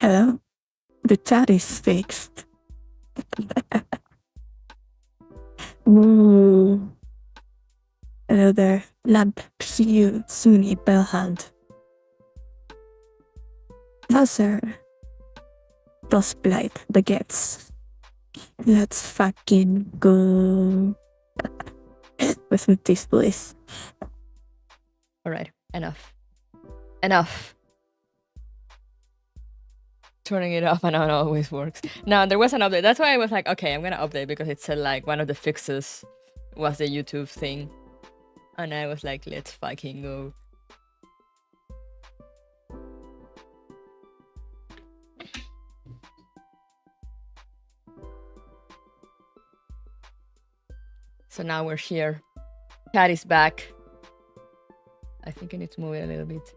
Hello? The chat is fixed. Ooh. Hello there. Lamp Psu Suni Bellhand. Buzzer. Frostblight Baguettes. Let's fucking go. With this voice. Alright, enough. Enough. Turning it off and on always works. No, there was an update. That's why I was like, okay, I'm gonna update because it said like one of the fixes was the YouTube thing. And I was like, let's fucking go. So now we're here. Cat is back. I think I need to move it a little bit.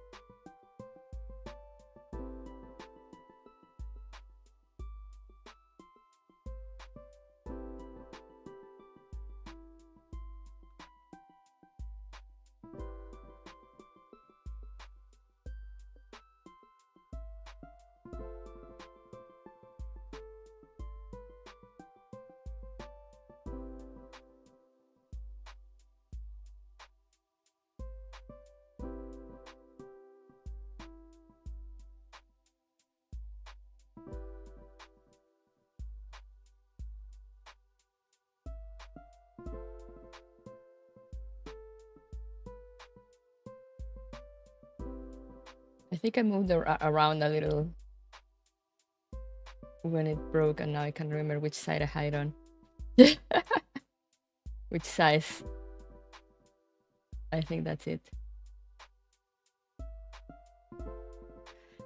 I think I moved around a little when it broke, and now I can't remember which side I hide on. Which size? I think that's it.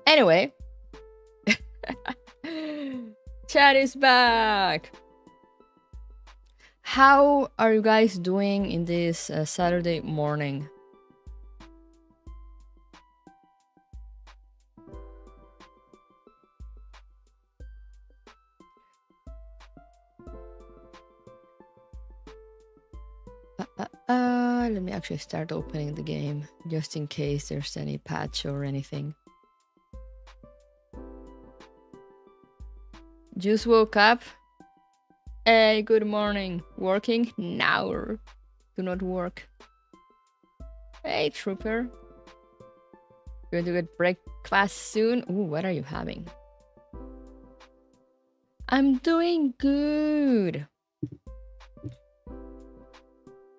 Anyway. Chat is back! How are you guys doing in this Saturday morning? Let me actually start opening the game, just in case there's any patch or anything. Just woke up. Hey, good morning. Working? Now. Do not work. Hey, trooper. Going to get breakfast soon? Ooh, what are you having? I'm doing good.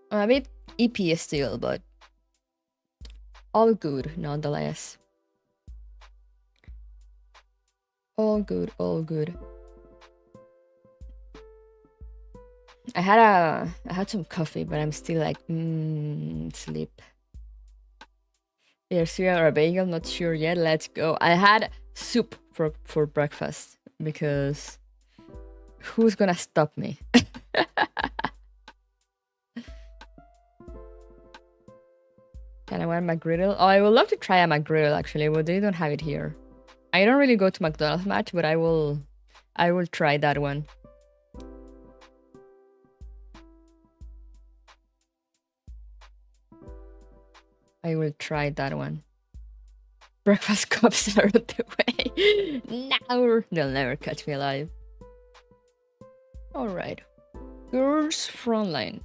I'm a bit EP still, but all good nonetheless. All good, all good. I had some coffee, but I'm still like, sleep. Either cereal or a bagel, not sure yet. Let's go. I had soup for breakfast because who's gonna stop me? Can I want McGriddle? Oh, I would love to try a McGriddle actually, but they don't have it here. I don't really go to McDonald's much, but I will try that one. I will try that one. Breakfast cups are on the way. No, they'll never catch me alive. Alright. Girls Frontline.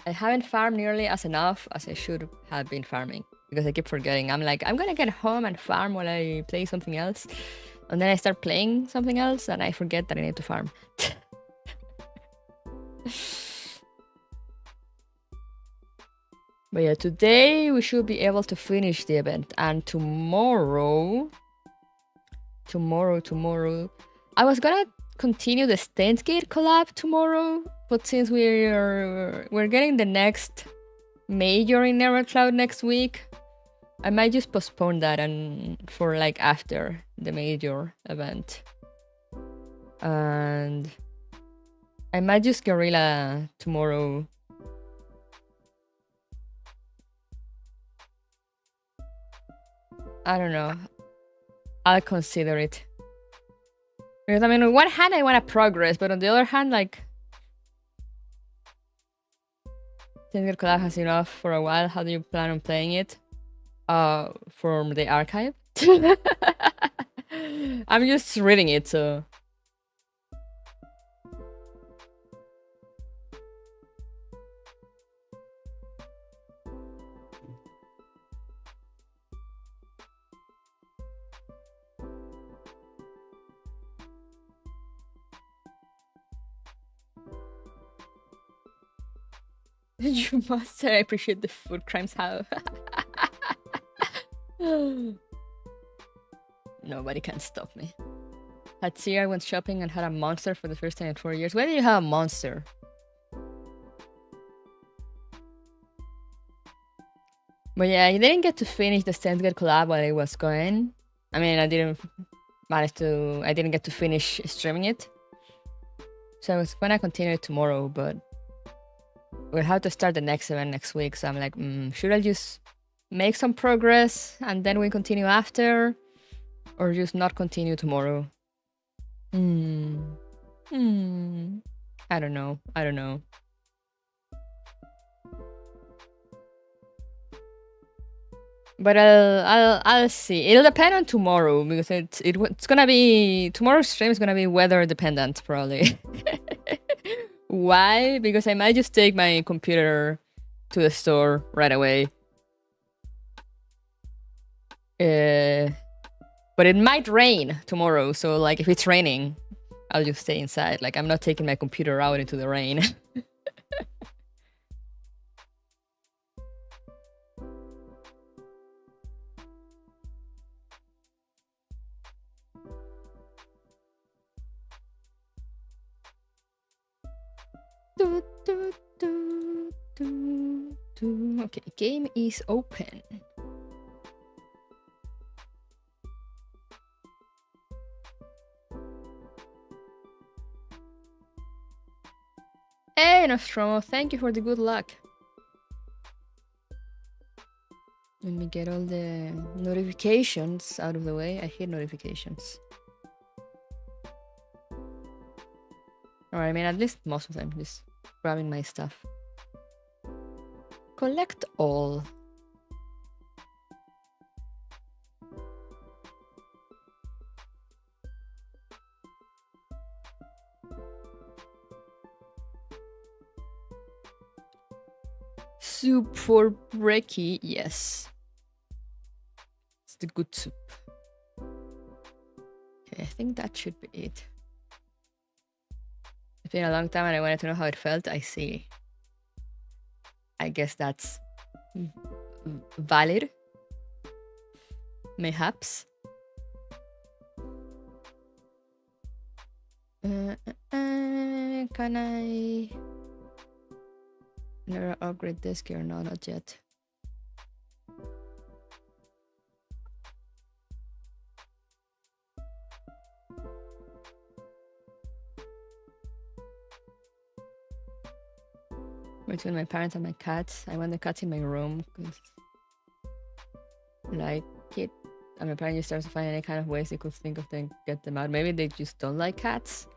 I haven't farmed nearly as enough as I should have been farming. Because I keep forgetting. I'm like, I'm gonna get home and farm while I play something else. And then I start playing something else and I forget that I need to farm. But yeah, today we should be able to finish the event. And tomorrow... I was gonna continue the Stains Gate collab tomorrow. But since we're getting the next major in Nevercloud next week, I might just postpone that and for like after the major event. And I might just guerrilla tomorrow. I don't know. I'll consider it. Because I mean, on one hand I want to progress, but on the other hand, like... Steins collab has been off for a while. How do you plan on playing it? From the archive? I'm just reading it, so... You must say I appreciate the food crimes how. Nobody can stop me. I went shopping and had a monster for the first time in 4 years. Why do you have a monster? But yeah, I didn't get to finish the Steins collab while it was going. I mean, I didn't get to finish streaming it. So I was gonna continue it tomorrow, but we'll have to start the next event next week. So I'm like, should I just make some progress and then we continue after? Or just not continue tomorrow? I don't know. But I'll see. It'll depend on tomorrow because it's gonna be tomorrow's stream is gonna be weather dependent probably. Why? Because I might just take my computer to the store right away. But it might rain tomorrow, so like if it's raining, I'll just stay inside. Like I'm not taking my computer out into the rain. Okay, game is open. Hey, Nostromo, thank you for the good luck. Let me get all the notifications out of the way. I hate notifications. Or I mean, at least most of them. Just grabbing my stuff. Collect all. Soup for brekkie, yes. It's the good soup. Okay, I think that should be it. It's been a long time and I wanted to know how it felt. I see. I guess that's valid. Mayhaps. Can I never upgrade this gear? No, not yet. Between my parents and my cats, I want the cats in my room because like it. And my parents just started to find any kind of ways they could think of to get them out. Maybe they just don't like cats.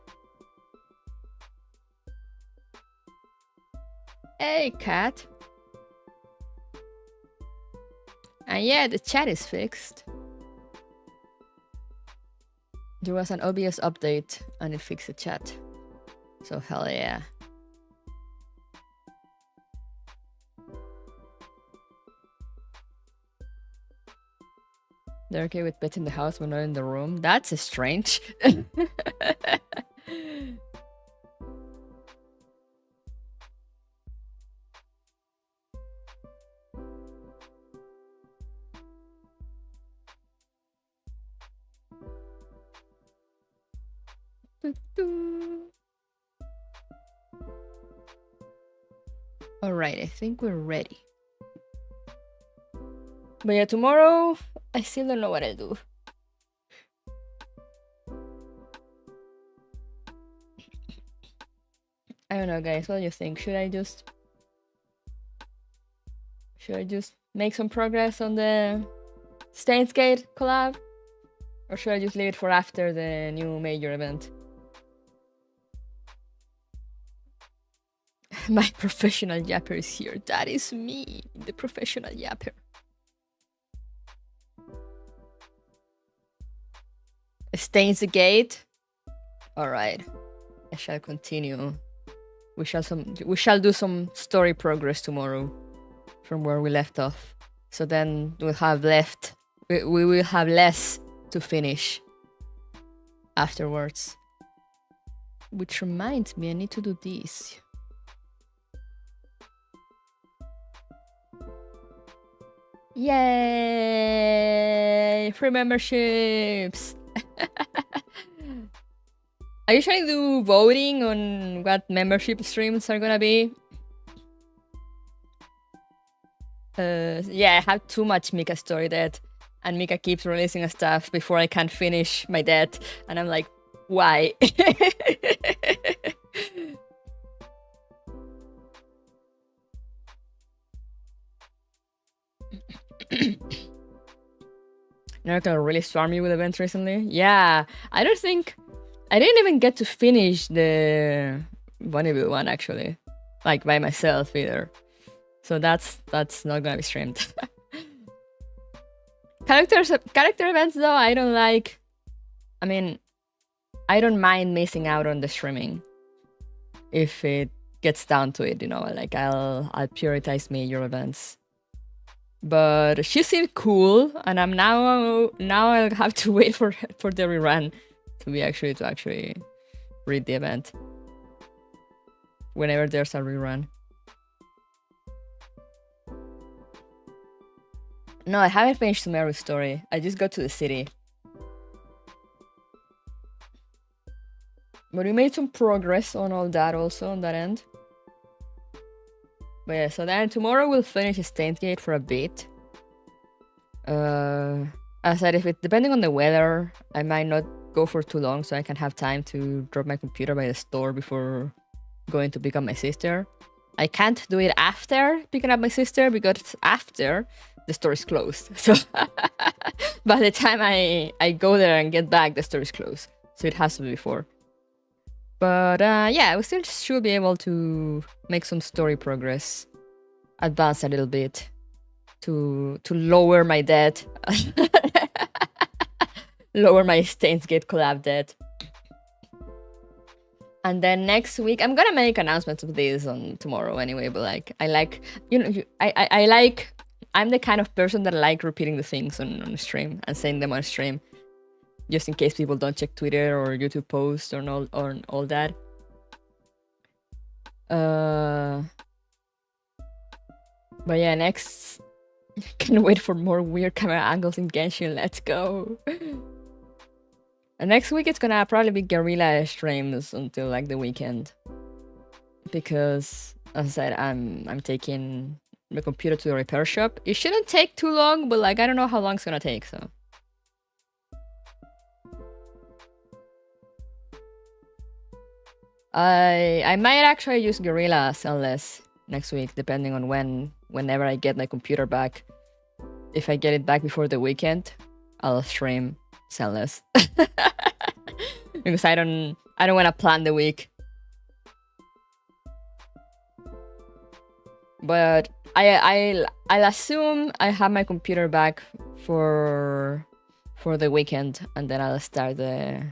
Hey, cat. And yeah, the chat is fixed. There was an OBS update and it fixed the chat. So hell yeah. They're okay with pets in the house when not in the room. That's strange. Alright, I think we're ready. But yeah, tomorrow, I still don't know what I'll do. I don't know, guys. What do you think? Should I just make some progress on the Steins Gate collab? Or should I just leave it for after the new major event? My professional yapper is here. That is me, the professional yapper. Stains the gate. All right, I shall continue. We shall do some story progress tomorrow from where we left off. So then we will have less to finish afterwards. Which reminds me, I need to do this. Yay! Free memberships! I usually do voting on what membership streams are gonna be. Yeah, I have too much Mika story debt, and Mika keeps releasing stuff before I can finish my debt, and I'm like, why? Naruto really swarmed me with events recently. Yeah, I didn't even get to finish the Bonneville one actually, like by myself either. So that's not gonna be streamed. Character events though, I don't like. I mean, I don't mind missing out on the streaming if it gets down to it, you know. Like I'll prioritize major events. But she seemed cool, and I'm now I'll have to wait for the rerun to actually read the event whenever there's a rerun. No, I haven't finished Sumeru's story. I just got to the city. But we made some progress on all that also on that end. But yeah, so then tomorrow we'll finish Stained Gate for a bit. As I said, depending on the weather, I might not go for too long, so I can have time to drop my computer by the store before going to pick up my sister. I can't do it after picking up my sister because after the store is closed. So by the time I go there and get back, the store is closed. So it has to be before. But yeah, we still should be able to make some story progress, advance a little bit to lower my debt, lower my Stains Gate collab debt. And then next week, I'm gonna make announcements of this on tomorrow anyway. But like, I like, I'm the kind of person that I like repeating the things on stream and saying them on stream, just in case people don't check Twitter or YouTube posts or all that. But yeah, next, can't wait for more weird camera angles in Genshin. Let's go. And next week it's gonna probably be guerrilla streams until like the weekend, because as I said, I'm taking my computer to the repair shop. It shouldn't take too long, but like I don't know how long it's gonna take, so. I might actually use Guerrilla Sunless next week, depending on whenever I get my computer back. If I get it back before the weekend, I'll stream Sunless. Because I don't want to plan the week. But I'll assume I have my computer back for the weekend, and then I'll start the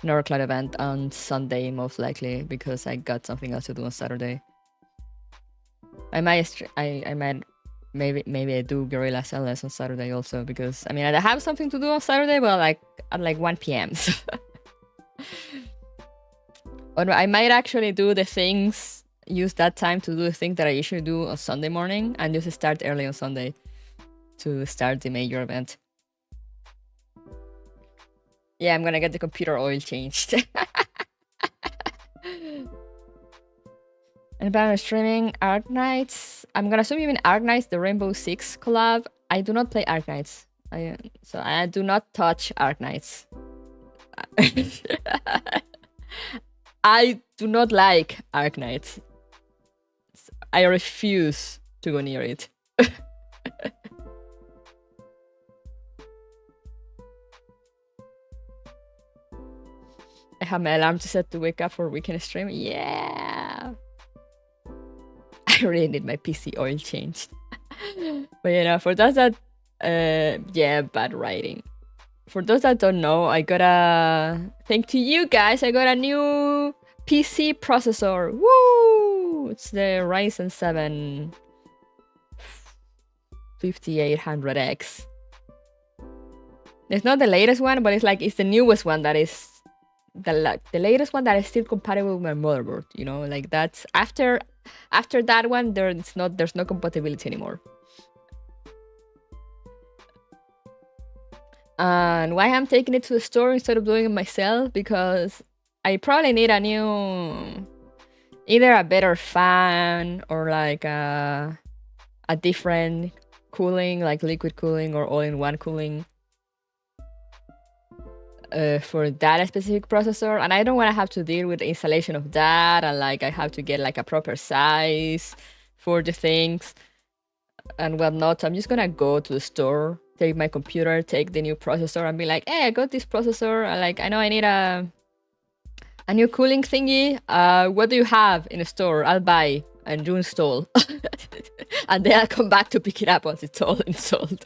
NorCloud event on Sunday, most likely, because I got something else to do on Saturday. Maybe I do Guerrilla Sunless on Saturday also, because I mean I have something to do on Saturday, but like at like 1 p.m. So. Or I might actually do the things, use that time to do the thing that I usually do on Sunday morning, and just start early on Sunday to start the major event. Yeah, I'm gonna get the computer oil changed. And about streaming Arknights, I'm gonna assume you mean Arknights, the Rainbow Six collab. I do not play Arknights, so I do not touch Arknights. I do not like Arknights. I refuse to go near it. I have my alarm to set to wake up for weekend stream. Yeah. I really need my PC oil changed. But you know, for those that yeah, bad writing. For those that don't know, I got a thanks to you guys, I got a new PC processor. Woo! It's the Ryzen 7 5800X. It's not the latest one, but it's the newest one that is the latest one that is still compatible with my motherboard. You know, like that's after that one, there's no compatibility anymore. And why I'm taking it to the store instead of doing it myself? Because I probably need a new, either a better fan or like a different cooling, like liquid cooling or all-in-one cooling for that specific processor. And I don't want to have to deal with the installation of that, and like I have to get like a proper size for the things and whatnot. So I'm just gonna go to the store, take my computer, take the new processor, and be like, hey, I got this processor. Like, I know I need a new cooling thingy. What do you have in the store? I'll buy and you install. And then I'll come back to pick it up once it's all installed.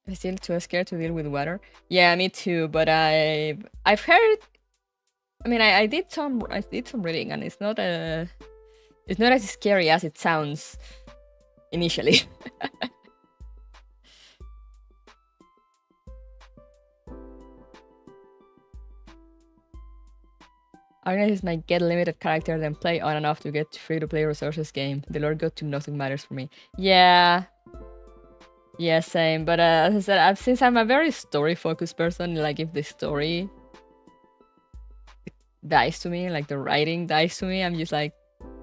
I'm still too scared to deal with water. Yeah, me too. But I've heard. I mean, I did some reading, and it's not as scary as it sounds initially. Agnes is my get limited character, then play on and off to get free-to-play resources game. The Lord God to nothing matters for me. Yeah. Yeah, same. But as I said, since I'm a very story-focused person, like if the story dies to me, like the writing dies to me, I'm just like,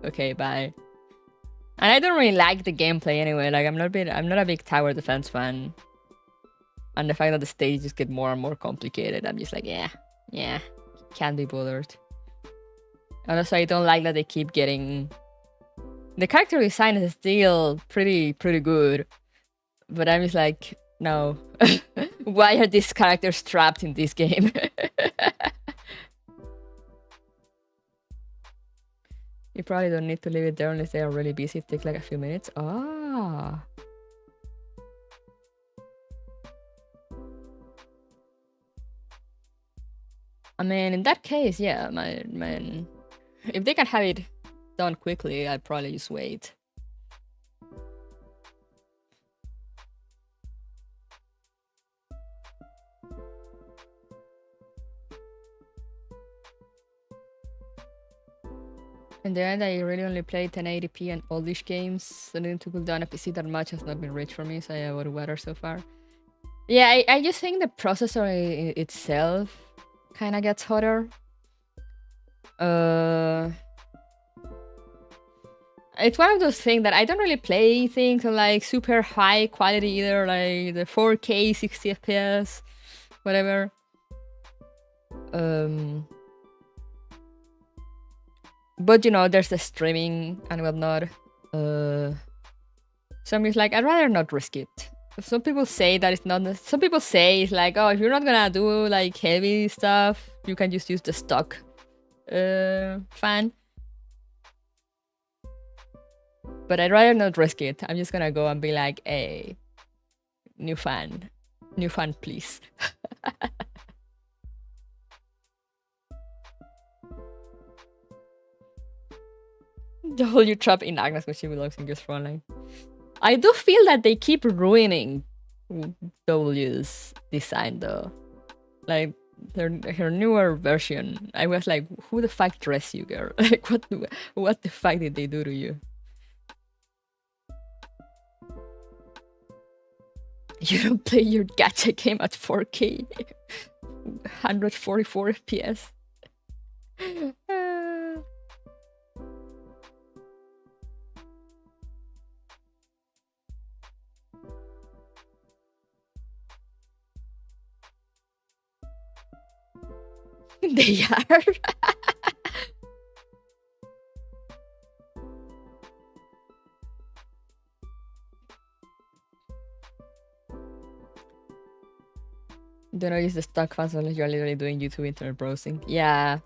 okay, bye. And I don't really like the gameplay anyway. Like I'm not a big tower defense fan. And the fact that the stages get more and more complicated, I'm just like, yeah, can't be bothered. And also, I don't like that they keep getting. The character design is still pretty good, but I'm just like, no. Why are these characters trapped in this game? You probably don't need to leave it there unless they are really busy. It takes like a few minutes. Ah. I mean, in that case, yeah, man. If they can have it done quickly, I'd probably just wait. In the end, I really only played 1080p and oldish games, so needing to cool down a PC that much has not been rich for me, so I avoid water so far. Yeah, I just think the processor itself kind of gets hotter. It's one of those things that I don't really play things on like super high quality either, like the 4K 60 FPS, whatever. But you know, there's the streaming and whatnot. So I'm just like, I'd rather not risk it. Some people say that it's not. Some people say it's like, oh, if you're not gonna do like heavy stuff, you can just use the stock fan. But I'd rather not risk it. I'm just gonna go and be like, hey, new fan, please. The whole you trap in Agnes when she belongs in Guess Frontline. I do feel that they keep ruining W's design though. Like her newer version, I was like, who the fuck dressed you, girl? Like what the fuck did they do to you? You don't play your gacha game at 4K, 144 FPS. They are. Don't use the stock funds unless you're literally doing YouTube internet browsing. Yeah,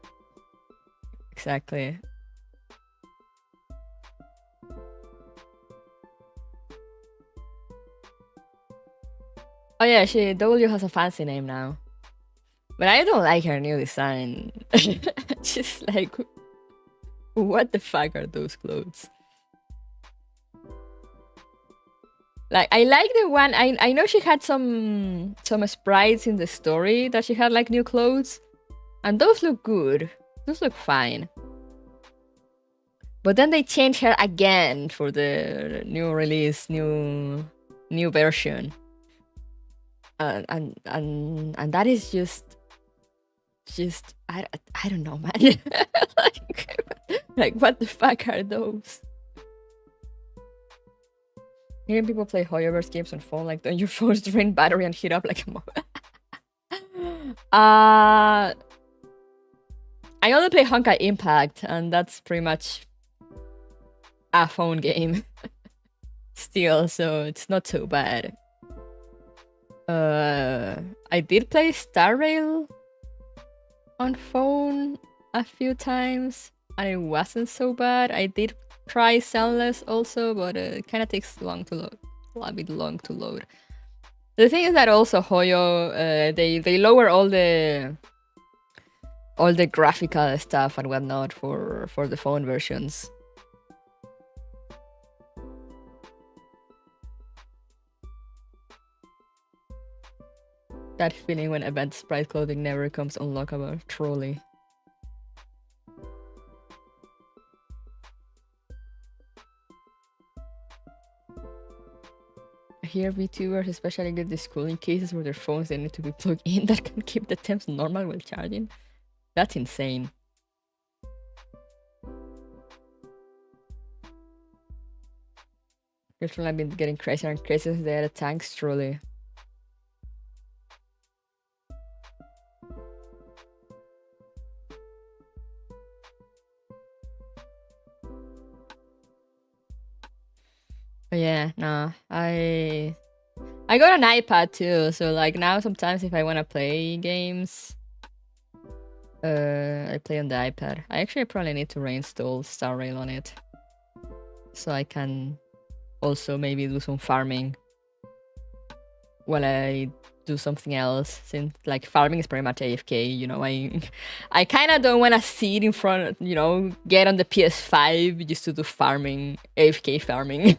exactly. Oh yeah, W has a fancy name now. But I don't like her new design. Just like, what the fuck are those clothes? Like, I like the one, I know she had some sprites in the story that she had like new clothes. And those look good. Those look fine. But then they changed her again for the new release, new version. And that is just I don't know, man. like what the fuck are those? Hearing people play Hoyoverse games on phone, like don't your phones drain battery and heat up like a I only play Honkai Impact, and that's pretty much a phone game still, so it's not so bad. I did play Star Rail on phone a few times, and it wasn't so bad. I did try Sunless also, but it kind of takes long to load. A bit long to load. The thing is that also Hoyo, they lower all the graphical stuff and whatnot for the phone versions. That feeling when event sprite clothing never becomes unlockable, truly. Here VTubers especially get these cooling cases where their phones they need to be plugged in that can keep the temps normal while charging. That's insane. Literally I've been getting crazier and crazier since they added tanks, truly. But yeah, no, I got an iPad too, so like now sometimes if I want to play games, I play on the iPad. I actually probably need to reinstall Star Rail on it, so I can also maybe do some farming while I do something else, since like farming is pretty much AFK, you know. I kind of don't want to sit in front, you know, get on the PS5 just to do farming, AFK farming.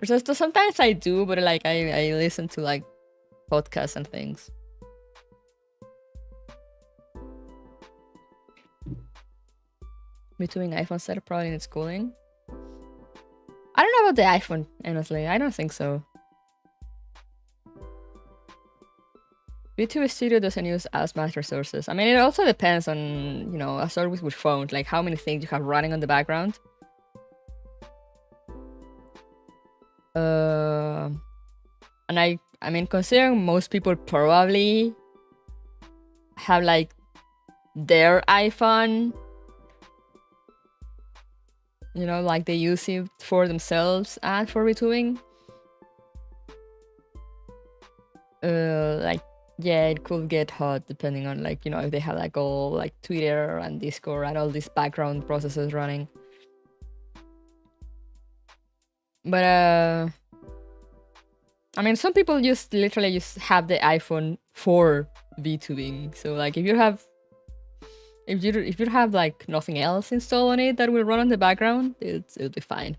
So sometimes I do, but like I listen to like podcasts and things. Between iPhone setup probably needs cooling. I don't know about the iPhone, honestly. I don't think so. VTube Studio doesn't use as much resources. I mean, it also depends on, you know, a service with phones, like how many things you have running on the background. And I mean, considering most people probably have like their iPhone, you know, like they use it for themselves and for VTubing. Like, yeah, it could get hot depending on like, you know, if they have like all like Twitter and Discord and all these background processes running. But I mean, some people just literally just have the iPhone for VTubing. So like if you have like nothing else installed on it that will run on the background, it'll be fine.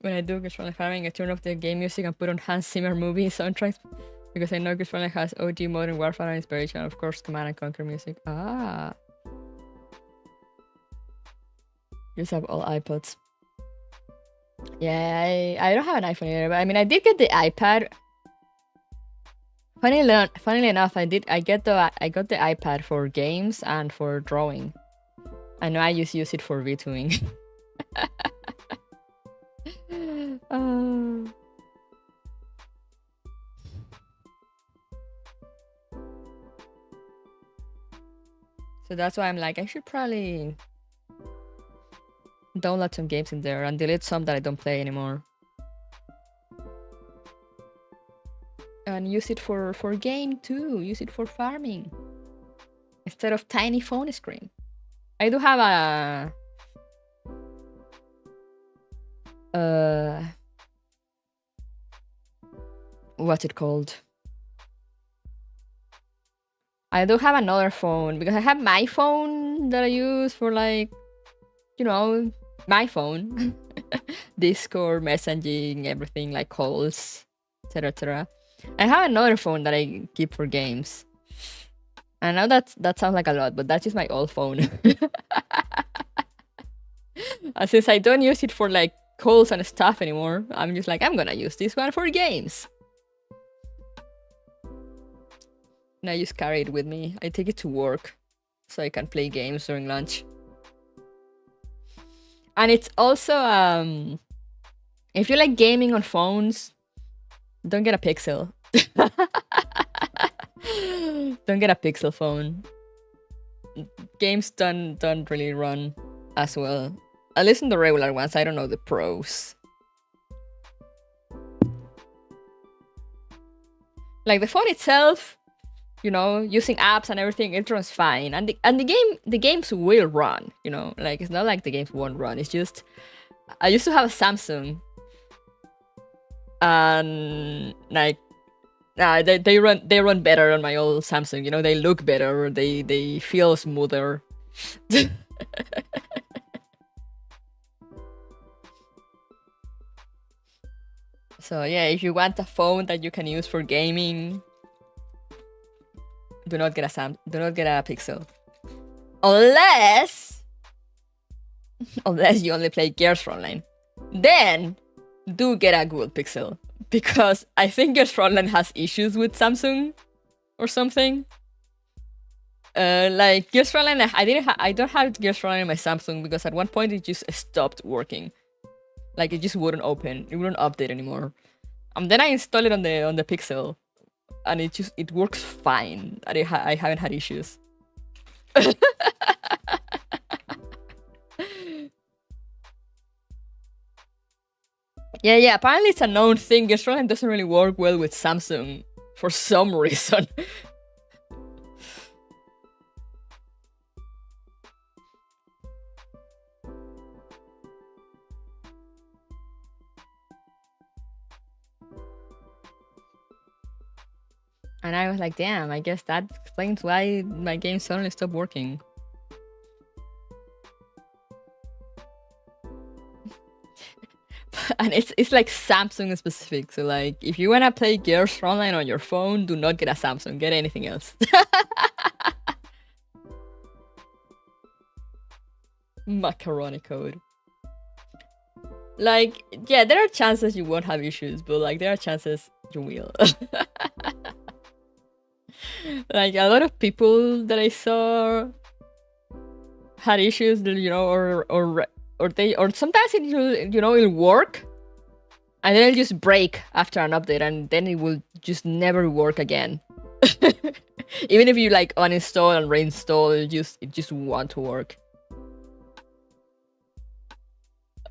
When I do Frontline farming, I turn off the game music and put on Hans Zimmer movie soundtracks because I know Frontline has OG Modern Warfare inspiration, and of course Command and Conquer music. Ah, you just have all iPods. Yeah, I don't have an iPhone either, but I mean I did get the iPad. Funnily enough, I got the iPad for games and for drawing. I know I just use it for VTubing. So that's why I'm like, I should probably download some games in there and delete some that I don't play anymore. And use it for game too. Use it for farming. Instead of tiny phone screen. I do have a... what's it called? I do have another phone because I have my phone that I use for like, you know, my phone. Discord, messaging, everything like calls, etc. etc. I have another phone that I keep for games. I know that sounds like a lot, but that's just my old phone. And since I don't use it for like calls and stuff anymore, I'm just like, I'm gonna use this one for games. And I just carry it with me. I take it to work so I can play games during lunch. And it's also, if you like gaming on phones, don't get a Pixel. Don't get a Pixel phone. Games don't really run as well. At least in the regular ones. I don't know the pros. Like the phone itself, you know, using apps and everything, it runs fine. And the games will run, you know. Like it's not like the games won't run. It's just I used to have a Samsung. And like they run better on my old Samsung, you know, they look better, they feel smoother. So yeah, if you want a phone that you can use for gaming, do not get a Pixel. Unless you only play Gears Frontline. Then do get a Google Pixel. Because I think Gears Frontline has issues with Samsung or something. Like Gears Frontline, I don't have Gears Frontline in my Samsung because at one point it just stopped working. Like it just wouldn't open, it wouldn't update anymore. And then I installed it on the Pixel, and it works fine. I haven't had issues. Yeah. Apparently it's a known thing. Gears Frontline doesn't really work well with Samsung for some reason. And I was like, damn, I guess that explains why my game suddenly stopped working. And it's like Samsung specific. So like, if you wanna play Gears Frontline on your phone, do not get a Samsung. Get anything else. Macaroni code. Like, yeah, there are chances you won't have issues, but like, there are chances you will. Like, a lot of people that I saw had issues, you know, or sometimes it'll work, and then it'll just break after an update, and then it will just never work again. Even if you like uninstall and reinstall, it just won't work.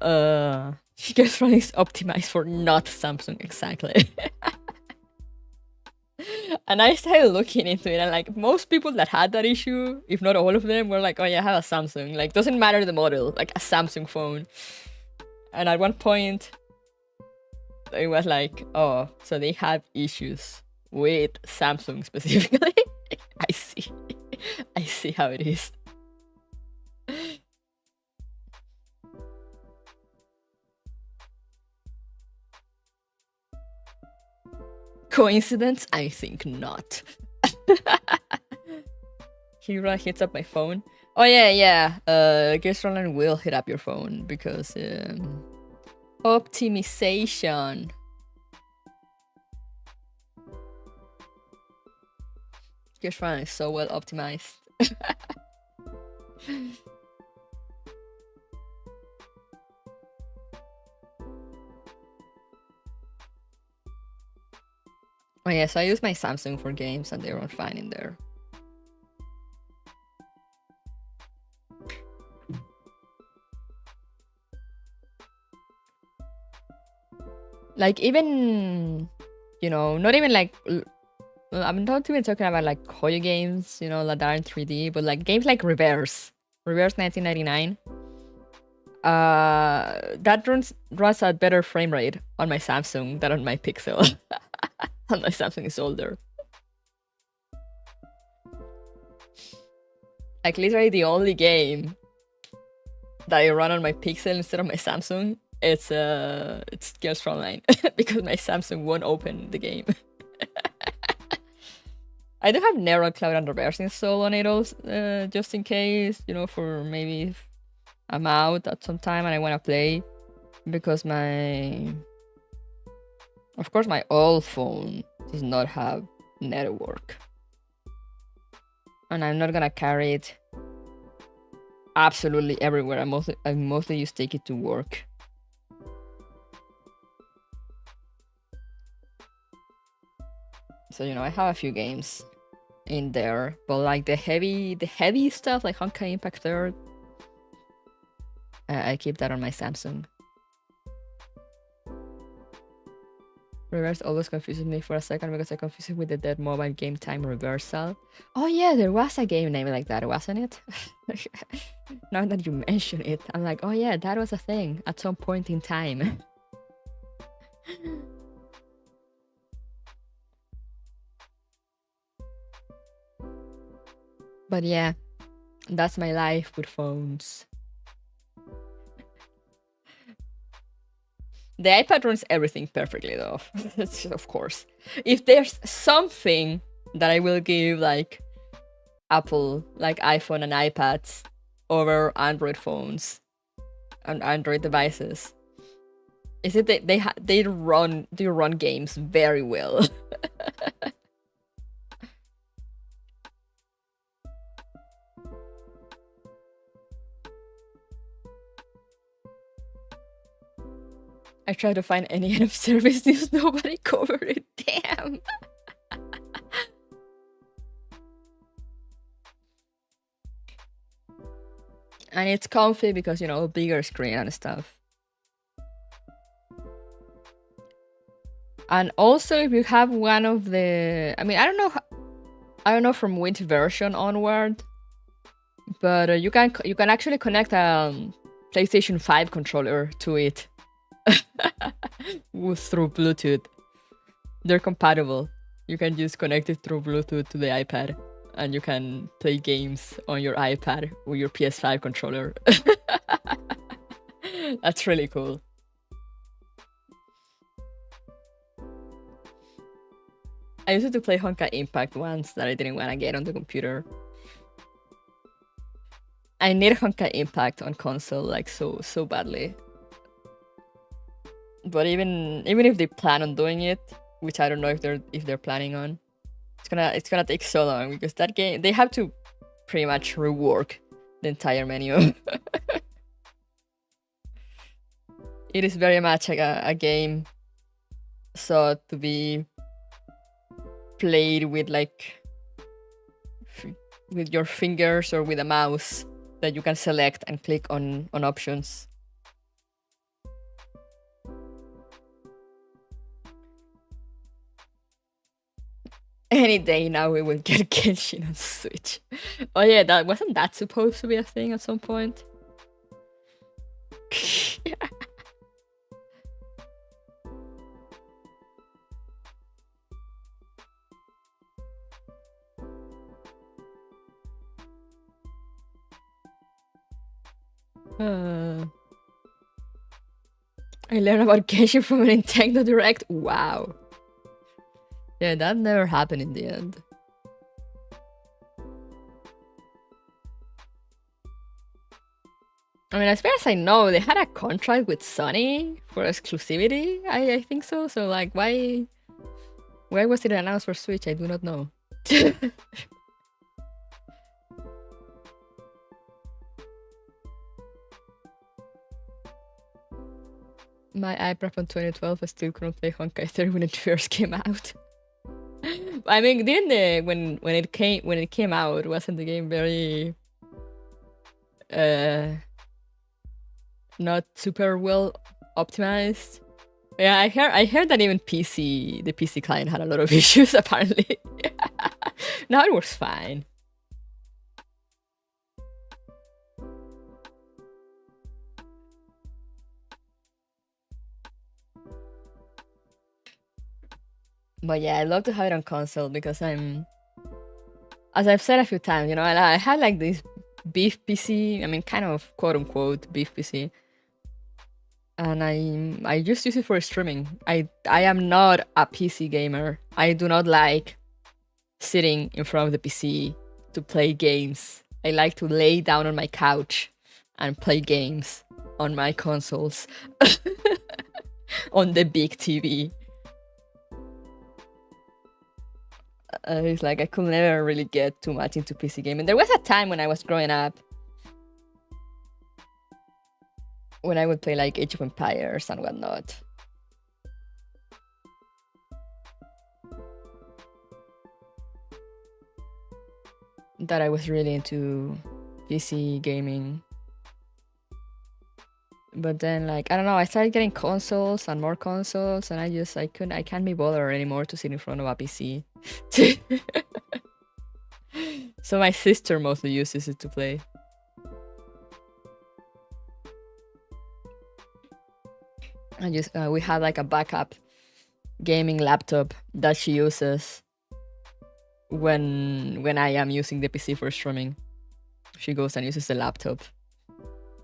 Gears Frontline is optimized for not Samsung, exactly. And I started looking into it, and like most people that had that issue, if not all of them, were like, oh yeah, I have a Samsung. Like, doesn't matter the model, like a Samsung phone. And at one point, it was like, oh, so they have issues with Samsung specifically. I see how it is. Coincidence? I think not. Hira hits up my phone. Oh yeah. Gears Frontline will hit up your phone because optimization. Gears Frontline is so well optimized. Oh yeah, so I use my Samsung for games and they run fine in there. Like even, you know, not even like, I'm not even talking about like Koyo games, you know, that are in 3D, but like games like Reverse 1999. That runs at better frame rate on my Samsung than on my Pixel. And my Samsung is older. Like literally the only game that I run on my Pixel instead of my Samsung, it's Girls Frontline because my Samsung won't open the game. I do have Narrow Cloud and Reverse installed on it also, just in case, you know, for maybe if I'm out at some time and I want to play, because of course my old phone does not have network. And I'm not gonna carry it absolutely everywhere. I mostly just take it to work. So, you know, I have a few games in there, but like the heavy stuff like Honkai Impact 3rd, I keep that on my Samsung. Reverse always confuses me for a second because I confuse it with the dead mobile game time reversal. Oh yeah, there was a game named like that, wasn't it? Now that you mention it, I'm like, oh yeah, that was a thing at some point in time. But yeah, that's my life with phones. The iPad runs everything perfectly though, of course. If there's something that I will give like Apple, like iPhone and iPads over Android phones and Android devices, is it that they run games very well. I tried to find any end of service news, nobody covered it. Damn. And it's comfy because, you know, bigger screen and stuff. And also, if you have one of the, I mean, I don't know from which version onward, but you can actually connect a PlayStation 5 controller to it. Through Bluetooth. They're compatible. You can just connect it through Bluetooth to the iPad and you can play games on your iPad with your PS5 controller. That's really cool. I used to play Honkai Impact once that I didn't want to get on the computer. I need Honkai Impact on console like so badly. But even if they plan on doing it, which I don't know if they're planning on, it's gonna take so long because that game, they have to pretty much rework the entire menu. It is very much like a game so to be played with like with your fingers or with a mouse that you can select and click on options. Any day now we will get Genshin on Switch. Oh yeah, that wasn't that supposed to be a thing at some point? I learned about Genshin from a Nintendo Direct. Wow. Yeah, that never happened in the end. I mean, as far as I know, they had a contract with Sony for exclusivity. I think so. So, like, why was it announced for Switch? I do not know. My iPad from 2012 I still couldn't play Honkai 3 when it first came out. I mean, didn't when it came out, wasn't the game very not super well optimized? Yeah, I heard that even the PC client had a lot of issues apparently. Now it works fine. But yeah, I love to have it on console because as I've said a few times, you know, I had like this beef PC. I mean, kind of quote unquote beef PC, and I just use it for streaming. I am not a PC gamer. I do not like sitting in front of the PC to play games. I like to lay down on my couch and play games on my consoles on the big TV. It's like I could never really get too much into PC gaming. There was a time when I was growing up when I would play like Age of Empires and whatnot. That I was really into PC gaming. But then like I don't know, I started getting consoles and more consoles, and I can't be bothered anymore to sit in front of a PC. So my sister mostly uses it to play. I just we have like a backup gaming laptop that she uses when I am using the PC for streaming. She goes and uses the laptop.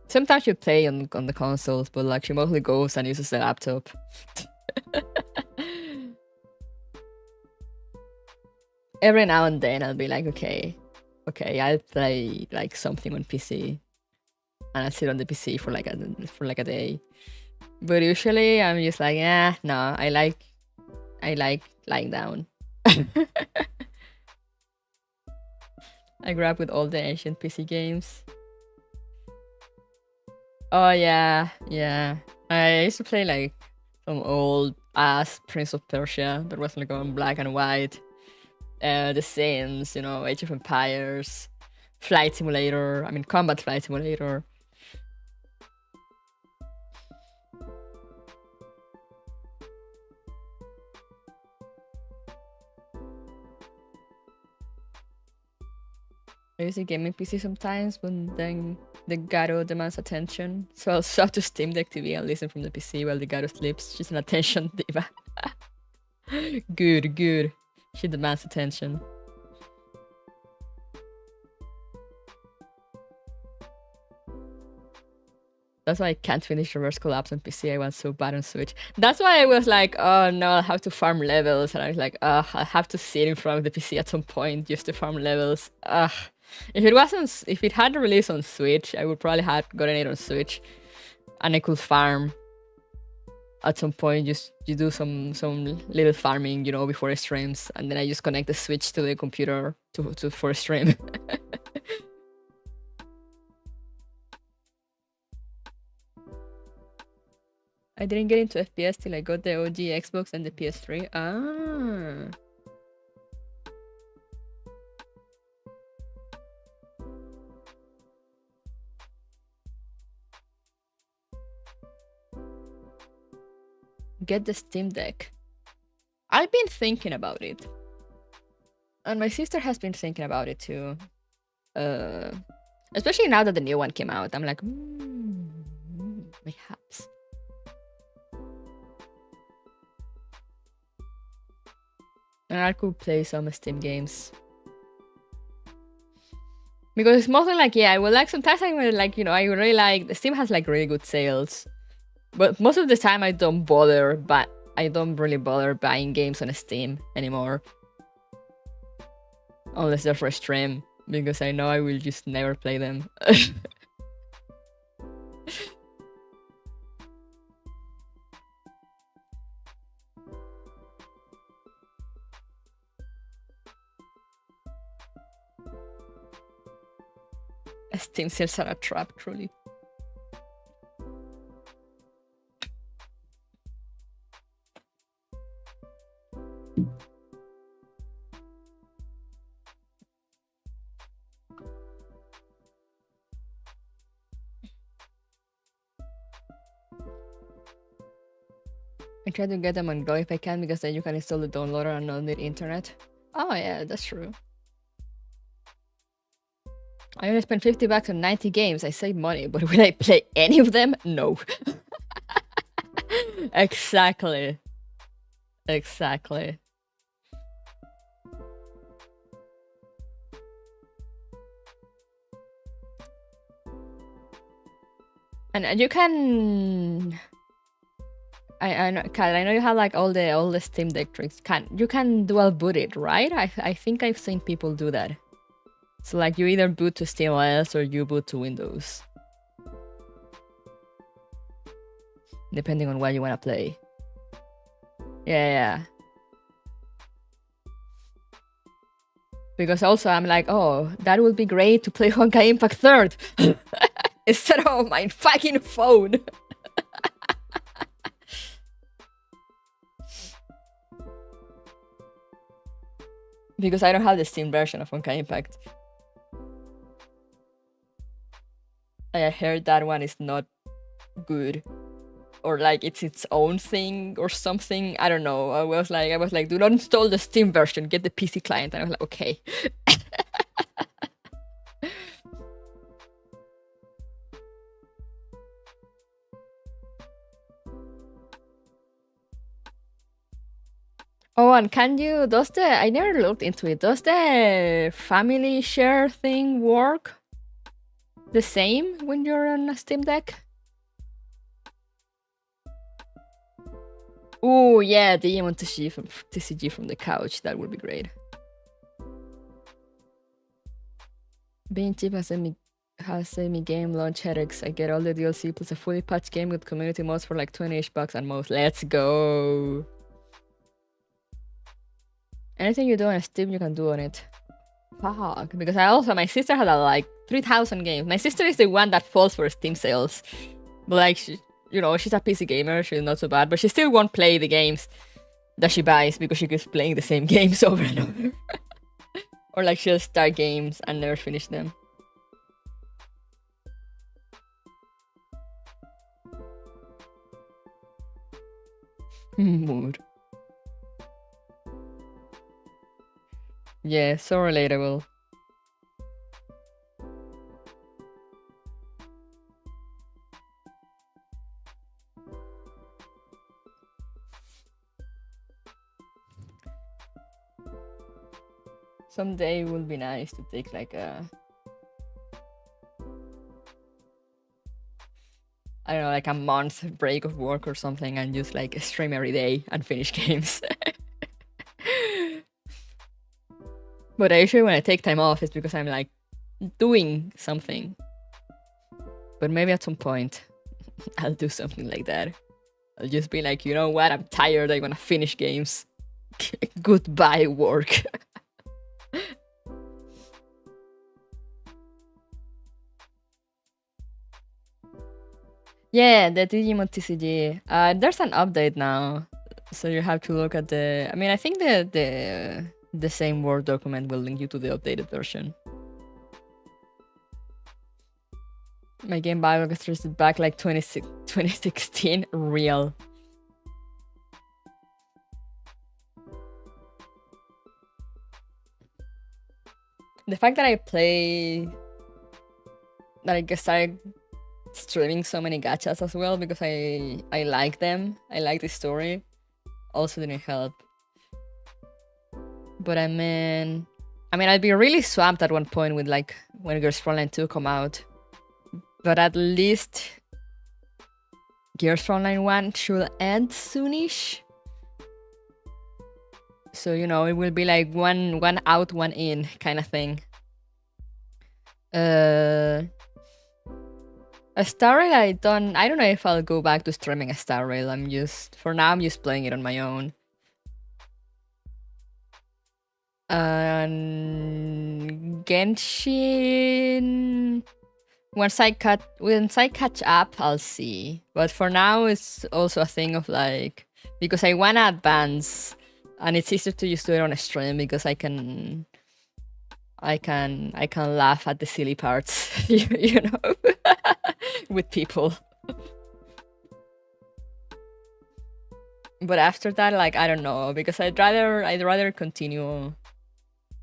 Sometimes she play on the consoles, but like she mostly goes and uses the laptop. Every now and then I'll be like, okay, I'll play like something on PC, and I'll sit on the PC for like a day. But usually I'm just like, no, I like lying down. I grew up with all the ancient PC games. Oh yeah. I used to play like some old ass Prince of Persia that was like on black and white. The Sims, you know, Age of Empires, Flight Simulator, Combat Flight Simulator. I use a gaming PC sometimes, but then the gato demands attention. So I'll swap to Steam Deck TV and listen from the PC while the gato sleeps. She's an attention diva. Good. She demands attention. That's why I can't finish Reverse Collapse on PC. I want so bad on Switch. That's why I was like, oh no, I'll have to farm levels. And I was like, I'll have to sit in front of the PC at some point just to farm levels. If it had released on Switch, I would probably have gotten it on Switch, and I could farm at some point. Just you do some little farming, you know, before streams, and then I just connect the Switch to the computer for a stream. I didn't get into FPS till I got the OG Xbox and the PS3. Get the Steam Deck. I've been thinking about it. And my sister has been thinking about it too. Especially now that the new one came out. I'm like, perhaps. And I could play some Steam games. Because it's mostly like, I would like, sometimes I would like, I really like, Steam has like really good sales. But most of the time I don't really bother buying games on Steam anymore. Unless they're for stream, because I know I will just never play them. Steam sales are a trap, truly. I try to get them on Go if I can, because then you can install the downloader and not need internet. Oh yeah, that's true. I only spent $50 on 90 games. I save money, but will I play any of them? No. Exactly. Exactly. And you can, I know, Kat, I know you have like all the Steam Deck tricks. You can dual boot it, right? I think I've seen people do that. So like you either boot to SteamOS or you boot to Windows, depending on what you want to play. Yeah. Because also I'm like, oh, that would be great to play Honkai Impact 3rd instead of my fucking phone. Because I don't have the Steam version of Honkai Impact. I heard that one is not good, or like it's its own thing or something. I don't know. I was like, do not install the Steam version. Get the PC client. And I was like, okay. Oh, and I never looked into it. Does the family share thing work the same when you're on a Steam Deck? Oh yeah, Digimon TCG from the couch. That would be great. Being cheap has saved me game launch headaches. I get all the DLC plus a fully patched game with community mods for like 20-ish bucks and most. Let's go. Anything you do on Steam, you can do on it. Fuck. Because my sister had like 3,000 games. My sister is the one that falls for Steam sales. But like, she's a PC gamer. She's not so bad. But she still won't play the games that she buys because she keeps playing the same games over and over. Or like she'll start games and never finish them. Mood. Yeah, so relatable. Someday it would be nice to take like a, I don't know, like a month break of work or something and just like stream every day and finish games. But I usually when I take time off it's because I'm like doing something. But maybe at some point I'll do something like that. I'll just be like, you know what, I'm tired, I wanna finish games. Goodbye work. Yeah, the Digimon TCG. There's an update now, so you have to look at the. I mean, I think the same Word document will link you to the updated version. My game biolog is back like 2016. Real. The fact that I started streaming so many gachas as well because I like them. I like the story. Also didn't help. But I mean I'd be really swamped at one point with like when Gears Frontline 2 come out. But at least Gears Frontline 1 should end soonish. So, it will be like one out, one in kind of thing. A Star Rail I don't know if I'll go back to streaming a Star Rail. For now I'm just playing it on my own. Genshin, once I catch up, I'll see. But for now, it's also a thing of like, because I wanna advance, and it's easier to just do it on a stream because I can laugh at the silly parts, with people. But after that, like, I don't know, because I'd rather continue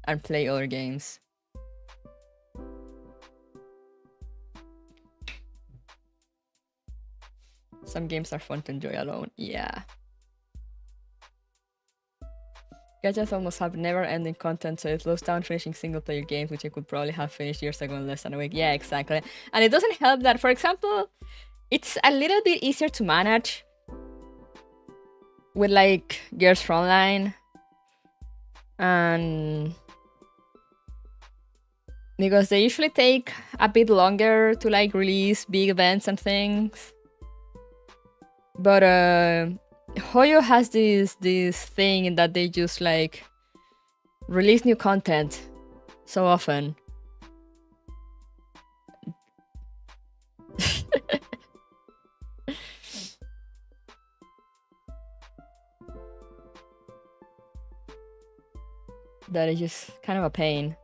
and play other games. Some games are fun to enjoy alone. Yeah. Gachas almost have never-ending content, so it slows down finishing single-player games, which I could probably have finished years ago in less than a week. Yeah, exactly. And it doesn't help that, for example, it's a little bit easier to manage with like Gears Frontline, and because they usually take a bit longer to like release big events and things. But Hoyo has this thing that they just like release new content so often. That is just kind of a pain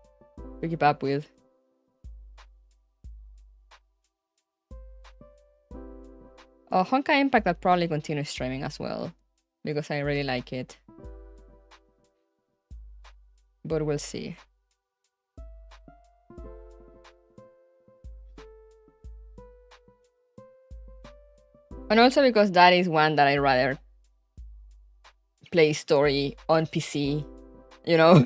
to keep up with. Oh, Honkai Impact, I'll probably continue streaming as well, because I really like it. But we'll see. And also because that is one that I'd rather play story on PC, you know?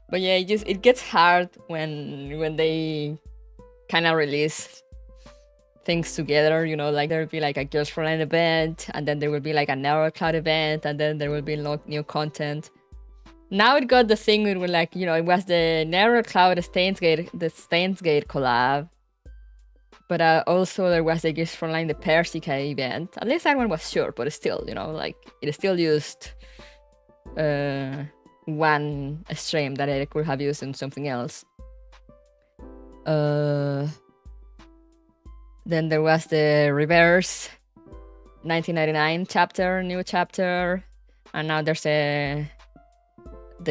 But yeah, it gets hard when they kind of release things together, you know, like there'll be like a Gears Frontline event, and then there will be like a Neurocloud event, and then there will be new content. Now it got the thing where like, you know, it was the Neurocloud the Steins Gate collab, but also there was the Gears Frontline the Persica event. At least that one was short, but still, you know, like it still used one stream that I could have used in something else. Then there was the Reverse 1999 new chapter, and now there's the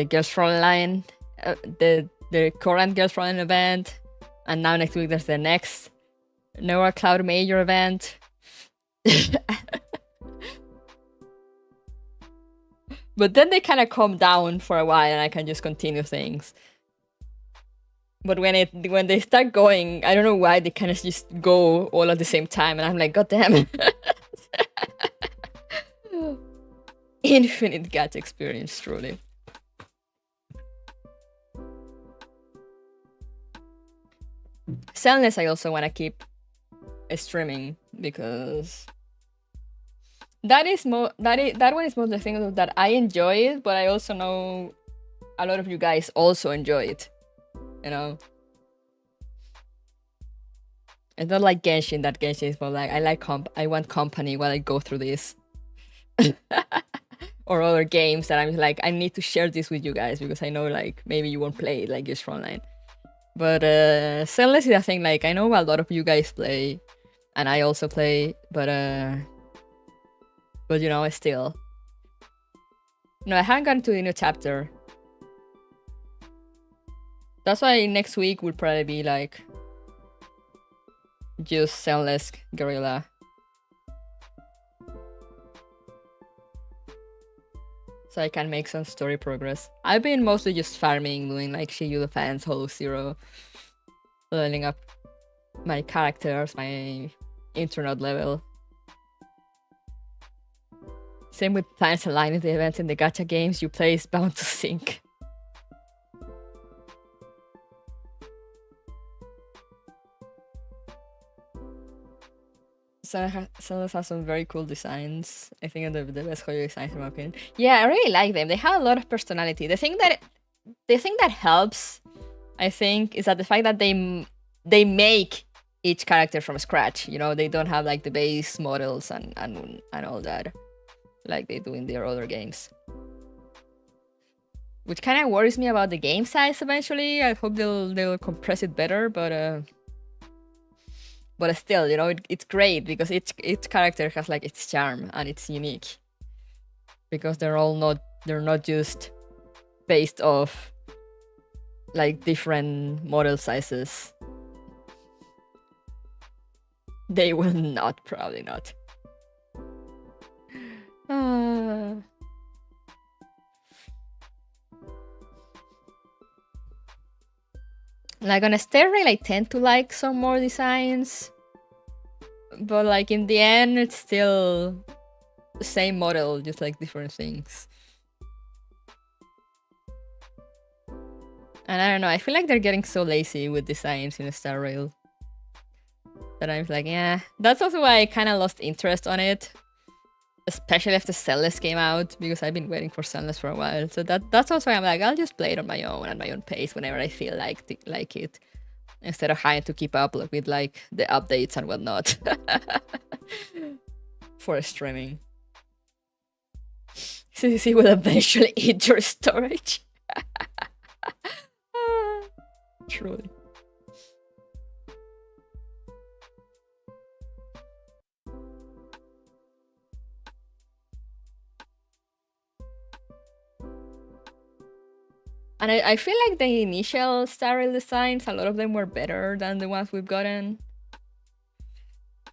Girls Frontline, the current Girls Frontline event, and now next week there's the next Neurocloud major event. But then they kind of calm down for a while and I can just continue things. But when they start going, I don't know why they kind of just go all at the same time, and I'm like, God damn. Infinite Gacha experience, truly. Selfless, I also want to keep streaming because that one is most the thing that I enjoy it, but I also know a lot of you guys also enjoy it, you know. It's not like Genshin. That Genshin is more like I want company while I go through this, or other games that I'm like I need to share this with you guys because I know like maybe you won't play it like Gears Frontline. But Selfless is a thing like I know a lot of you guys play, and I also play, but you know, still. No, I haven't gotten to the new chapter. That's why next week will probably be like just Selfless Guerrilla. So I can make some story progress. I've been mostly just farming, doing like Shiyu Defense, Hollow Zero, leveling up my characters, my internet level. Same with plans aligning the events in the gacha games you play is bound to sync. Selfless has some very cool designs. I think they're the best Hoyo designs in my opinion. Yeah, I really like them. They have a lot of personality. The thing that helps, I think, is that the fact that they make each character from scratch. You know, they don't have like the base models and all that, like they do in their other games. Which kind of worries me about the game size eventually. I hope they'll compress it better, but still, you know, it's great because each character has like its charm and it's unique. Because they're not just based off like different model sizes. They will not, probably not. Like on a stair rail, I tend to like some more designs, but like in the end, it's still the same model, just like different things. And I don't know, I feel like they're getting so lazy with designs in a star rail that I'm like, yeah. That's also why I kind of lost interest on it, especially after Celeste came out, because I've been waiting for Celeste for a while. So that's also why I'm like, I'll just play it on my own, at my own pace, whenever I feel like it, instead of having to keep up with like the updates and whatnot for streaming. CCC will eventually eat your storage. Truly. And I feel like the initial star rail designs, a lot of them were better than the ones we've gotten.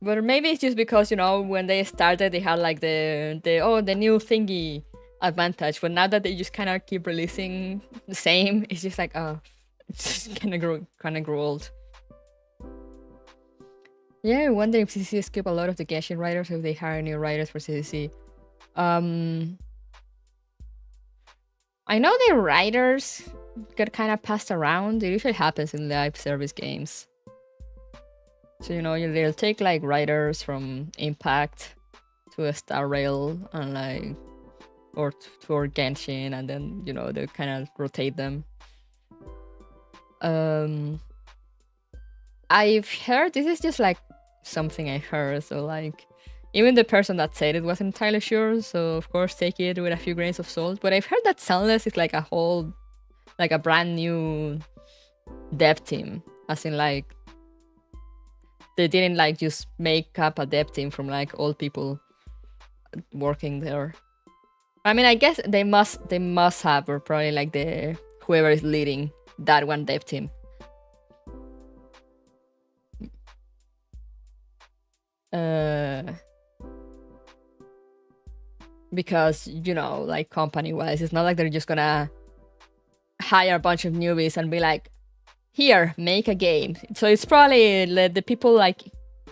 But maybe it's just because, you know, when they started, they had like the new thingy advantage. But now that they just kind of keep releasing the same, it's just like, oh, it's kind of grow old. Yeah, I wonder if CCC skip a lot of the Genshin writers, if they hire new writers for CCC. I know the writers get kind of passed around. It usually happens in live service games. So, you know, they'll take like writers from Impact to a Star Rail and like, or for Genshin, and then, you know, they kind of rotate them. I've heard, this is just like something I heard, so like, even the person that said it wasn't entirely sure, so of course take it with a few grains of salt. But I've heard that Sunless is like a brand new dev team, as in like, they didn't like just make up a dev team from like old people working there. I mean, I guess they must have, or probably like whoever is leading that one dev team. Because, you know, like company-wise, it's not like they're just gonna hire a bunch of newbies and be like, here, make a game. So it's probably the people like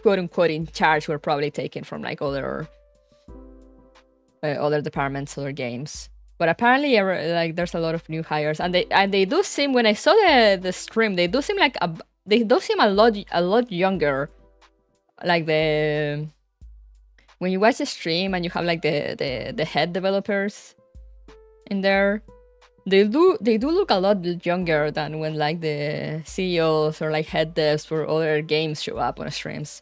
quote-unquote in charge were probably taken from like other departments, other games. But apparently, like, there's a lot of new hires, and they do seem, when I saw the stream, they do seem like a lot younger. Like when you watch the stream and you have like the head developers in there, they do look a lot younger than when like the CEOs or like head devs for other games show up on streams.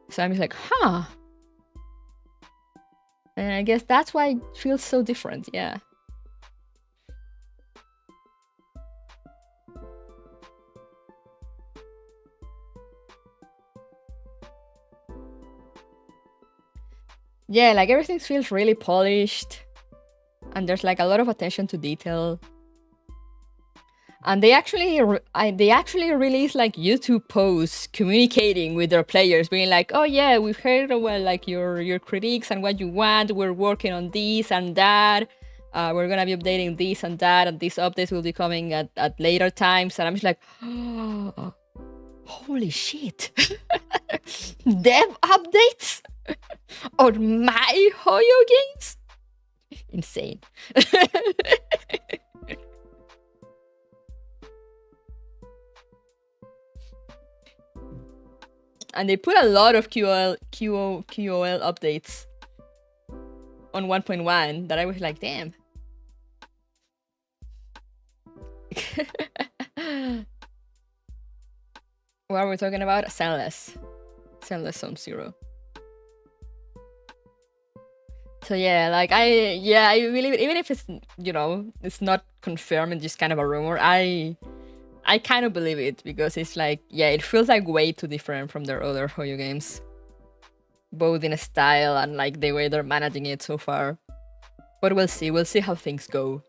So I'm just like, huh. And I guess that's why it feels so different, yeah. Yeah, like everything feels really polished, and there's like a lot of attention to detail. And they actually release like YouTube posts communicating with their players, being like, "Oh yeah, we've heard about like your critiques and what you want. We're working on this and that. We're gonna be updating this and that, and these updates will be coming at later times." And I'm just like, oh, holy shit! Dev updates on my Hoyo games? Insane. And they put a lot of QOL updates on 1.1 that I was like, damn. What are we talking about? Sunless Zone Zero. So yeah, like I believe it, even if it's, you know, it's not confirmed and just kind of a rumor, I kind of believe it, because it's like, yeah, it feels like way too different from their other Hoyo games, both in style and like the way they're managing it so far. But we'll see how things go.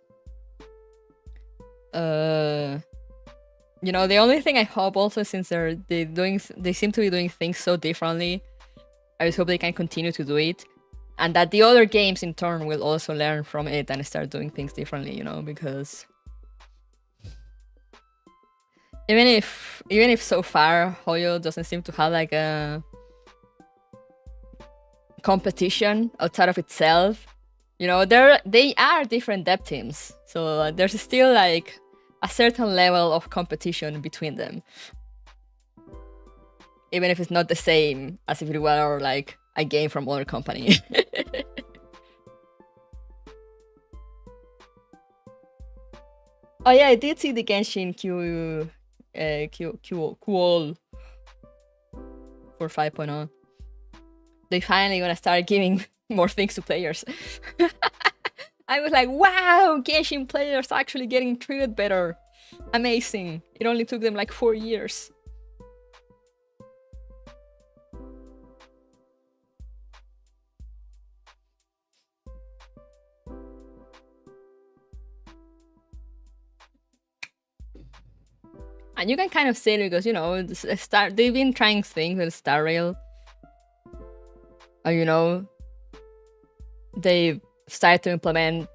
You know, the only thing I hope also, since they seem to be doing things so differently, I just hope they can continue to do it, and that the other games in turn will also learn from it and start doing things differently, you know, because even if so far Hoyo doesn't seem to have like a competition outside of itself, you know, they are different dev teams, so there's still like a certain level of competition between them, even if it's not the same as if it were like a game from other company. Oh yeah, I did see the Genshin Q for 5.0. They finally gonna start giving more things to players. I was like, wow, Genshin players actually getting treated better. Amazing. It only took them like 4 years. And you can kind of say it because, you know, they've been trying things with Star Rail. You know, they started to implement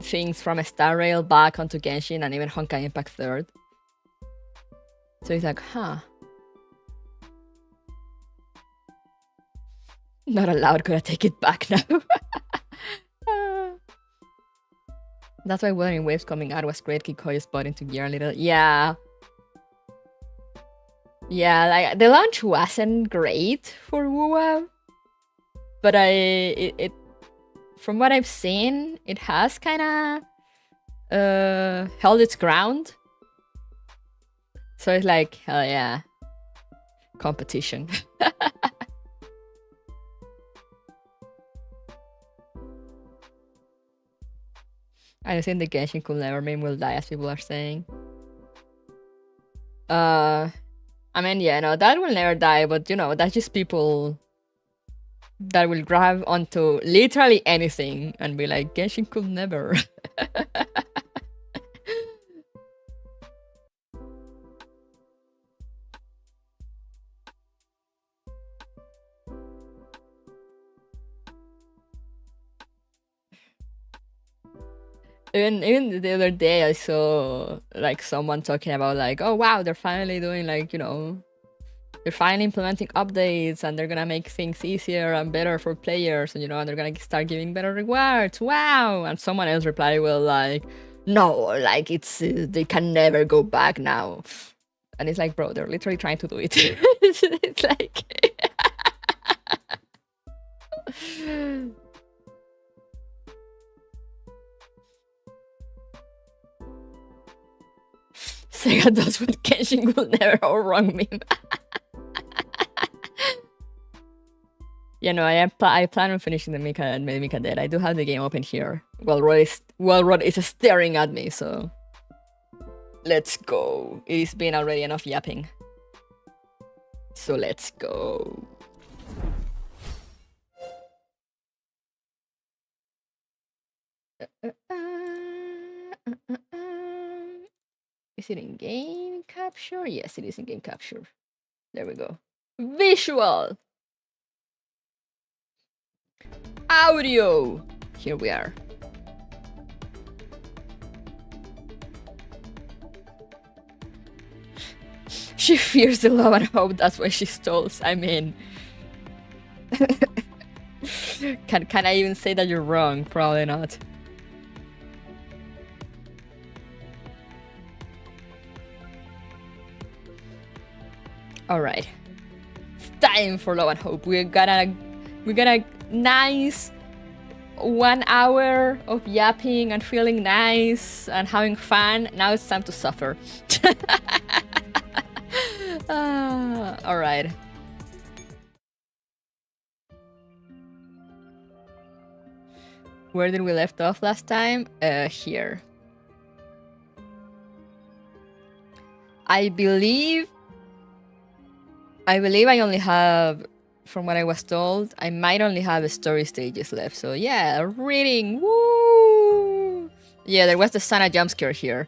things from a Star Rail back onto Genshin and even Honkai Impact 3rd. So it's like, huh. Not allowed, gotta take it back now. That's why Wuthering Waves coming out was great. Kikoya's bought into gear a little. Yeah. Yeah, like the launch wasn't great for WoW, but it from what I've seen, it has kind of held its ground. So it's like, hell yeah, competition. I don't think the Genshin cool never meme will die, as people are saying. I mean, yeah, no, that will never die, but you know, that's just people that will grab onto literally anything and be like, Genshin could never. Even the other day I saw like someone talking about like, oh wow, they're finally doing like, you know, they're finally implementing updates and they're gonna make things easier and better for players, and you know, and they're gonna start giving better rewards. Wow. And someone else replied, well, like, no, like it's they can never go back now. And it's like, bro, they're literally trying to do it. It's like Sega does what Genshin will never outrun me. Yeah, no, I plan on finishing the Mika Dead. I do have the game open here. Well, Rod is staring at me, so let's go. It has been already enough yapping. So let's go. Is it in game capture? Yes, it is in game capture. There we go. Visual. Audio. Here we are. She fears the love and hope, that's why she stalls. I mean, can I even say that you're wrong? Probably not. All right, it's time for love and hope. We got a nice 1 hour of yapping and feeling nice and having fun. Now it's time to suffer. All right. Where did we left off last time? Here. I believe I only have, from what I was told, I might only have story stages left. So yeah, reading. Woo! Yeah, there was the Sana jump scare here.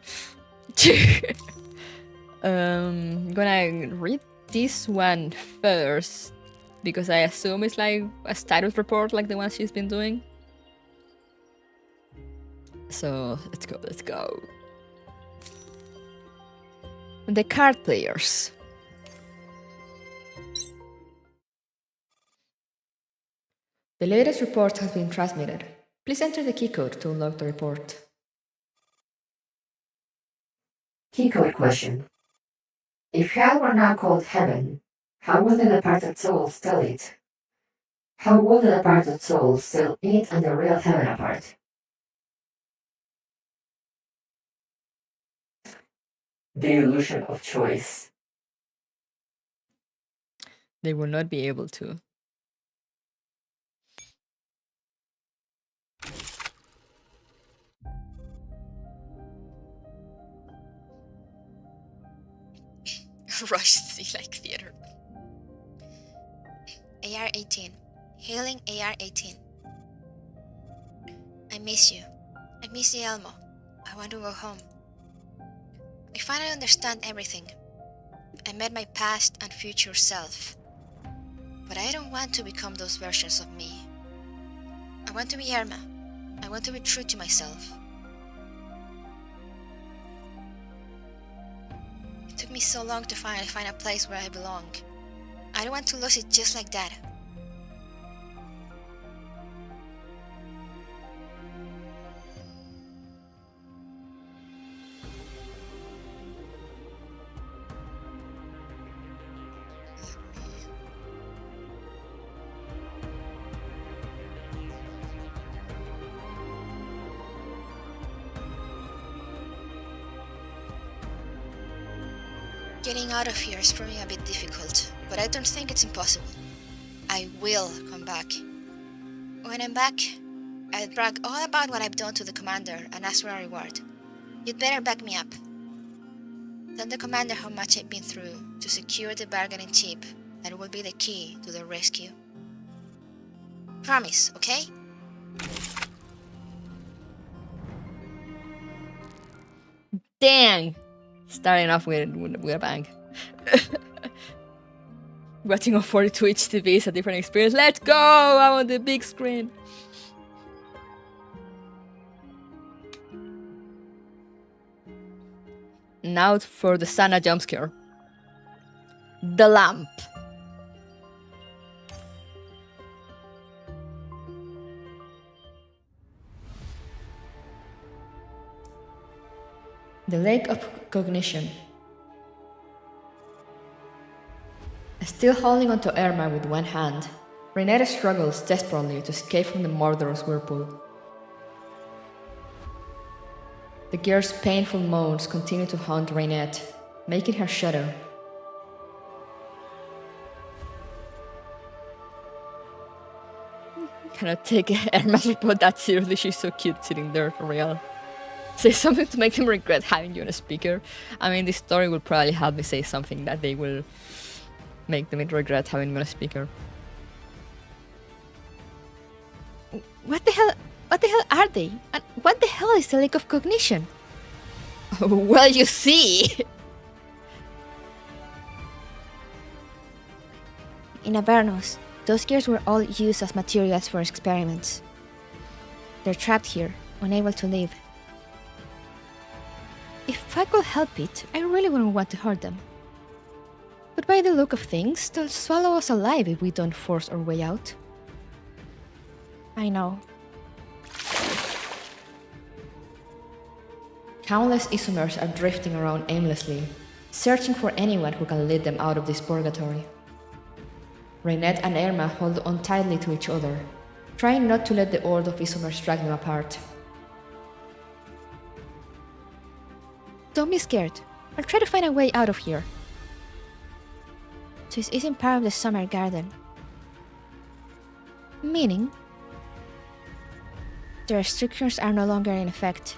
I'm gonna read this one first because I assume it's like a status report like the one she's been doing. So let's go. The card players. The latest report has been transmitted. Please enter the key code to unlock the report. Key code question. If hell were now called heaven, how would the departed soul still eat? How would the departed soul still eat and the real heaven apart? The illusion of choice. They will not be able to. Rush see like theater. AR-18. Hailing AR-18. I miss you. I miss the Elmo. I want to go home. I finally understand everything. I met my past and future self. But I don't want to become those versions of me. I want to be Erma. I want to be true to myself. It took me so long to finally find a place where I belong. I don't want to lose it just like that. Getting out of here is proving a bit difficult, but I don't think it's impossible. I will come back. When I'm back, I'll brag all about what I've done to the commander and ask for a reward. You'd better back me up. Tell the commander how much I've been through to secure the bargaining chip that will be the key to the rescue. Promise, okay? Dang! Starting off with a bang. Watching on 42 HTV is a different experience. Let's go! I'm on the big screen. Now for the Sana jump scare. The lamp. The lake of cognition. Still holding onto Erma with one hand, Renata struggles desperately to escape from the murderous whirlpool. The girl's painful moans continue to haunt Renette, making her shudder. Cannot take Erma's report that seriously, she's so cute sitting there for real. Say something to make them regret having you on a speaker. I mean, this story will probably help me say something that they will make them regret having me on a speaker. What the hell are they? And what the hell is the lake of cognition? Well, you see. In Avernus, those gears were all used as materials for experiments. They're trapped here, unable to leave. If I could help it, I really wouldn't want to hurt them. But by the look of things, they'll swallow us alive if we don't force our way out. I know. Countless isomers are drifting around aimlessly, searching for anyone who can lead them out of this purgatory. Renette and Erma hold on tightly to each other, trying not to let the horde of isomers drag them apart. Don't be scared. I'll try to find a way out of here. This isn't part of the summer garden. Meaning? The restrictions are no longer in effect.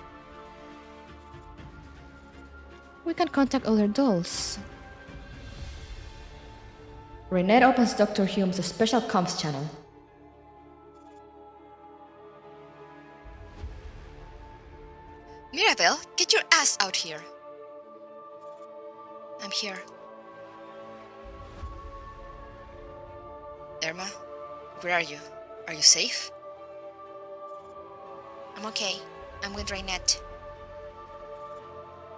We can contact other dolls. Renette opens Dr. Hume's special comms channel. Mirabelle, get your ass out here. I'm here. Erma, where are you? Are you safe? I'm okay. I'm with Raynette.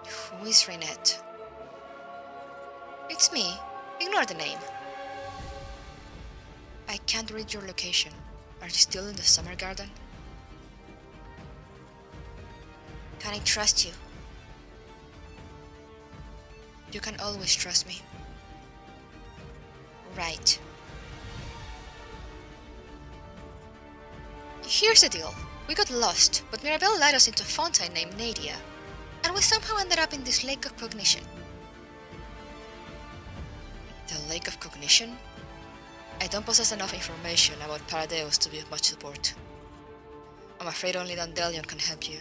Who is Raynette? It's me. Ignore the name. I can't read your location. Are you still in the summer garden? Can I trust you? You can always trust me. Right. Here's the deal. We got lost, but Mirabelle led us into a fountain named Nadia, and we somehow ended up in this lake of cognition. The lake of cognition? I don't possess enough information about Paradeus to be of much support. I'm afraid only Dandelion can help you,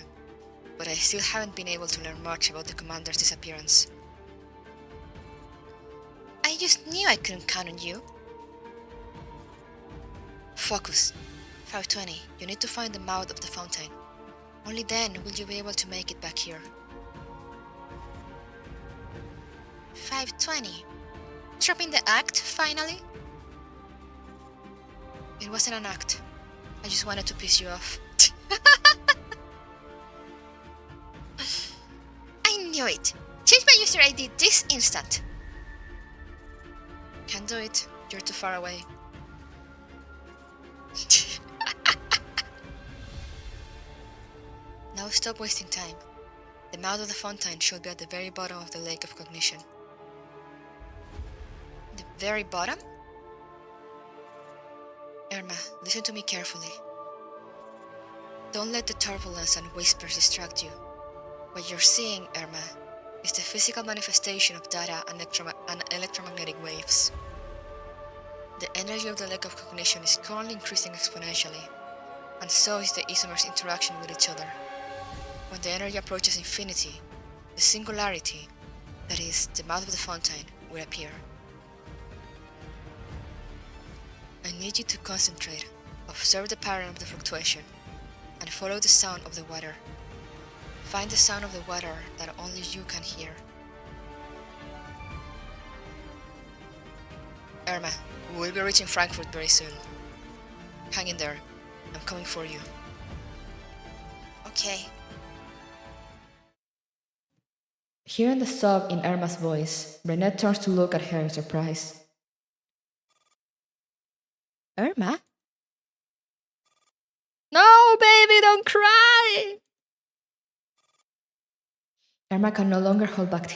but I still haven't been able to learn much about the commander's disappearance. I just knew I couldn't count on you. Focus. 520, you need to find the mouth of the fountain. Only then will you be able to make it back here. 520. Dropping the act, finally? It wasn't an act. I just wanted to piss you off. I knew it! Change my user ID this instant! Can't do it. You're too far away. Now stop wasting time. The mouth of the fountain should be at the very bottom of the lake of cognition. The very bottom? Erma, listen to me carefully. Don't let the turbulence and whispers distract you. What you're seeing, Erma, is the physical manifestation of data and electromagnetic waves. The energy of the lake of cognition is currently increasing exponentially, and so is the isomers' interaction with each other. When the energy approaches infinity, the singularity, that is, the mouth of the fountain, will appear. I need you to concentrate, observe the pattern of the fluctuation, and follow the sound of the water. Find the sound of the water that only you can hear. Erma, we will be reaching Frankfurt very soon. Hang in there. I'm coming for you. Okay. Hearing the sob in Erma's voice, Raynette turns to look at her in surprise. Erma? No, baby, don't cry! Erma can no longer hold back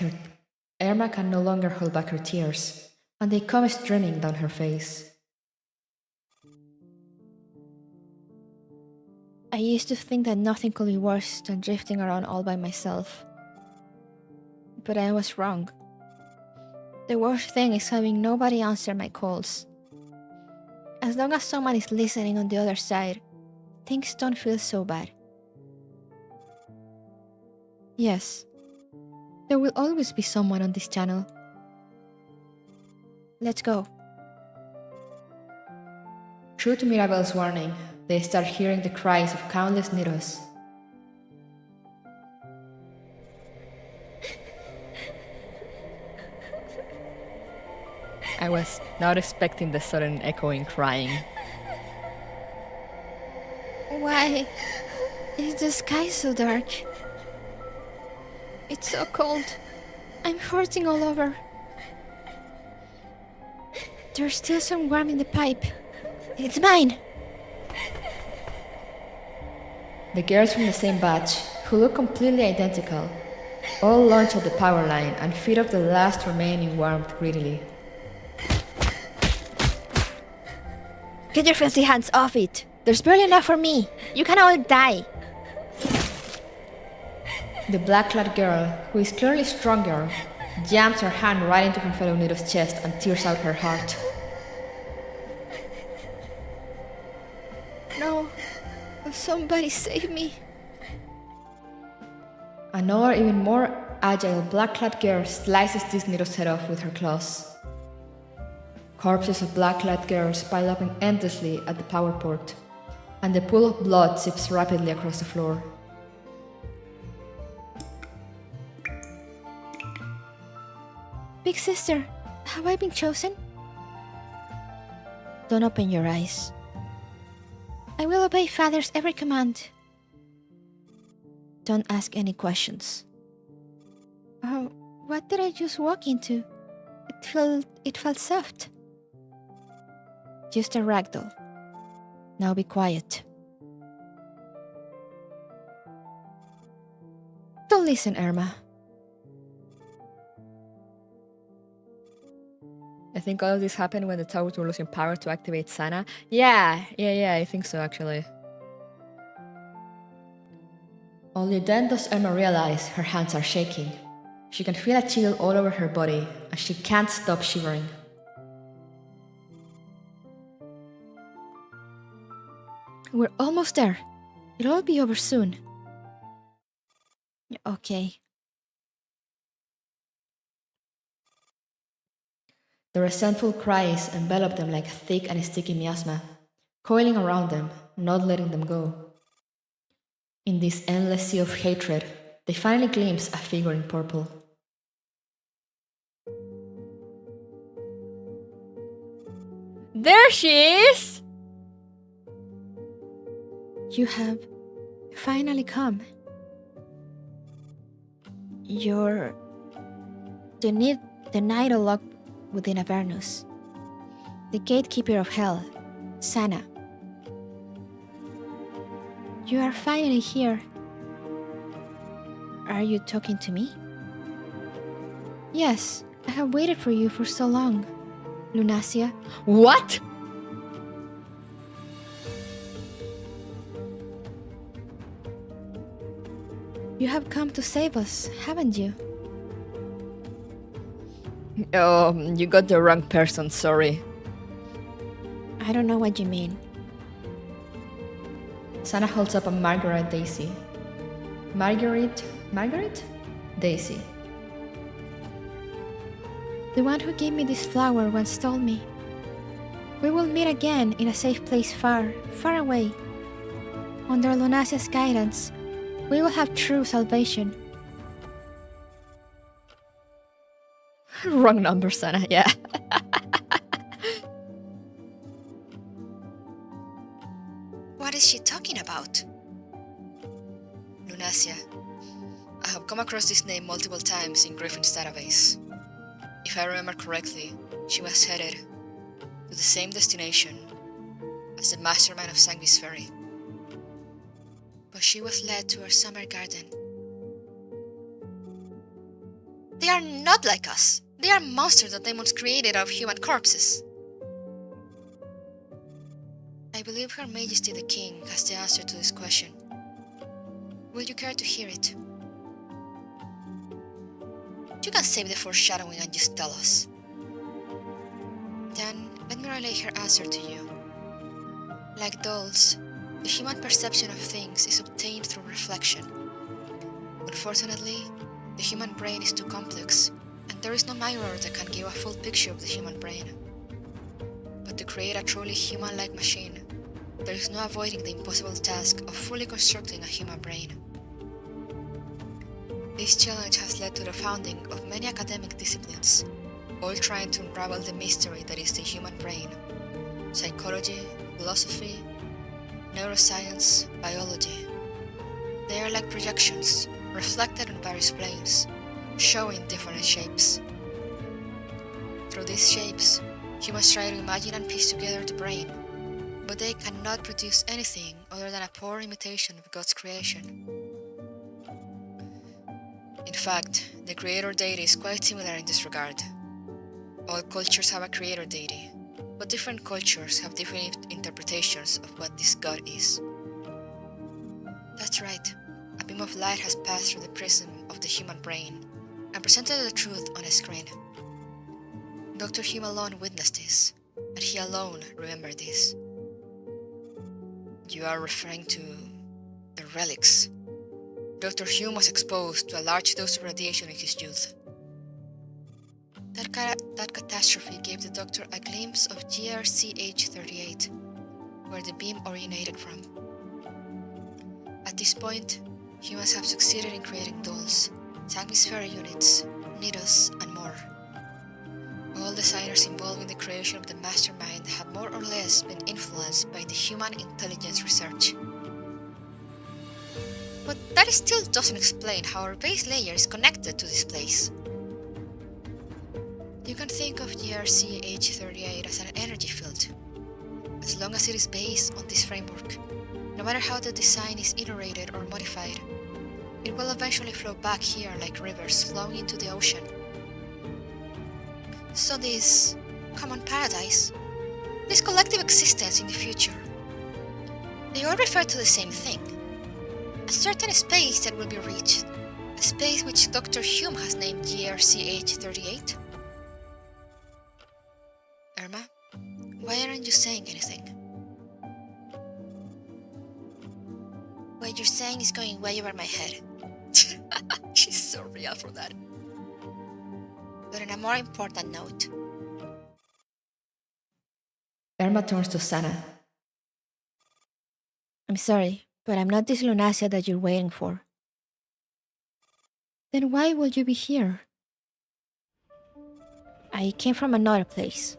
her tears, and they come streaming down her face. I used to think that nothing could be worse than drifting around all by myself. But I was wrong. The worst thing is having nobody answer my calls. As long as someone is listening on the other side, things don't feel so bad. Yes, there will always be someone on this channel. Let's go. True to Mirabelle's warning, they start hearing the cries of countless Niros. I was not expecting the sudden echoing crying. Why is the sky so dark? It's so cold. I'm hurting all over. There's still some warmth in the pipe. It's mine! The girls from the same batch, who look completely identical, all launch at the power line and feed off the last remaining warmth greedily. Get your filthy hands off it! There's barely enough for me! You can all die! The black-clad girl, who is clearly stronger, jams her hand right into her fellow Nido's chest and tears out her heart. No, somebody save me. Another, even more agile black-clad girl slices this Nido's head off with her claws. Corpses of black-clad girls pile up endlessly at the power port, and the pool of blood sips rapidly across the floor. Big sister, have I been chosen? Don't open your eyes. I will obey father's every command. Don't ask any questions. Oh, what did I just walk into? It felt soft. Just a ragdoll. Now be quiet. Don't listen, Erma. I think all of this happened when the towers were losing power to activate Sana. Yeah, I think so actually. Only then does Erma realize her hands are shaking. She can feel a chill all over her body, and she can't stop shivering. We're almost there. It'll all be over soon. Okay. The resentful cries envelop them like a thick and sticky miasma, coiling around them, not letting them go. In this endless sea of hatred, they finally glimpse a figure in purple. There she is! You have finally come. You're the night locked within Avernus, the gatekeeper of hell, Sana. You are finally here. Are you talking to me? Yes, I have waited for you for so long, Lunacia. What? You have come to save us, haven't you? Oh, you got the wrong person, sorry. I don't know what you mean. Sana holds up a Margaret Daisy. Margaret? Daisy. The one who gave me this flower once told me. We will meet again in a safe place far, far away. Under Lunacia's guidance, we will have true salvation. Wrong number, Sana, yeah. What is she talking about? Lunacia. I have come across this name multiple times in Griffin's database. If I remember correctly, she was headed to the same destination as the mastermind of Sanguis Ferry. But she was led to her summer garden. They are not like us. They are monsters that demons created out of human corpses. I believe Her Majesty the King has the answer to this question. Will you care to hear it? You can save the foreshadowing and just tell us. Then, let me relay her answer to you. Like dolls, the human perception of things is obtained through reflection. Unfortunately, the human brain is too complex, and there is no mirror that can give a full picture of the human brain. But to create a truly human-like machine, there is no avoiding the impossible task of fully constructing a human brain. This challenge has led to the founding of many academic disciplines, all trying to unravel the mystery that is the human brain: psychology, philosophy, neuroscience, biology. They are like projections, reflected on various planes, showing different shapes. Through these shapes, humans try to imagine and piece together the brain, but they cannot produce anything other than a poor imitation of God's creation. In fact, the creator deity is quite similar in this regard. All cultures have a creator deity, but different cultures have different interpretations of what this god is. That's right, a beam of light has passed through the prism of the human brain and presented the truth on a screen. Dr. Hume alone witnessed this, and he alone remembered this. You are referring to the relics. Dr. Hume was exposed to a large dose of radiation in his youth. That catastrophe gave the doctor a glimpse of GRCH-38, where the beam originated from. At this point, humans have succeeded in creating dolls, Sanguis Ferry units, Nidos, and more. All designers involved in the creation of the mastermind have more or less been influenced by the human intelligence research. But that still doesn't explain how our base layer is connected to this place. You can think of GRCH38 as an energy field. As long as it is based on this framework, no matter how the design is iterated or modified, it will eventually flow back here like rivers flowing into the ocean. So this common paradise, this collective existence in the future, they all refer to the same thing. A certain space that will be reached, a space which Dr. Hume has named GRCH38. Erma, why aren't you saying anything? What you're saying is going way over my head. She's so real for that. But on a more important note. Erma turns to Sana. I'm sorry, but I'm not this Lunasia that you're waiting for. Then why would you be here? I came from another place.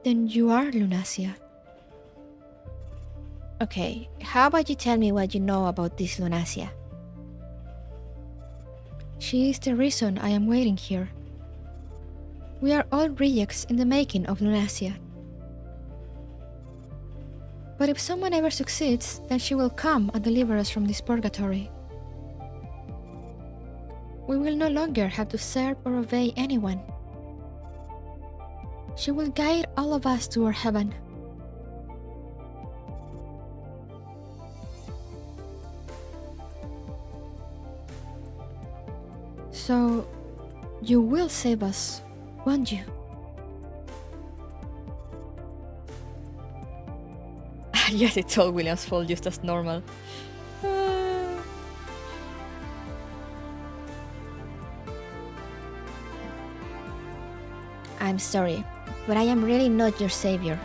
Then you are Lunasia. Okay, how about you tell me what you know about this Lunasia? She is the reason I am waiting here. We are all rejects in the making of Lunasia. But if someone ever succeeds, then she will come and deliver us from this purgatory. We will no longer have to serve or obey anyone. She will guide all of us to our heaven. So, you will save us, won't you? Yes, it's all William's fault, just as normal. I'm sorry, but I am really not your savior.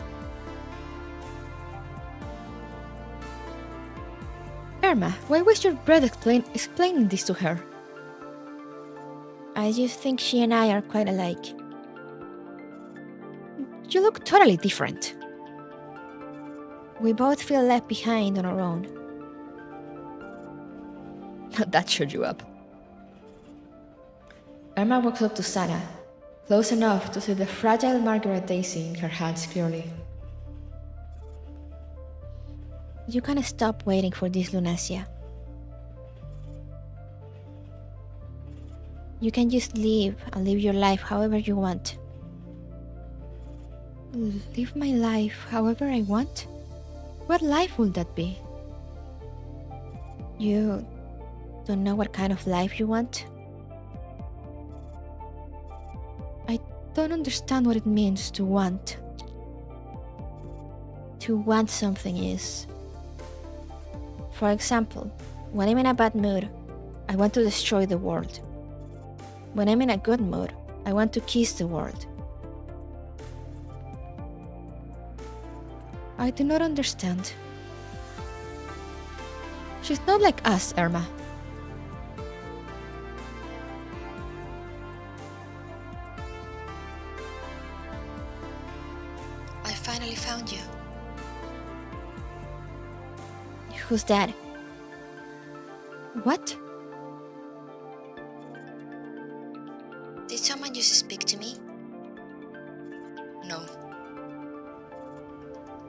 Erma, why waste your breath explaining this to her? I just think she and I are quite alike. You look totally different. We both feel left behind on our own. That shut you up. Erma walks up to Sana, close enough to see the fragile Margaret Daisy in her hands clearly. You can't stop waiting for this Lunasia. You can just leave and live your life however you want. Live my life however I want? What life would that be? You don't know what kind of life you want? I don't understand what it means to want. To want something is... For example, when I'm in a bad mood, I want to destroy the world. When I'm in a good mood, I want to kiss the world. I do not understand. She's not like us, Erma. I finally found you. Who's that? What? Did someone just speak to me? No.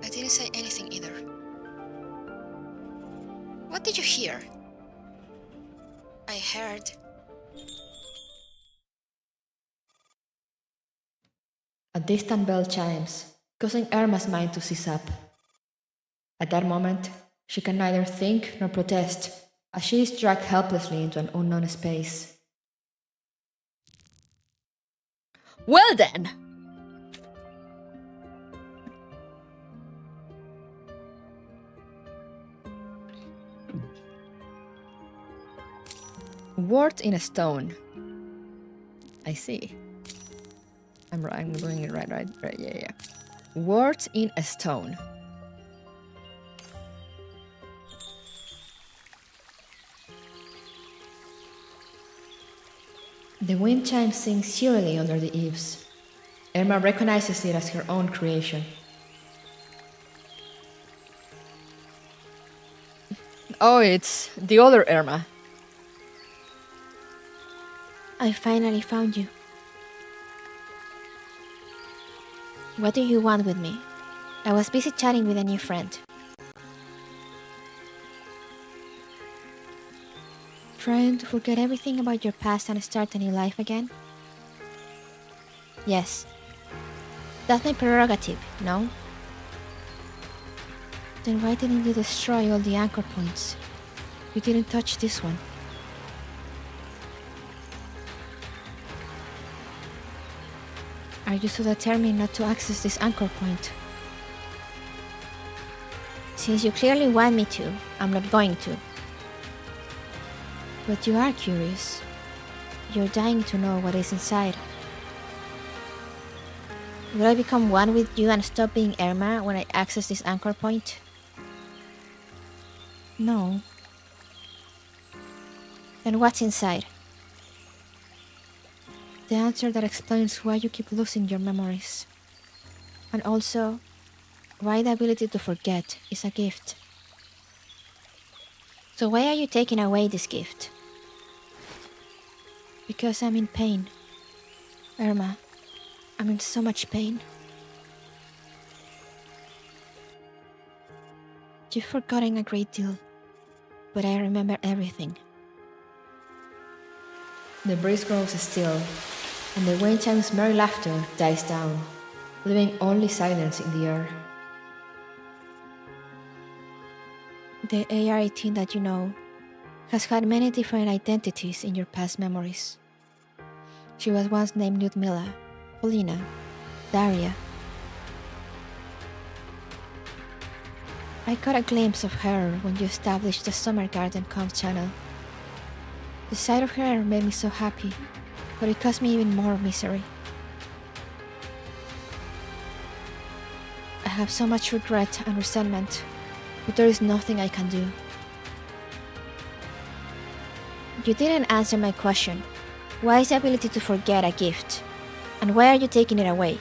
I didn't say anything either. What did you hear? I heard... A distant bell chimes, causing Erma's mind to seize up. At that moment, she can neither think nor protest, as she is dragged helplessly into an unknown space. Well then! Word in a stone. I see. I'm doing it right, yeah. Word in a stone. The wind chime sings cheerily under the eaves. Erma recognizes it as her own creation. Oh, it's the other Erma. I finally found you. What do you want with me? I was busy chatting with a new friend. Trying to forget everything about your past and start a new life again? Yes. That's my prerogative, no? Then why didn't you destroy all the anchor points? You didn't touch this one. Are you so determined not to access this anchor point? Since you clearly want me to, I'm not going to. But you are curious. You're dying to know what is inside. Will I become one with you and stop being Erma when I access this anchor point? No. Then what's inside? The answer that explains why you keep losing your memories. And also, why the ability to forget is a gift. So why are you taking away this gift? Because I'm in pain. Erma, I'm in so much pain. You've forgotten a great deal, but I remember everything. The breeze grows still, and the wind chime's merry laughter dies down, leaving only silence in the air. The AR-18 that you know has had many different identities in your past memories. She was once named Lyudmila, Polina, Daria. I caught a glimpse of her when you established the Summer Garden Comms channel. The sight of her made me so happy, but it caused me even more misery. I have so much regret and resentment, but there is nothing I can do. You didn't answer my question. Why is the ability to forget a gift? And why are you taking it away?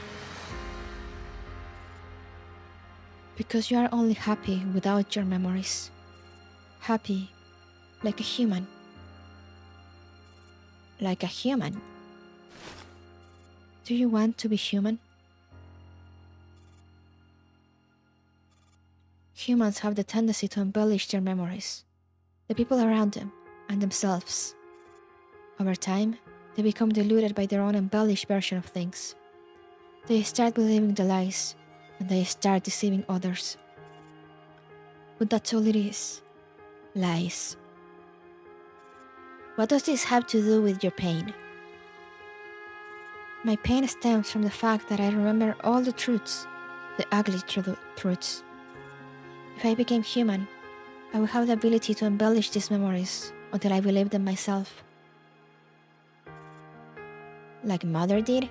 Because you are only happy without your memories. Happy like a human. Like a human? Do you want to be human? Humans have the tendency to embellish their memories, the people around them, and themselves. Over time, they become deluded by their own embellished version of things. They start believing the lies, and they start deceiving others. But that's all it is. Lies. What does this have to do with your pain? My pain stems from the fact that I remember all the truths, the ugly truths. If I became human, I would have the ability to embellish these memories until I believed them myself. Like Mother did?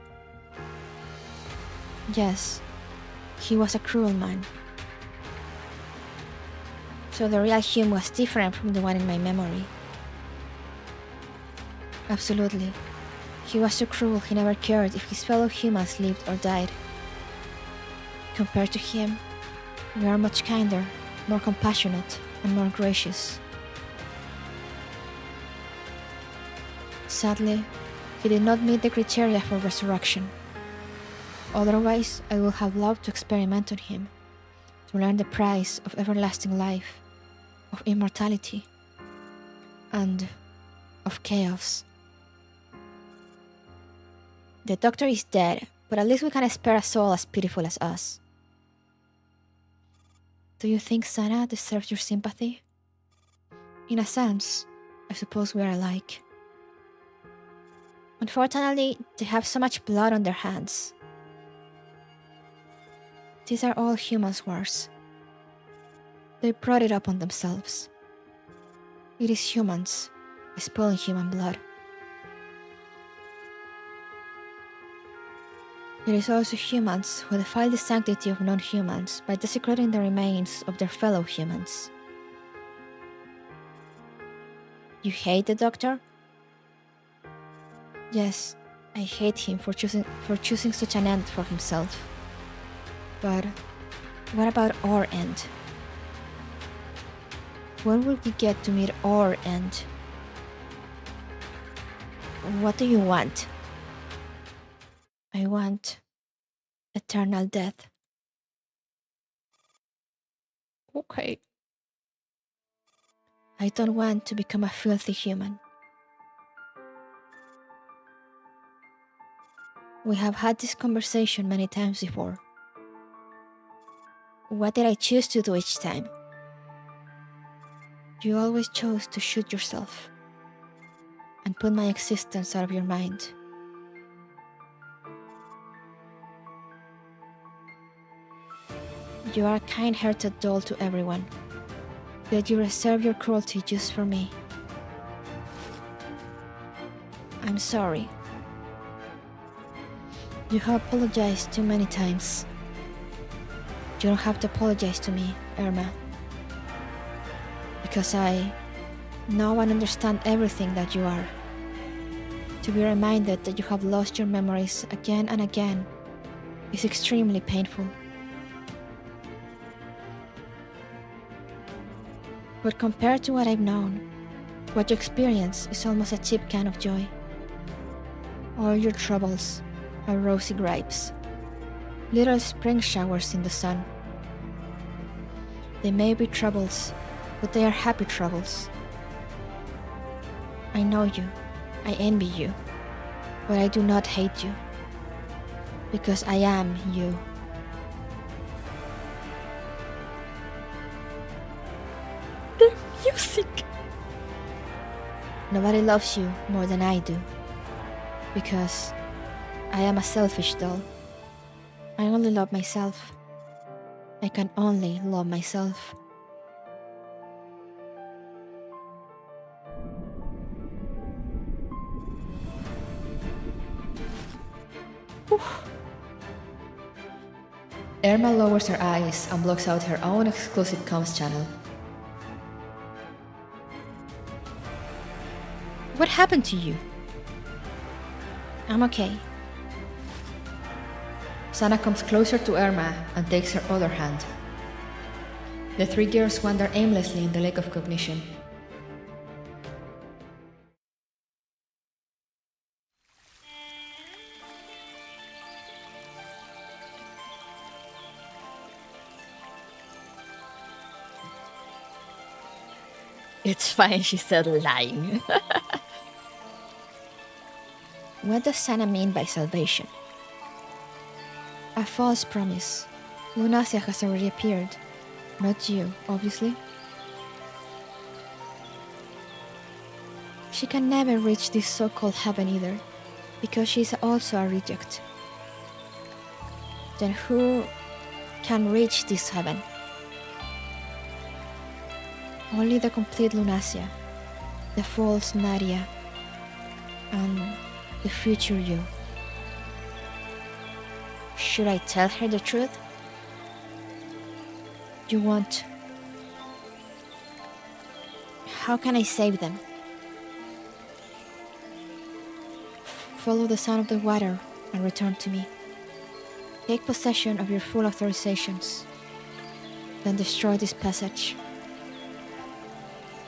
Yes, he was a cruel man. So the real Hume was different from the one in my memory. Absolutely. He was so cruel he never cared if his fellow humans lived or died. Compared to him, we are much kinder, more compassionate, and more gracious. Sadly, he did not meet the criteria for resurrection. Otherwise, I would have loved to experiment on him, to learn the price of everlasting life, of immortality, and of chaos. The doctor is dead, but at least we can spare a soul as pitiful as us. Do you think Sana deserves your sympathy? In a sense, I suppose we are alike. Unfortunately, they have so much blood on their hands. These are all humans' wars. They brought it upon themselves. It is humans spilling human blood. It is also humans who defile the sanctity of non-humans by desecrating the remains of their fellow humans. You hate the doctor? Yes, I hate him for choosing such an end for himself. But what about our end? When will we get to meet our end? What do you want? I want eternal death. Okay. I don't want to become a filthy human. We have had this conversation many times before. What did I choose to do each time? You always chose to shoot yourself and put my existence out of your mind. You are a kind-hearted doll to everyone, yet you reserve your cruelty just for me. I'm sorry. You have apologized too many times. You don't have to apologize to me, Erma. Because I know and understand everything that you are. To be reminded that you have lost your memories again and again is extremely painful. But compared to what I've known, what you experience is almost a cheap kind of joy. All your troubles are rosy grapes, little spring showers in the sun. They may be troubles, but they are happy troubles. I know you, I envy you, but I do not hate you, because I am you. The music! Nobody loves you more than I do, because I am a selfish doll. I only love myself. I can only love myself. Erma lowers her eyes and blocks out her own exclusive comms channel. What happened to you? I'm okay. Sana comes closer to Erma and takes her other hand. The three girls wander aimlessly in the lake of cognition. It's fine, she said, lying. What does Sana mean by salvation? A false promise. Lunacia has already appeared. Not you, obviously. She can never reach this so-called heaven either, because she is also a reject. Then who can reach this heaven? Only the complete Lunacia, the false Nadia, and the future you. Should I tell her the truth? You won't. How can I save them? Follow the sound of the water and return to me. Take possession of your full authorizations. Then destroy this passage.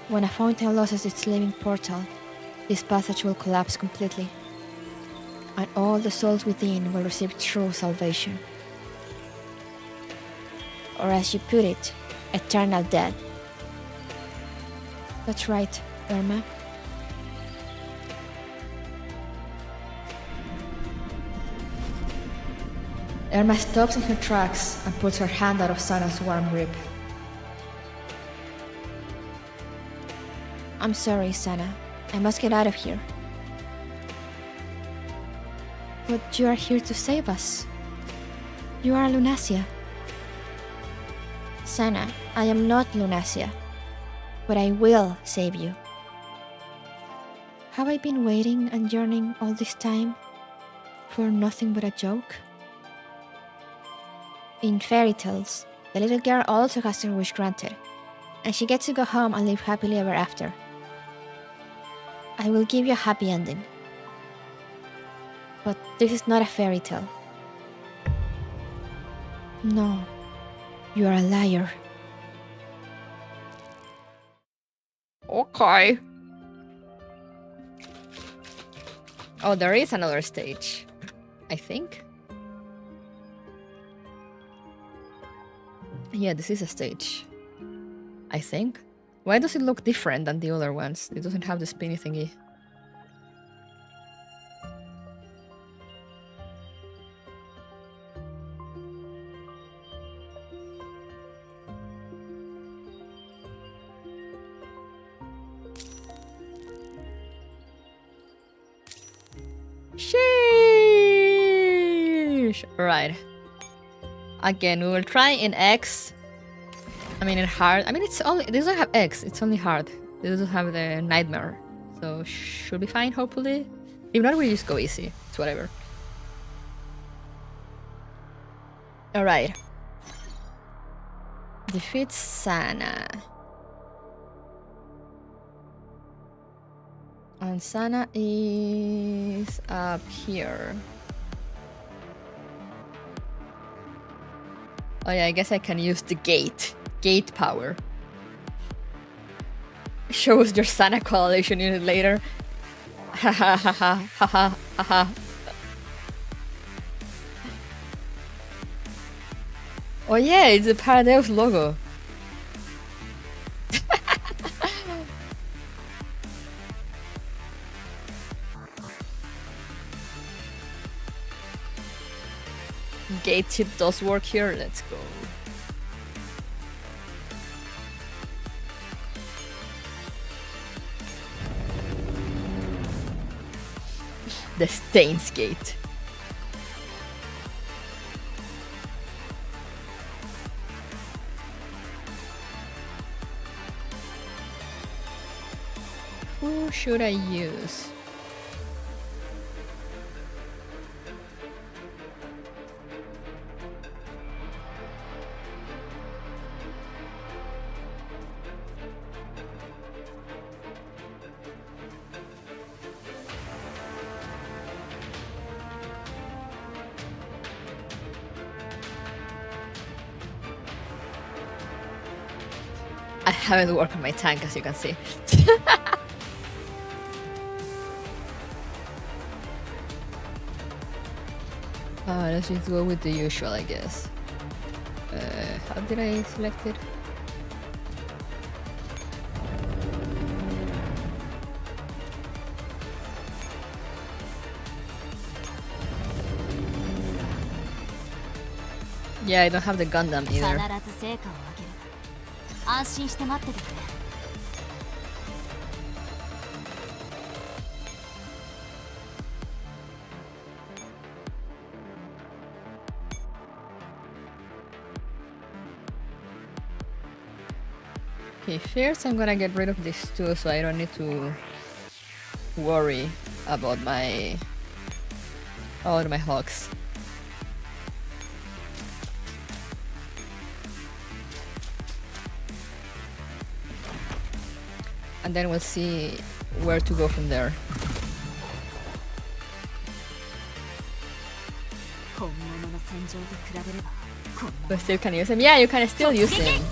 When a fountain loses its living portal, this passage will collapse completely, and all the souls within will receive true salvation. Or as you put it, eternal death. That's right, Erma. Erma stops in her tracks and puts her hand out of Sana's warm grip. I'm sorry, Sana. I must get out of here. But you are here to save us. You are Lunacia. Sana, I am not Lunacia, but I will save you. Have I been waiting and yearning all this time for nothing but a joke? In fairy tales, the little girl also has her wish granted, and she gets to go home and live happily ever after. I will give you a happy ending. But this is not a fairy tale. No, you are a liar. Okay. Oh, there is another stage, I think. Yeah, this is a stage, I think. Why does it look different than the other ones? It doesn't have the spinny thingy. Sheesh! Right. Again, we will try in X. I mean in hard. I mean it's only it doesn't have X, it's only hard. It doesn't have the nightmare. So should be fine, hopefully. If not, we just go easy. It's whatever. Alright. Defeat Sana. And Sana is up here. Oh yeah, I guess I can use the gate. Gate power. Shows your Sana coalition unit later. Ha ha ha ha ha ha ha ha. Oh yeah, it's a Paradeus logo. Gate tip does work here, let's go. The Stains Gate. Who should I use? I haven't worked on my tank, as you can see. Let's just go with the usual, I guess. How did I select it? Yeah, I don't have the Gundam either. 必ず成果を上げる。安心して待っててくれ。 Okay, first I'm gonna get rid of these two so I don't need to worry about my hogs. And then we'll see where to go from there. 本物の戦場と比べればこんな But still can use him? Yeah, you can still use him.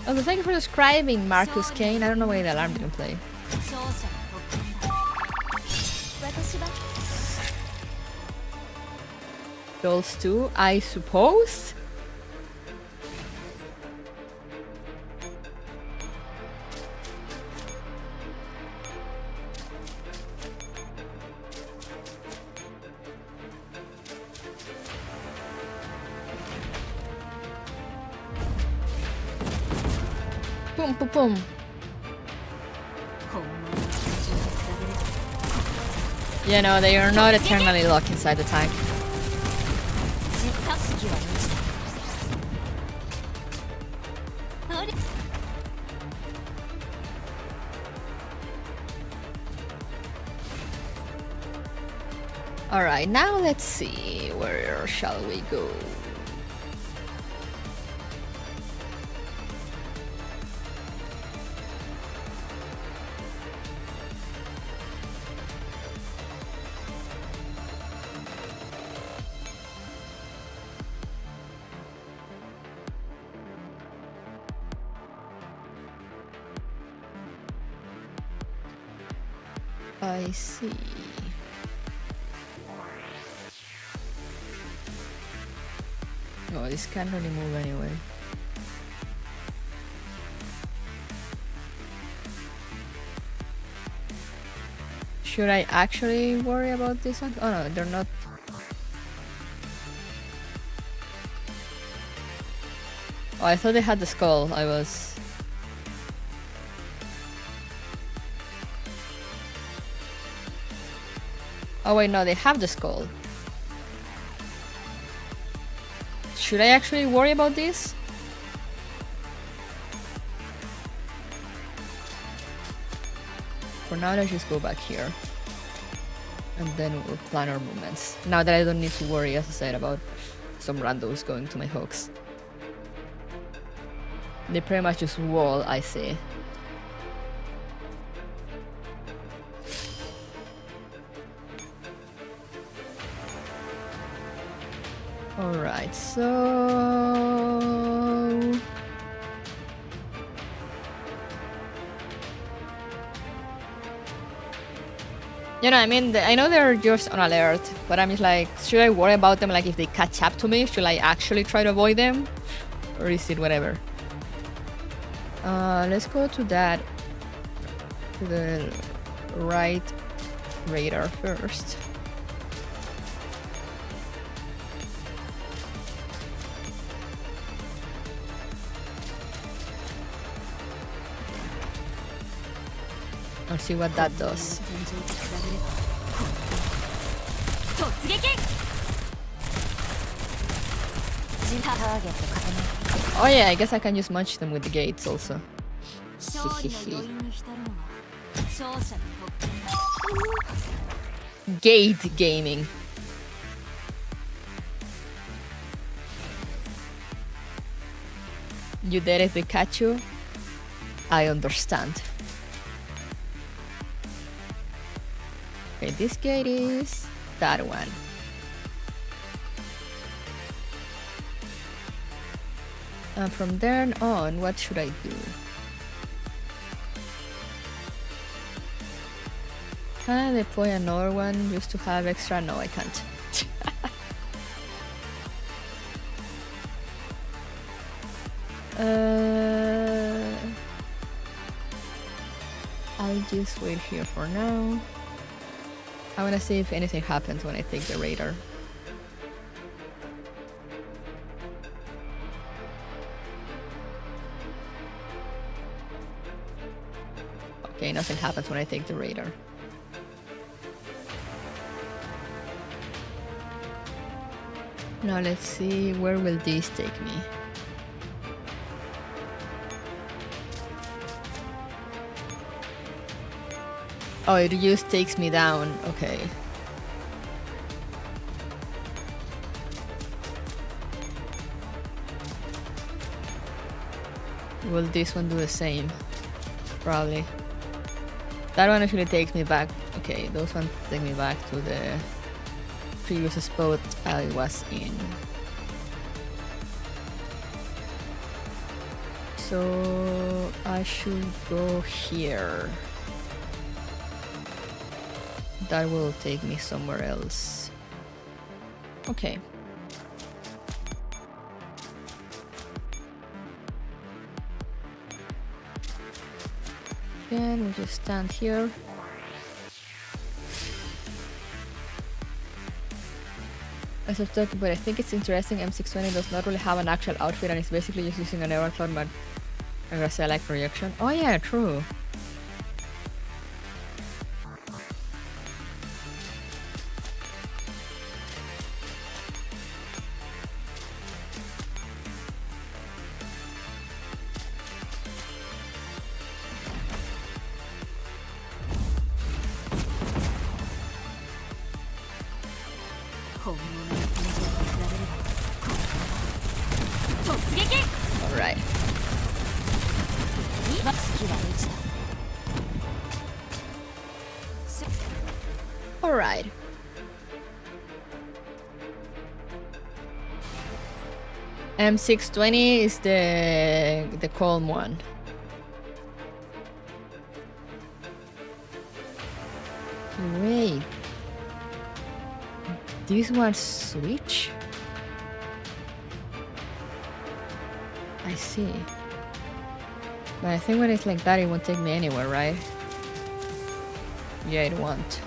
Also, thank you for describing Marcus Kane. I don't know why the alarm didn't play. 勝者の特権だ。私は Those two, I suppose. Boom, boom, boom. 本物の戦場と比べれば Yeah, no, they are not eternally locked inside the tank. 実作式は無事だ。あれ Alright, now let's see. Where shall we go? I see. Oh, this can't really move anyway. Should I actually worry about this one? Oh no, they're not. Oh, I thought they had the skull. I was... Oh wait, no, they have the skull. Should I actually worry about this? For now, let's just go back here. And then we'll plan our movements. Now that I don't need to worry, as I said, about some randos going to my hooks. They pretty much just wall, I see. Alright, so... You know, I mean, I know they're just on alert, but I'm just like, should I worry about them? Like, if they catch up to me, should I actually try to avoid them? Or is it whatever? Let's go to that, to the right radar first. I'll see what that does. Oh yeah, I guess I can just munch them with the gates also. Gate gaming. You did it, Pikachu? I understand. Okay, this gate is that one. And from there on, what should I do? Can I deploy another one just to have extra? No, I can't. I'll just wait here for now. I want to see if anything happens when I take the radar. Okay, nothing happens when I take the radar. Now let's see, where will these take me? Oh, it just takes me down. Okay. Will this one do the same? Probably. That one actually takes me back. Okay, those ones take me back to the previous spot I was in. So I should go here. That will take me somewhere else. Okay. Then we just stand here. As I've talked about, I think it's interesting M620 does not really have an actual outfit and it's basically just using an Erma clone, but I'm gonna say like projection. Oh yeah, true. Alright. Alright. M620 is the calm one. Wait. This one switch? I see. But I think when it's like that, it won't take me anywhere, right? Yeah, it won't.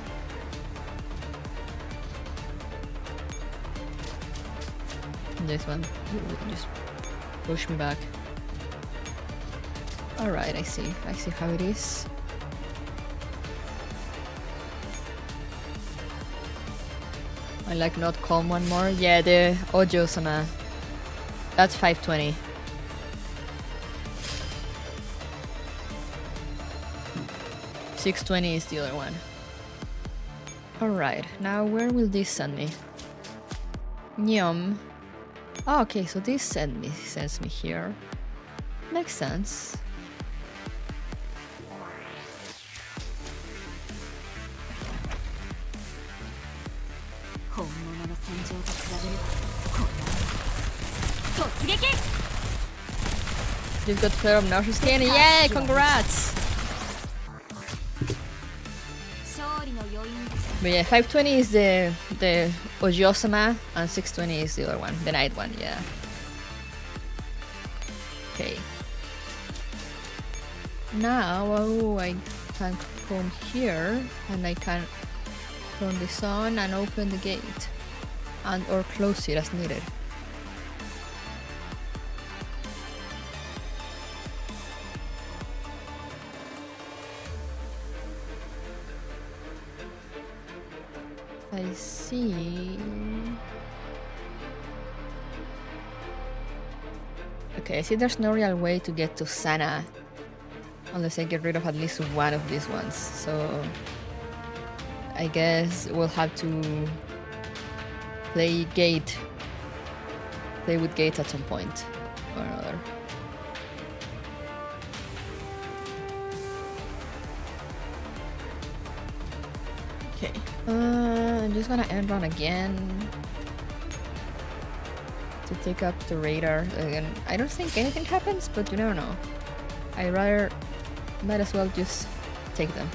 This one just push me back. Alright, I see how it is. I like not calm one more. Yeah, the Ojo-sama. That's 520. $620 is the other one. Alright, now where will this send me? Nyum. Oh, okay, so this sends me here. Makes sense. Just got clear of Naruto skin. Yay! Congrats! But yeah, 520 is the Ojo-sama and 620 is the other one, the night one, yeah. Okay. Now I can come here and I can turn this on and open the gate and or close it as needed. I see. Okay, I see there's no real way to get to Sana unless I get rid of at least one of these ones. So I guess we'll have to play with Gate at some point or another. Okay, I'm just gonna end run again to take up the radar again. I don't think anything happens, but you never know. Might as well just take them.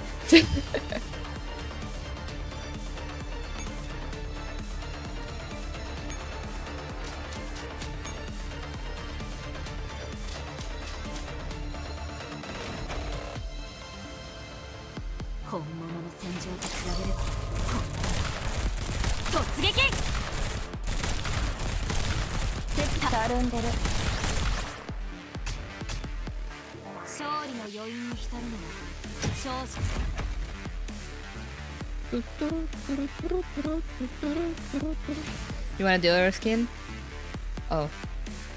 You wanted the other skin? Oh.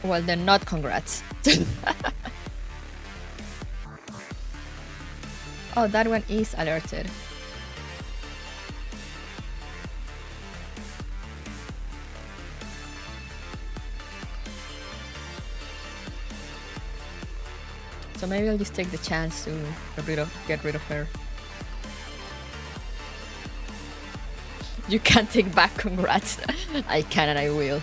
Well, then not congrats. Oh, that one is alerted. So maybe I'll just take the chance to get rid of her. You can't take back congrats. I can and I will.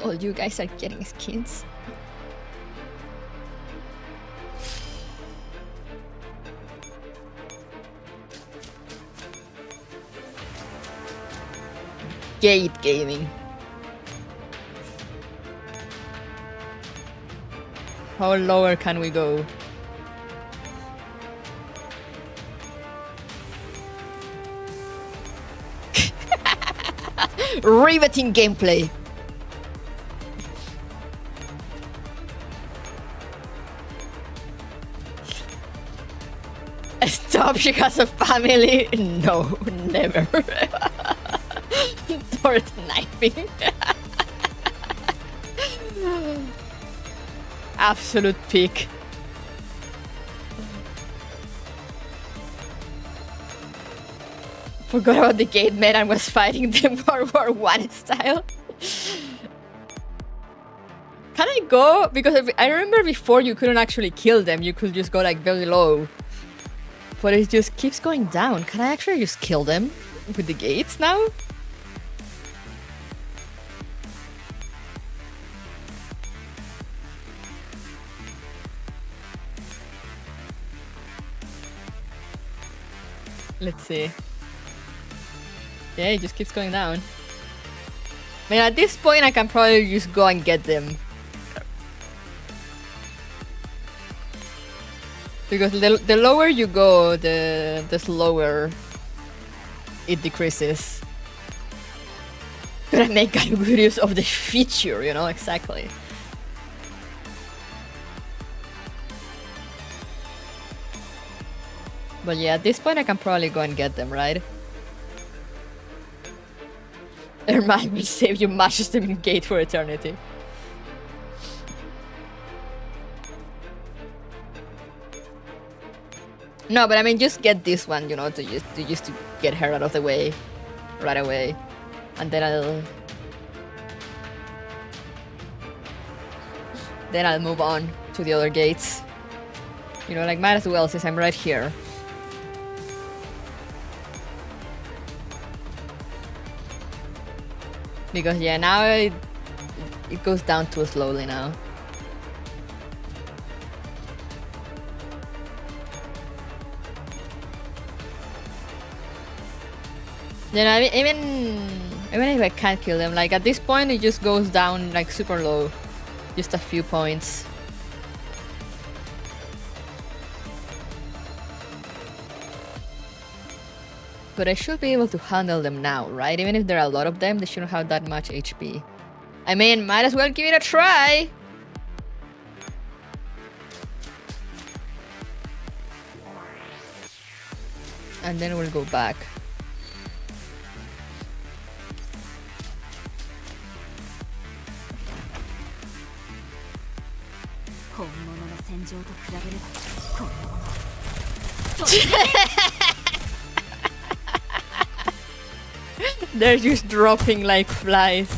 All you guys are getting skins. Gate gaming. How lower can we go? Riveting gameplay. Stop because of family? No, never. Or sniping. Absolute peak. Forgot about the gate man and was fighting them World War I style. Can I go? Because I remember before you couldn't actually kill them. You could just go like very low. But it just keeps going down. Can I actually just kill them with the gates now? Let's see. Yeah, it just keeps going down. I mean, at this point, I can probably just go and get them. Because the lower you go, the slower it decreases. Gotta make good use of the feature, you know, exactly. But yeah, at this point I can probably go and get them, right? Erma will save you, mashes them in gate for eternity. No, but I mean, just get this one, you know, to get her out of the way right away, and then I'll move on to the other gates. You know, like, might as well, since I'm right here. Because yeah, now it goes down too slowly now. You know, even if I can't kill them, like at this point it just goes down like super low, just a few points. But I should be able to handle them now, right? Even if there are a lot of them, they shouldn't have that much HP. I mean, might as well give it a try! And then we'll go back. They're just dropping like flies.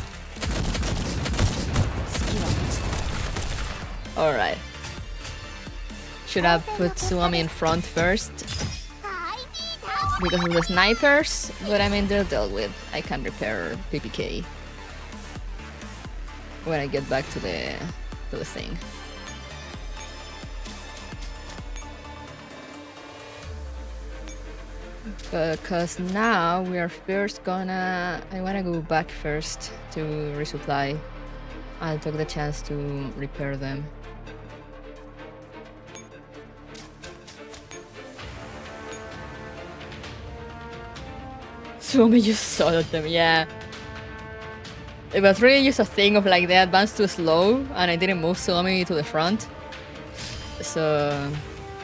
Alright. Should have put Suomi in front first. Because of the snipers, but I mean, they're dealt with. I can repair PPK when I get back to the thing. Because now we are first gonna... I wanna go back first to resupply. I'll take the chance to repair them. Suomi just swallowed them, yeah. It was really just a thing of like they advanced too slow and I didn't move Suomi to the front. So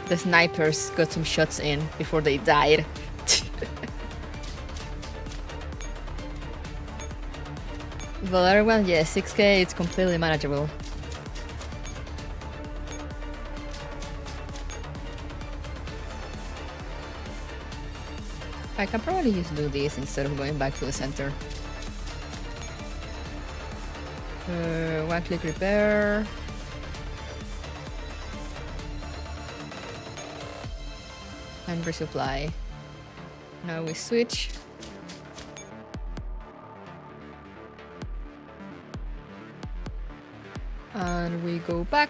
the snipers got some shots in before they died. But everyone, yeah, 6k, it's completely manageable. I can probably just do this instead of going back to the center. One click repair. And resupply. Now we switch. And we go back.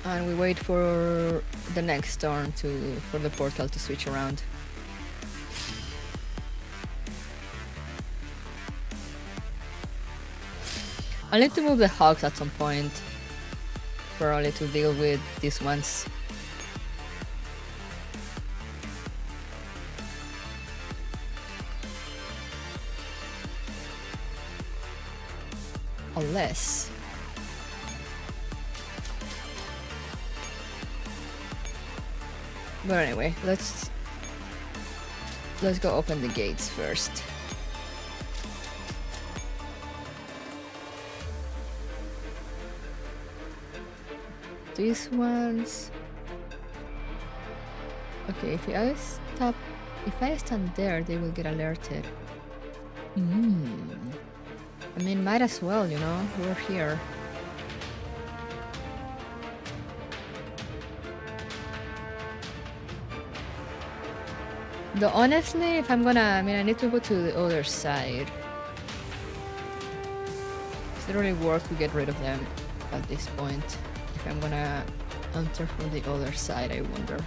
And we wait for the next turn for the portal to switch around. I'll need to move the hogs at some point, probably to deal with these ones. Unless... But anyway, let's go open the gates first. These ones. Okay, if I stand there, they will get alerted. I mean, might as well, you know, we're here. Though honestly, if I'm gonna, I mean, I need to go to the other side. Is it really worth to get rid of them at this point? If I'm gonna enter from the other side, I wonder.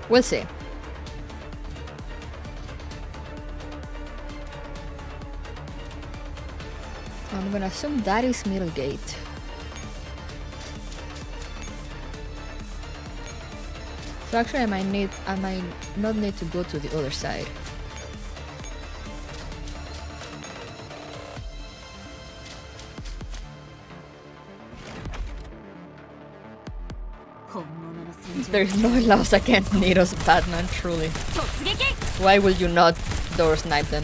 We'll see. I'm gonna assume that is middle gate. So actually I might not need to go to the other side. There's no laws against needles, Batman, truly. Why will you not door snipe them?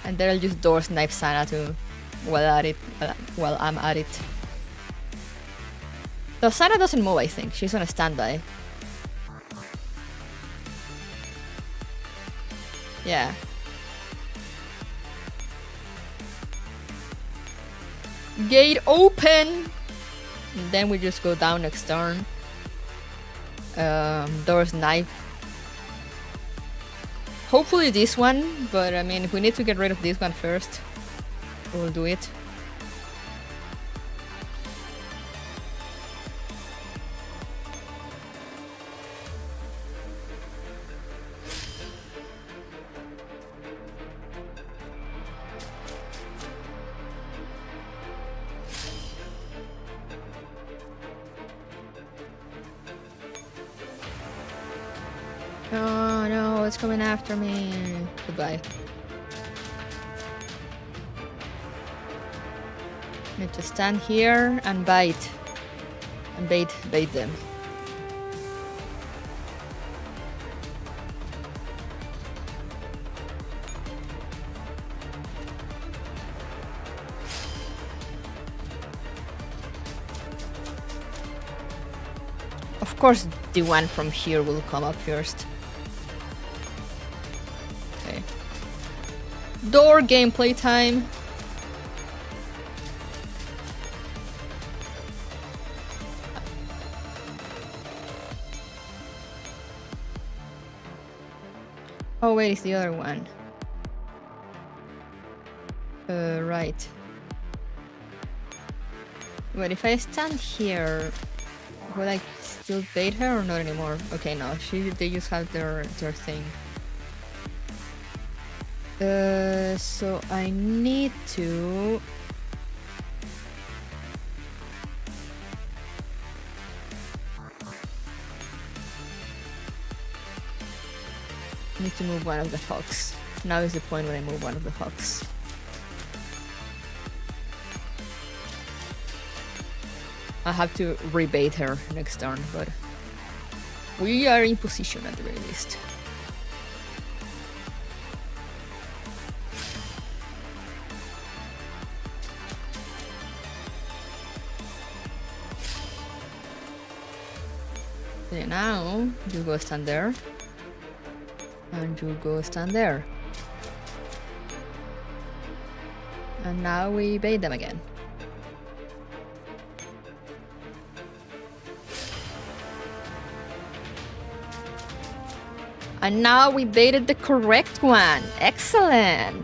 And then I'll just door snipe Sana too while I'm at it. Though Sana doesn't move, I think. She's on a standby. Yeah. Gate open! And then we just go down next turn. Door snipe. Hopefully this one, but I mean, if we need to get rid of this one first, we'll do it. Oh no, it's coming after me. Goodbye. Need to stand here and bite. And bait them. Of course, the one from here will come up first. Okay. Door gameplay time. Oh wait, it's the other one. Right. But if I stand here, will I still bait her or not anymore? Okay, no, they just have their thing. So I need to... need to move one of the hawks. Now is the point when I move one of the hawks. I have to rebait her next turn, but we are in position at the very least. Okay, now you go stand there. And you go stand there. And now we bait them again. And now we baited the correct one. Excellent.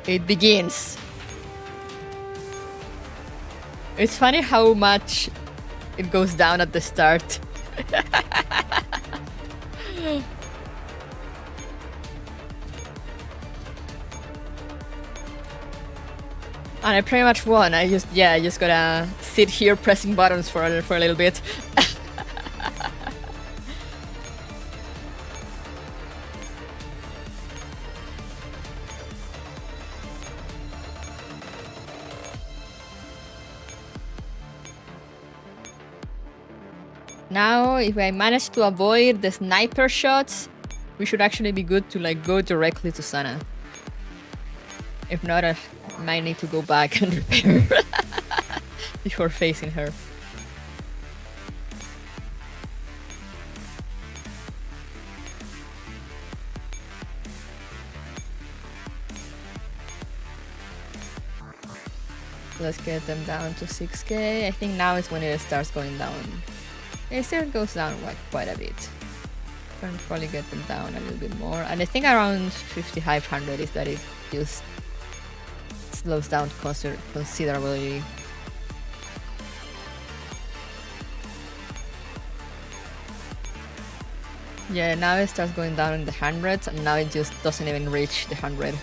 It begins. It's funny how much it goes down at the start. And I pretty much won. I just gotta sit here pressing buttons for a little bit. Now, if I manage to avoid the sniper shots, we should actually be good to like go directly to Sana. If not, I might need to go back and repair before facing her. Let's get them down to 6k. I think now is when it starts going down. It still goes down like quite a bit. Can probably get them down a little bit more. And I think around 5500 is that it just slows down considerably. Yeah, now it starts going down in the hundreds, and now it just doesn't even reach the 100.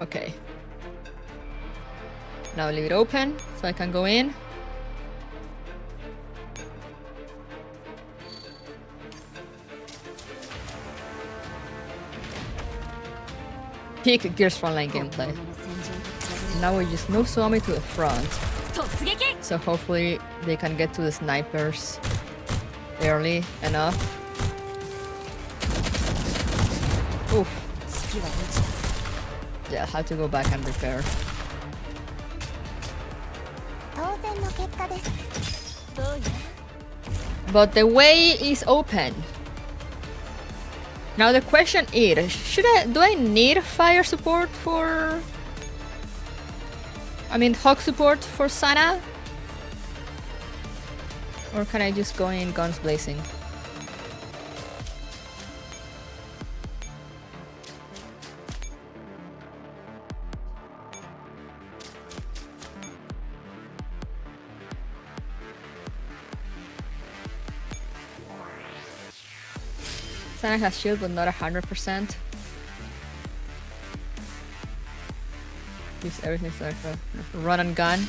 Okay. Now leave it open so I can go in. Peak Gears Frontline gameplay. Now we just move Suomi to the front. So hopefully they can get to the snipers early enough. Oof. Yeah, I have to go back and repair. But the way is open. Now the question is, do I need fire support for... I mean hog support for Sana? Or can I just go in guns blazing? Sana has shield but not 100%. Use everything so like a run and gun.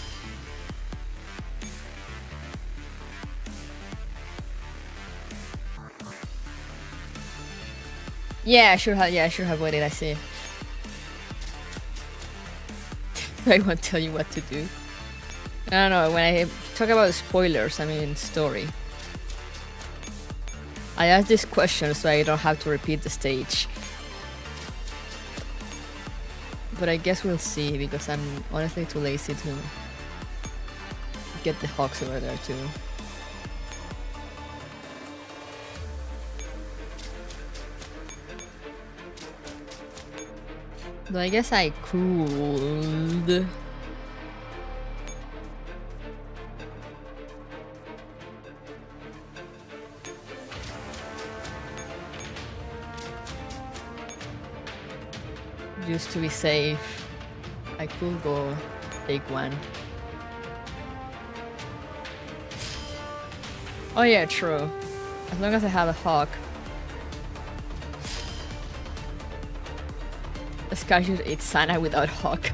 Yeah, I should have waited, I see. I won't tell you what to do. I don't know, when I talk about spoilers, I mean story. I asked this question so I don't have to repeat the stage. But I guess we'll see, because I'm honestly too lazy to get the hawks over there too. Though I guess I could. Just to be safe, I could go take one. Oh yeah, true. As long as I have a hawk. Scar should eat Sana without hawk.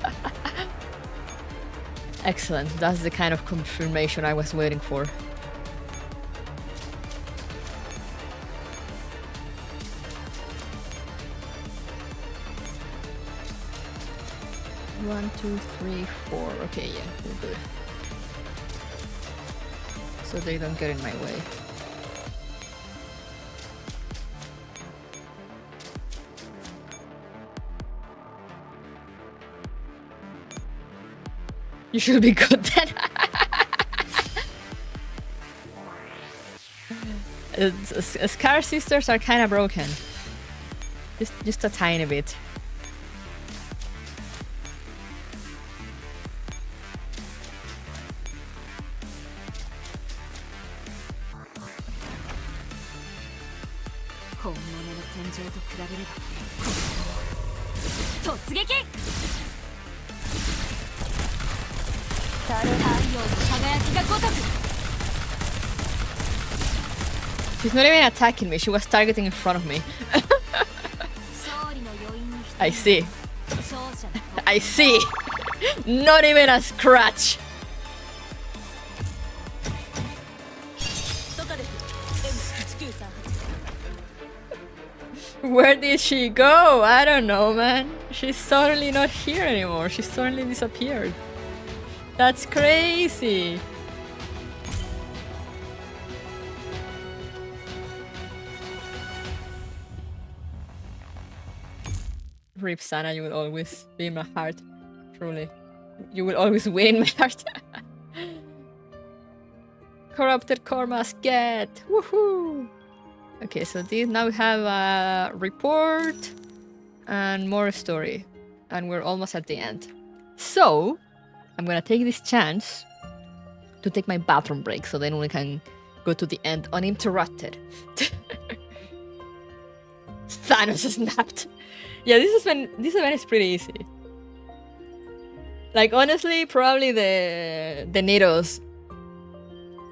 Excellent, that's the kind of confirmation I was waiting for. One, two, three, four. Okay, yeah, we're good. So they don't get in my way. You should be good then. Scar sisters are kind of broken. Just a tiny bit. She's not even attacking me, she was targeting in front of me. I see. I see. Not even a scratch. Where did she go? I don't know, man. She's suddenly not here anymore. She suddenly disappeared. That's crazy. Rip Sana, you will always be in my heart. Truly. You will always win in my heart. Corrupted Cormas get! Woohoo! Okay, so these now we have a report and more story. And we're almost at the end. So, I'm gonna take this chance to take my bathroom break, so then we can go to the end uninterrupted. Thanos snapped. Yeah, this event is pretty easy. Like, honestly, probably the needles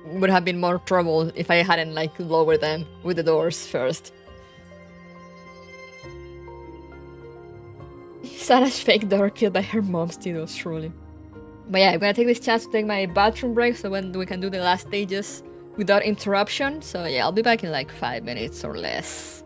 would have been more trouble if I hadn't, like, lowered them with the doors first. Sarah's fake door killed by her mom's needles, truly. But yeah, I'm gonna take this chance to take my bathroom break so when we can do the last stages without interruption. So yeah, I'll be back in like 5 minutes or less.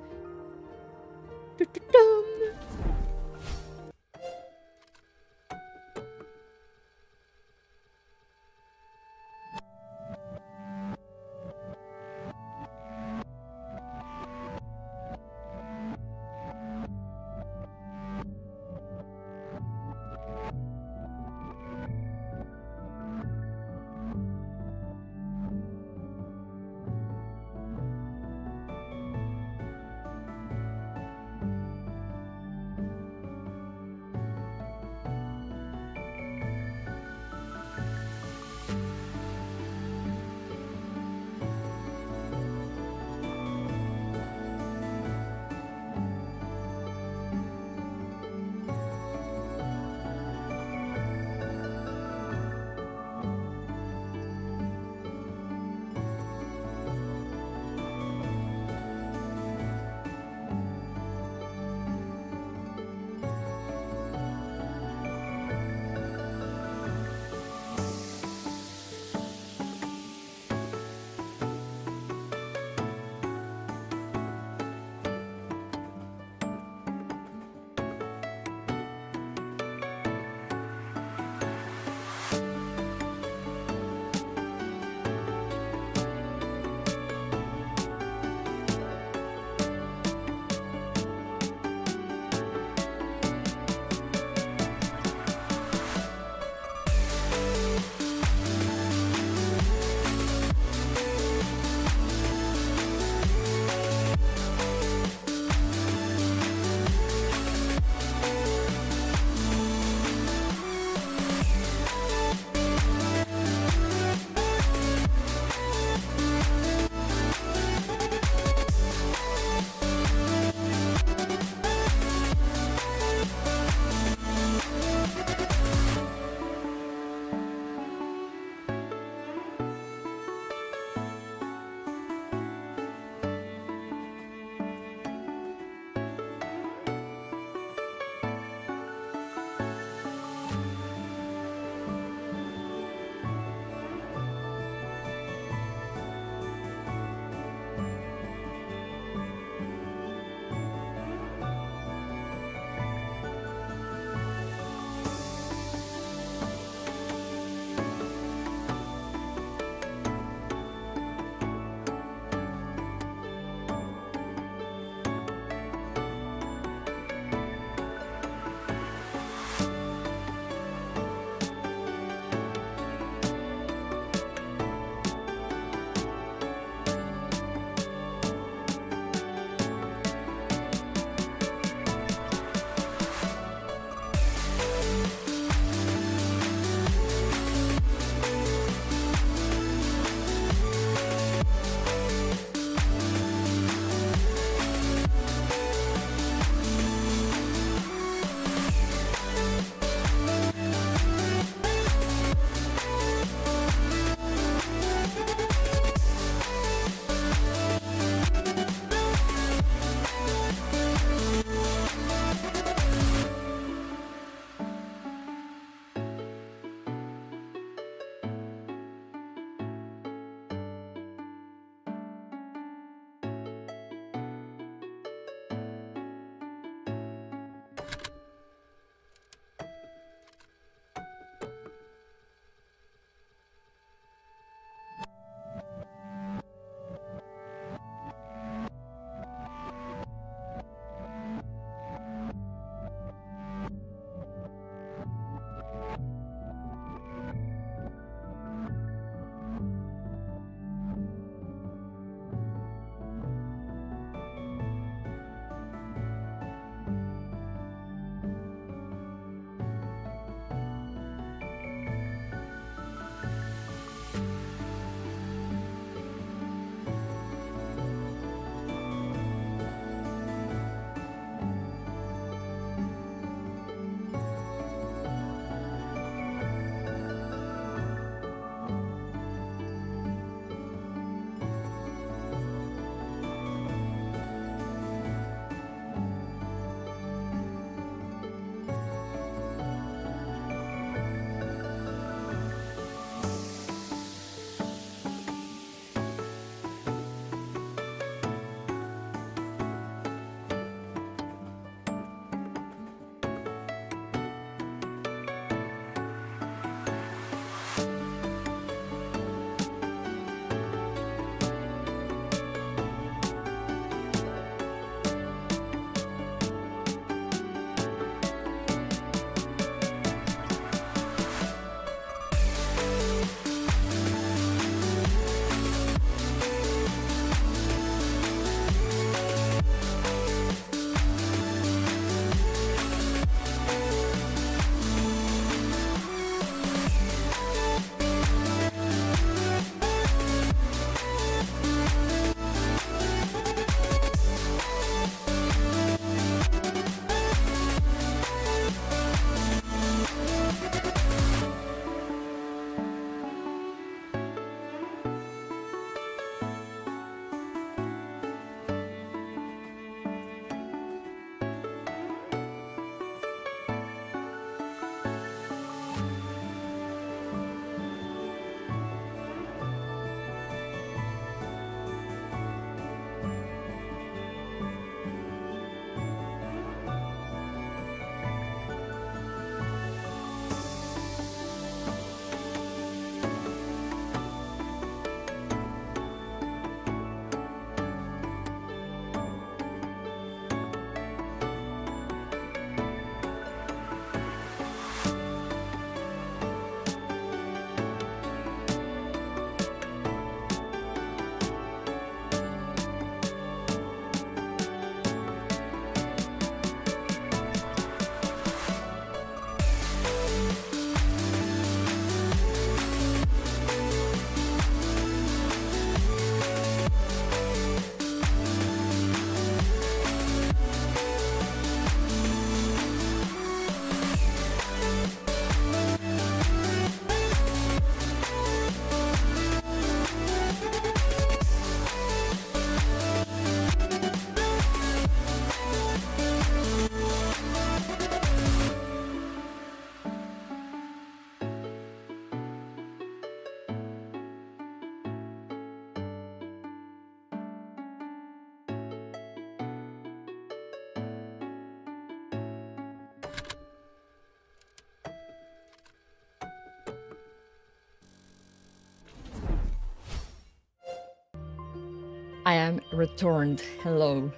I am returned. Hello.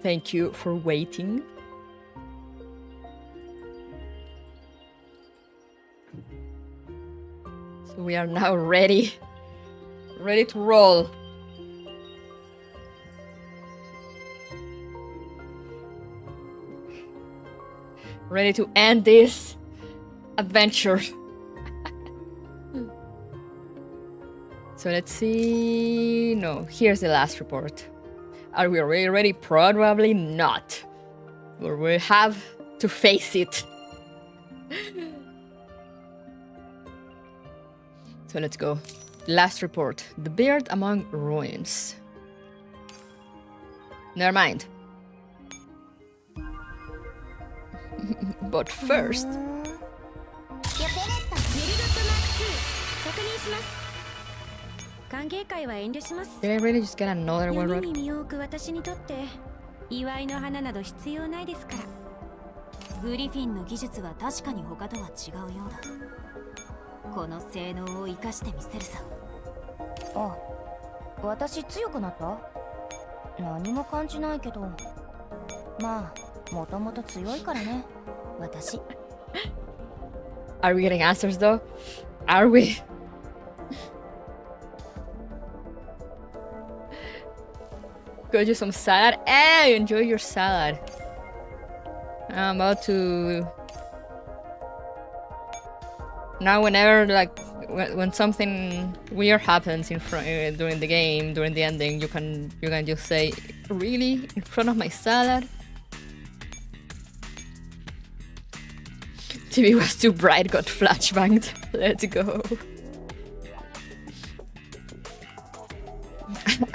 Thank you for waiting. So we are now ready. Ready to roll. Ready to end this adventure. So let's see. No, here's the last report. Are we really ready? Probably not. But we have to face it. So let's go. Last report. The beard among ruins. Never mind. But first... Did I really just get another one right? 見よく私にとって祝いの花など必要ないですから。グリフィンの技術は確かに他とは違うようだ。この性能を生かしてみせるさ。あ、私強くなった？何も感じないけど。まあ、もともと強いからね、私。Are we getting answers though? Are we? Got you some salad? Hey, enjoy your salad. I'm about to... Now whenever, like, when something weird happens in front during the game, during the ending, you can just say, really? In front of my salad? TV was too bright, got flashbanged. Let's go.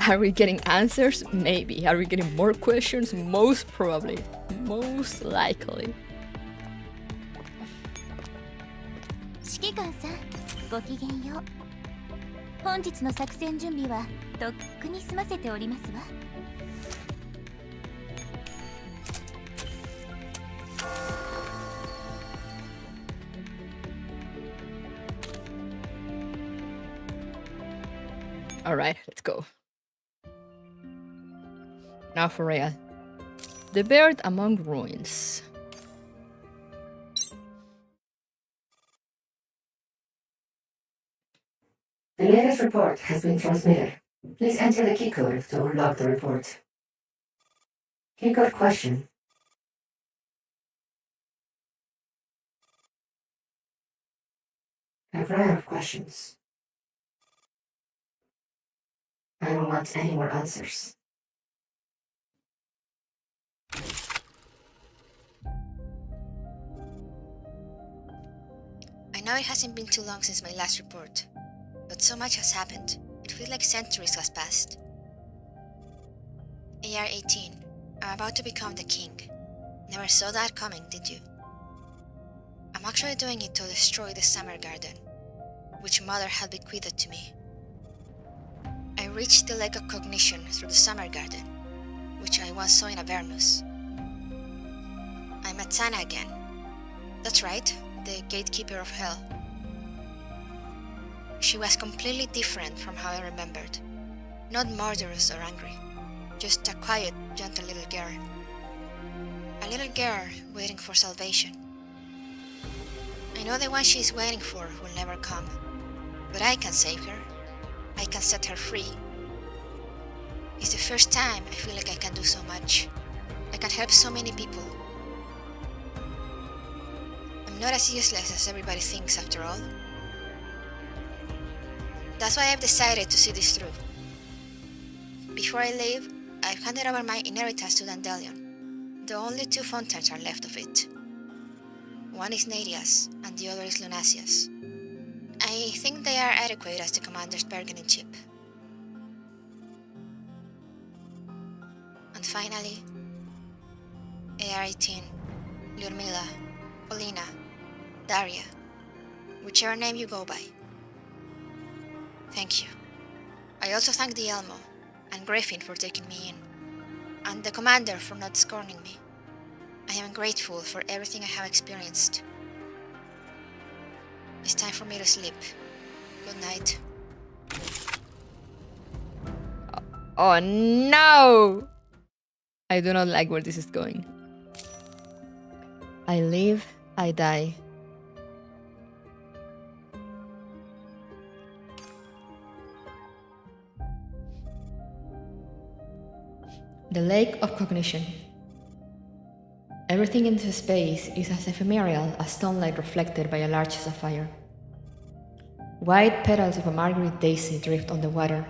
Are we getting answers? Maybe. Are we getting more questions? Most probably. Most likely. 指揮官さん、ごきげんよう。本日の作戦準備はとっくに済ませておりますわ。Alright, let's go. Now for real. The bird among ruins. The latest report has been transmitted. Please enter the key code to unlock the report. Key code question. I've run out of questions. I don't want any more answers. I know it hasn't been too long since my last report, but so much has happened. It feels like centuries has passed. AR 18. I'm about to become the king. Never saw that coming, did you? I'm actually doing it to destroy the summer garden, which Mother had bequeathed to me. I reached the lake of cognition through the summer garden, which I once saw in Avernus. I met Sana again. That's right, the gatekeeper of hell. She was completely different from how I remembered. Not murderous or angry, just a quiet, gentle little girl. A little girl waiting for salvation. I know the one she is waiting for will never come, but I can save her. I can set her free. It's the first time I feel like I can do so much. I can help so many people. I'm not as useless as everybody thinks after all. That's why I've decided to see this through. Before I leave, I've handed over my inheritance to Dandelion. The only two fountains are left of it. One is Nadia's, and the other is Lunasia's. I think they are adequate as the commander's bargaining chip. And finally, AR-18, Lyudmila, Polina, Daria, whichever name you go by. Thank you. I also thank the Elmo and Griffin for taking me in, and the commander for not scorning me. I am grateful for everything I have experienced. It's time for me to sleep. Good night. Oh no! I do not like where this is going. I live, I die. The Lake of Cognition. Everything in this space is as ephemeral as sunlight reflected by a large sapphire. White petals of a marguerite daisy drift on the water,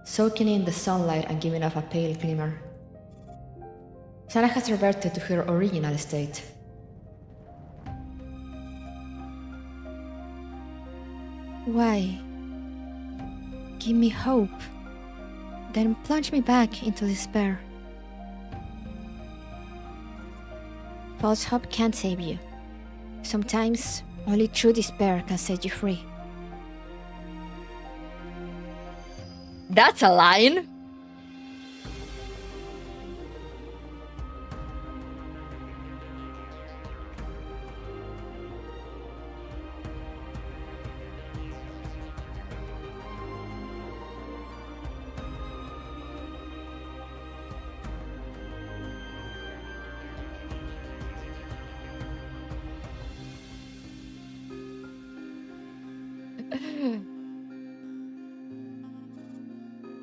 soaking in the sunlight and giving off a pale glimmer. Sana has reverted to her original state. Why? Give me hope, then plunge me back into despair. False hope can't save you. Sometimes, only true despair can set you free. That's a line!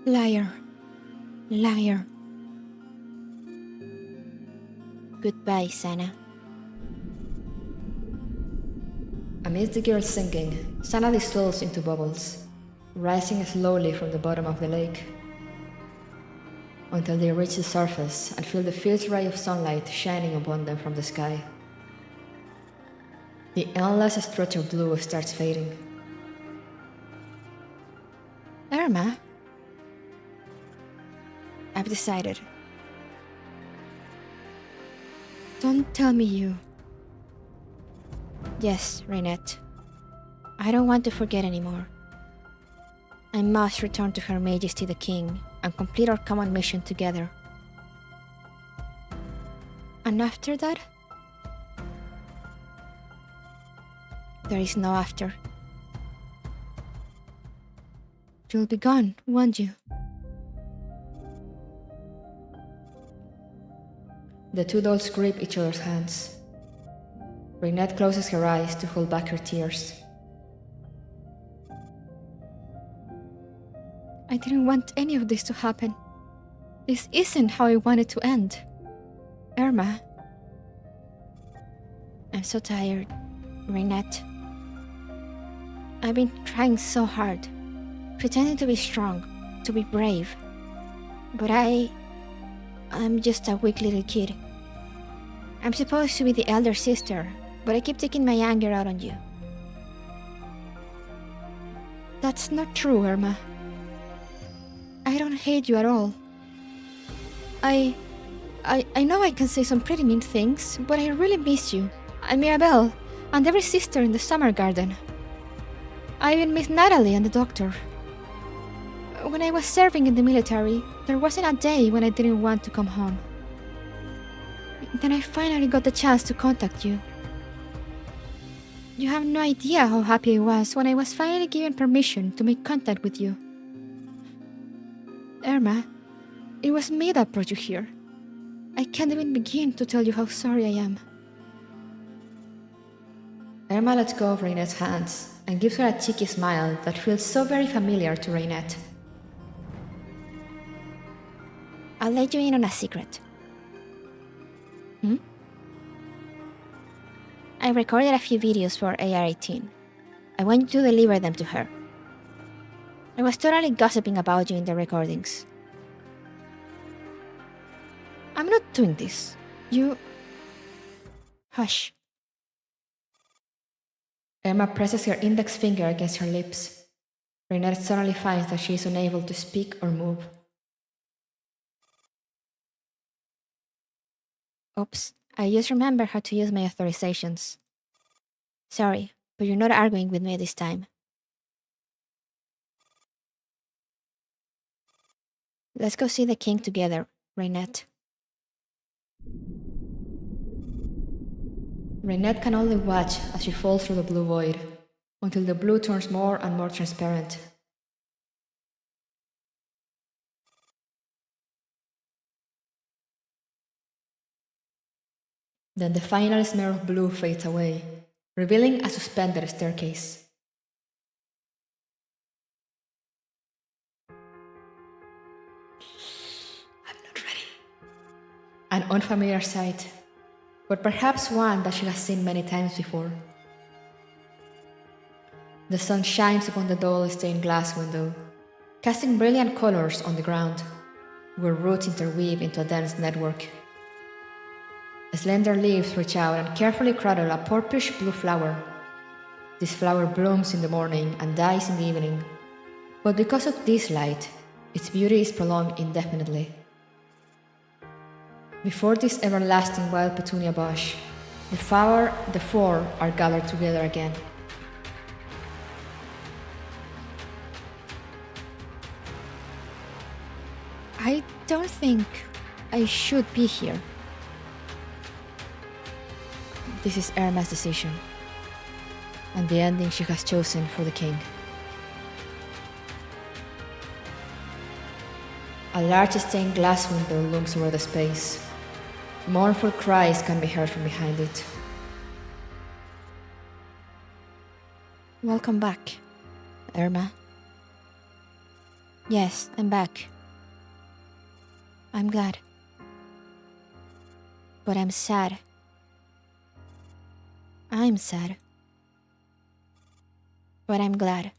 Liar. Liar. Goodbye, Sana. Amidst the girls singing, Sana dissolves into bubbles, rising slowly from the bottom of the lake, until they reach the surface and feel the fierce ray of sunlight shining upon them from the sky. The endless stretch of blue starts fading. Erma? I've decided. Don't tell me you. Yes, Reinette. I don't want to forget anymore. I must return to Her Majesty the King and complete our common mission together. And after that? There is no after. You'll be gone, won't you? The two dolls grip each other's hands. Reinette closes her eyes to hold back her tears. I didn't want any of this to happen. This isn't how I wanted to end. Erma. I'm so tired, Reinette. I've been trying so hard, pretending to be strong, to be brave. But I'm just a weak little kid. I'm supposed to be the elder sister, but I keep taking my anger out on you. That's not true, Erma. I don't hate you at all. I know I can say some pretty mean things, but I really miss you. And Mirabelle, and every sister in the summer garden. I even miss Natalie and the doctor. When I was serving in the military, there wasn't a day when I didn't want to come home. Then I finally got the chance to contact you. You have no idea how happy I was when I was finally given permission to make contact with you. Erma, it was me that brought you here. I can't even begin to tell you how sorry I am. Erma lets go of Reinette's hands and gives her a cheeky smile that feels so very familiar to Reinette. I'll let you in on a secret. I recorded a few videos for AR-18. I want you to deliver them to her. I was totally gossiping about you in the recordings. I'm not doing this. You... Hush. Erma presses her index finger against her lips. Reinette suddenly finds that she is unable to speak or move. Oops, I just remembered how to use my authorizations. Sorry, but you're not arguing with me this time. Let's go see the king together, Reinette. Reinette can only watch as she falls through the blue void, until the blue turns more and more transparent. Then the final smear of blue fades away, revealing a suspended staircase. I'm not ready. An unfamiliar sight, but perhaps one that she has seen many times before. The sun shines upon the dull stained glass window, casting brilliant colors on the ground, where roots interweave into a dense network. Slender leaves reach out and carefully cradle a purplish blue flower. This flower blooms in the morning and dies in the evening, but because of this light, its beauty is prolonged indefinitely. Before this everlasting wild petunia bush, the four are gathered together again. I don't think I should be here. This is Erma's decision, and the ending she has chosen for the king. A large stained glass window looms over the space. Mournful cries can be heard from behind it. Welcome back. Erma, Yes, I'm back. I'm glad. But I'm sad. I'm sad. But I'm glad.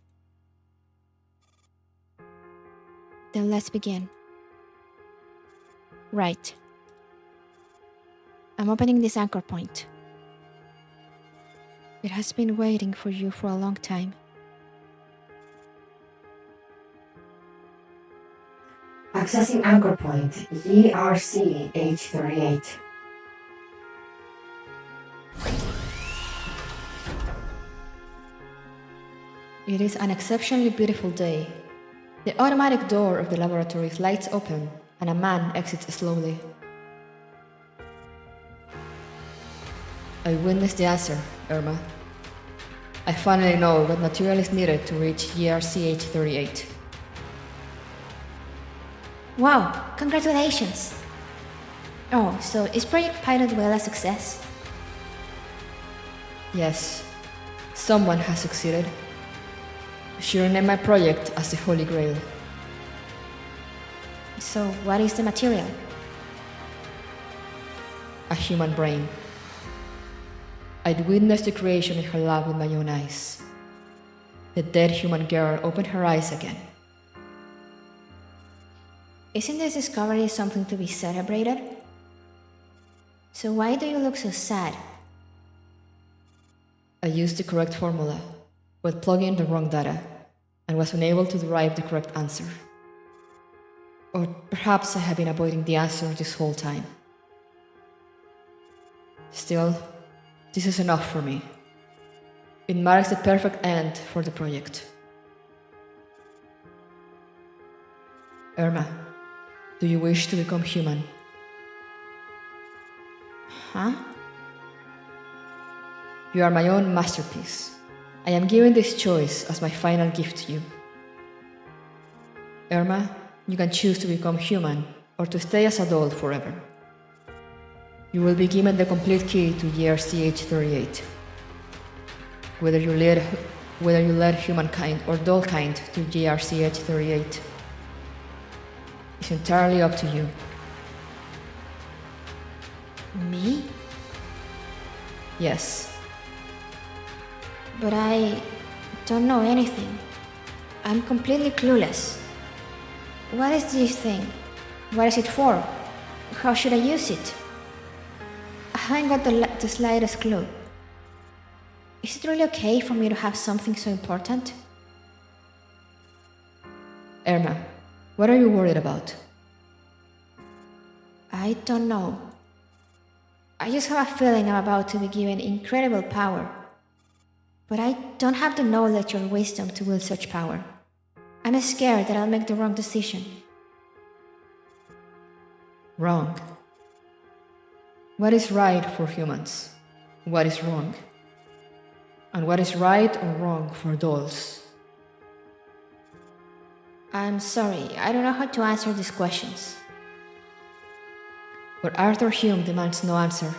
Then let's begin. Right. I'm opening this anchor point. It has been waiting for you for a long time. Accessing anchor point ERCH38. it is an exceptionally beautiful day. The automatic door of the laboratory slides open, and a man exits slowly. I witnessed the answer, Erma. I finally know what material is needed to reach ERCH38. Wow, congratulations! Oh, so is Project Pilot Whale a success? Yes, someone has succeeded. She renamed my project as the Holy Grail. So what is the material? A human brain. I'd witnessed the creation in her lab with my own eyes. The dead human girl opened her eyes again. Isn't this discovery something to be celebrated? So why do you look so sad? I used the correct formula, but plugged in the wrong data, and was unable to derive the correct answer. Or perhaps I have been avoiding the answer this whole time. Still, this is enough for me. It marks the perfect end for the project. Erma, do you wish to become human? Huh? You are my own masterpiece. I am giving this choice as my final gift to you. Erma, you can choose to become human or to stay as a doll forever. You will be given the complete key to year CH38. Whether you lead humankind or dollkind to GRCH38 is entirely up to you. Me? Yes, But I don't know anything. I'm completely clueless. What is this thing? What is it for? How should I use it? I haven't got the slightest clue. Is it really okay for me to have something so important? Erma, what are you worried about? I don't know. I just have a feeling I'm about to be given incredible power. But I don't have the knowledge or wisdom to wield such power. I'm scared that I'll make the wrong decision. Wrong. What is right for humans? What is wrong? And what is right or wrong for dolls? I'm sorry, I don't know how to answer these questions. But Arthur Hume demands no answer.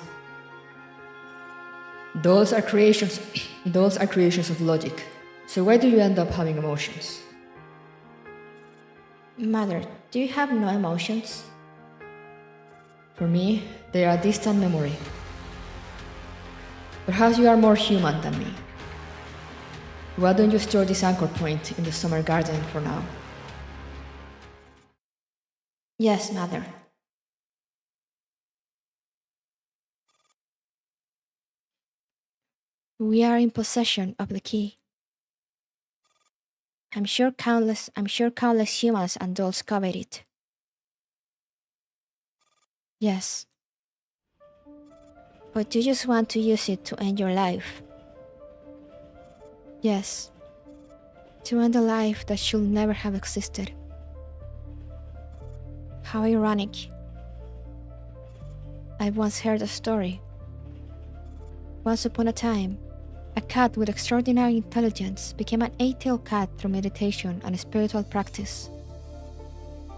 Those are creations of logic. So why do you end up having emotions? Mother, do you have no emotions? For me, they are a distant memory. Perhaps you are more human than me. Why don't you store this anchor point in the summer garden for now? Yes, Mother. We are in possession of the key. I'm sure countless humans and dolls covet it. Yes. But you just want to use it to end your life. Yes. To end a life that should never have existed. How ironic. I once heard a story. Once upon a time, a cat with extraordinary intelligence became an 8-tailed cat through meditation and spiritual practice.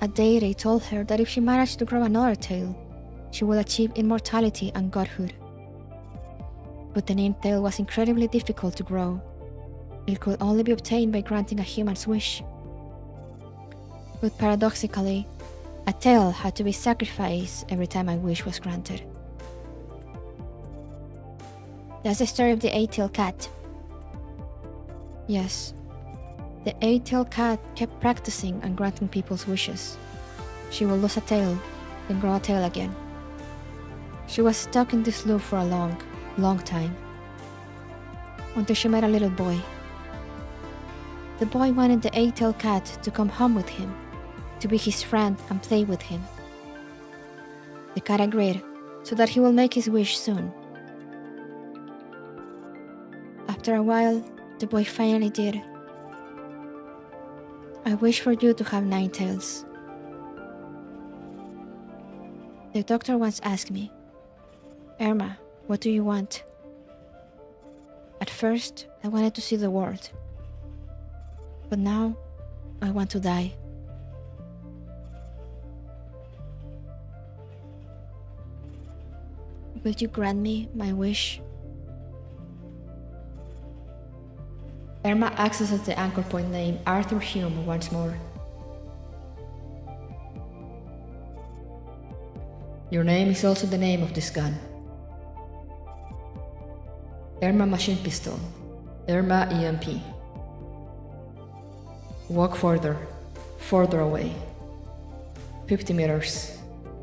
A deity told her that if she managed to grow another tail, she would achieve immortality and godhood. But the 9th tail was incredibly difficult to grow. It could only be obtained by granting a human's wish. But paradoxically, a tail had to be sacrificed every time a wish was granted. That's the story of the 8-tailed cat. Yes, the 8-tailed cat kept practicing and granting people's wishes. She would lose a tail, then grow a tail again. She was stuck in this loop for a long, long time. Until she met a little boy. The boy wanted the 8-tailed cat to come home with him, to be his friend and play with him. The cat agreed, so that he will make his wish soon. After a while, the boy finally did. I wish for you to have 9 tails. The doctor once asked me, Erma, what do you want? At first, I wanted to see the world. But now, I want to die. Will you grant me my wish? Erma accesses the anchor point name Arthur Hume once more. Your name is also the name of this gun. Erma machine pistol. Erma EMP. Walk further. Further away. 50 meters.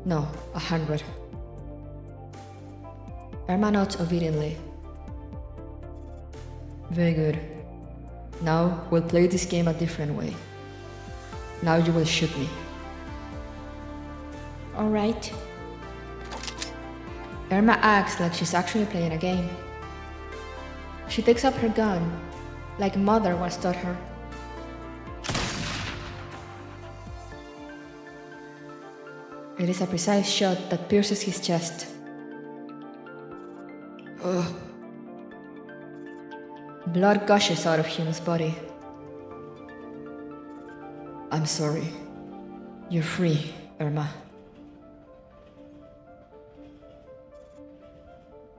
No, 100. Erma nods obediently. Very good. Now we'll play this game a different way. Now you will shoot me. Alright. Erma acts like she's actually playing a game. She takes up her gun, like Mother once taught her. It is a precise shot that pierces his chest. Ugh. Blood gushes out of Hume's body. I'm sorry. You're free, Erma.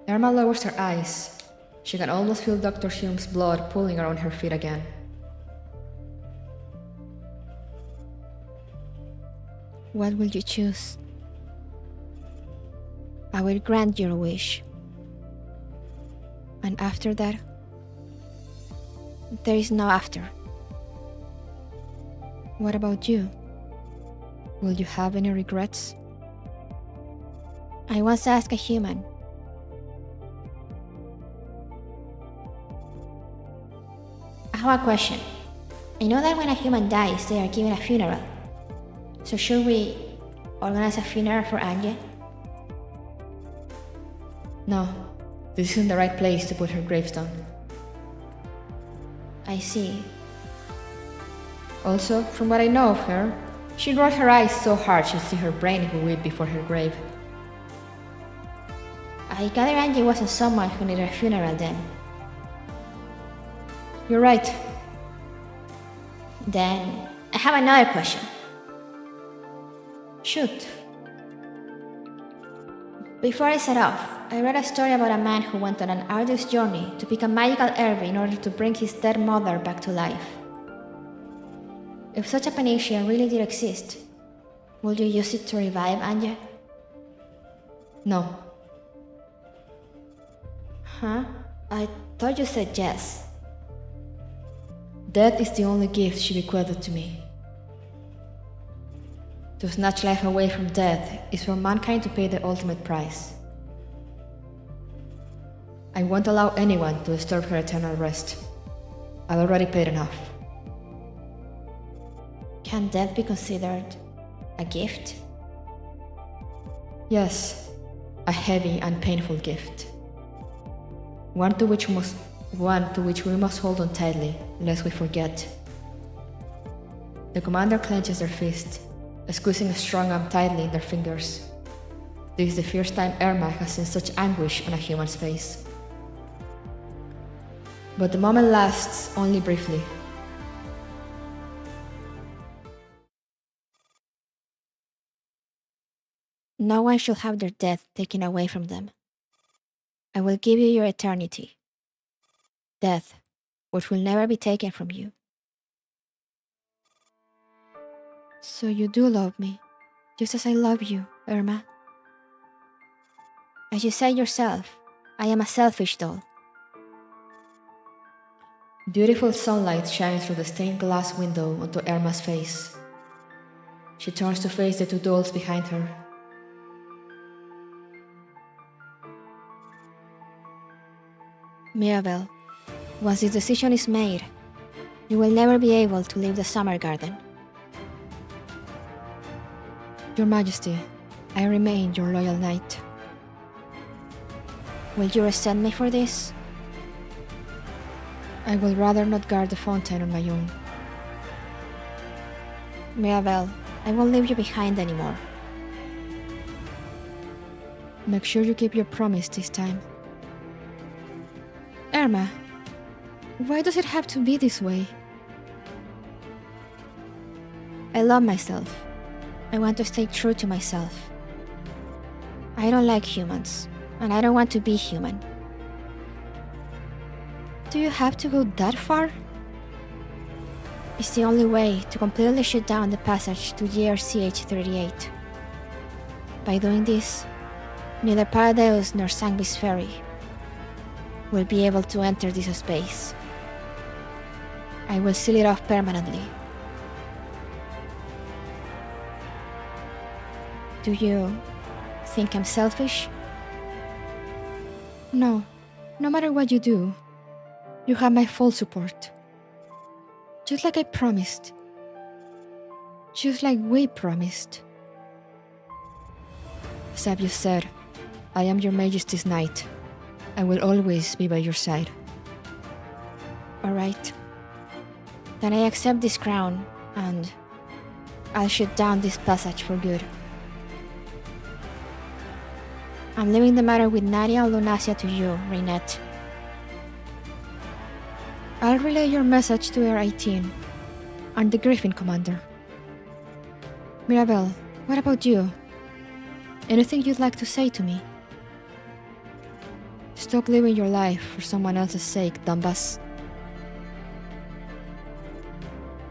Erma lowers her eyes. She can almost feel Dr. Hume's blood pooling around her feet again. What will you choose? I will grant your wish. And after that, there is no after. What about you? Will you have any regrets? I once asked a human. I have a question. I know that when a human dies, they are given a funeral. So should we organize a funeral for Anya? No, this isn't the right place to put her gravestone. I see. Also, from what I know of her, she rolled her eyes so hard she'd see her brain go weep before her grave. I gather Angie wasn't someone who needed a funeral then. You're right. Then, I have another question. Shoot. Before I set off, I read a story about a man who went on an arduous journey to pick a magical herb in order to bring his dead mother back to life. If such a panacea really did exist, would you use it to revive Anya? No. Huh? I thought you said yes. Death is the only gift she bequeathed to me. To snatch life away from death is for mankind to pay the ultimate price. I won't allow anyone to disturb her eternal rest. I've already paid enough. Can death be considered a gift? Yes, a heavy and painful gift. One to which we must hold on tightly, lest we forget. The commander clenches their fist, squeezing a strong arm tightly in their fingers. This is the first time Erma has seen such anguish on a human's face. But the moment lasts only briefly. No one should have their death taken away from them. I will give you your eternity. Death, which will never be taken from you. So you do love me, just as I love you, Erma. As you said yourself, I am a selfish doll. Beautiful sunlight shines through the stained glass window onto Erma's face. She turns to face the two dolls behind her. Mirabelle, once this decision is made, you will never be able to leave the summer garden. Your Majesty, I remain your loyal knight. Will you resent me for this? I would rather not guard the fountain on my own. Mirabelle, I won't leave you behind anymore. Make sure you keep your promise this time. Erma, why does it have to be this way? I love myself. I want to stay true to myself. I don't like humans, and I don't want to be human. Do you have to go that far? It's the only way to completely shut down the passage to GRCH-38. By doing this, neither Paradeus nor Sanguis Ferry will be able to enter this space. I will seal it off permanently. Do you think I'm selfish? No, no matter what you do, you have my full support. Just like I promised. Just like we promised. As you said, I am your Majesty's knight. I will always be by your side. Alright. Then I accept this crown, and I'll shut down this passage for good. I'm leaving the matter with Nadia and Lunacia to you, Reinette. I'll relay your message to Air 18 and the Griffin Commander. Mirabelle, what about you? Anything you'd like to say to me? Stop living your life for someone else's sake, Dumbas.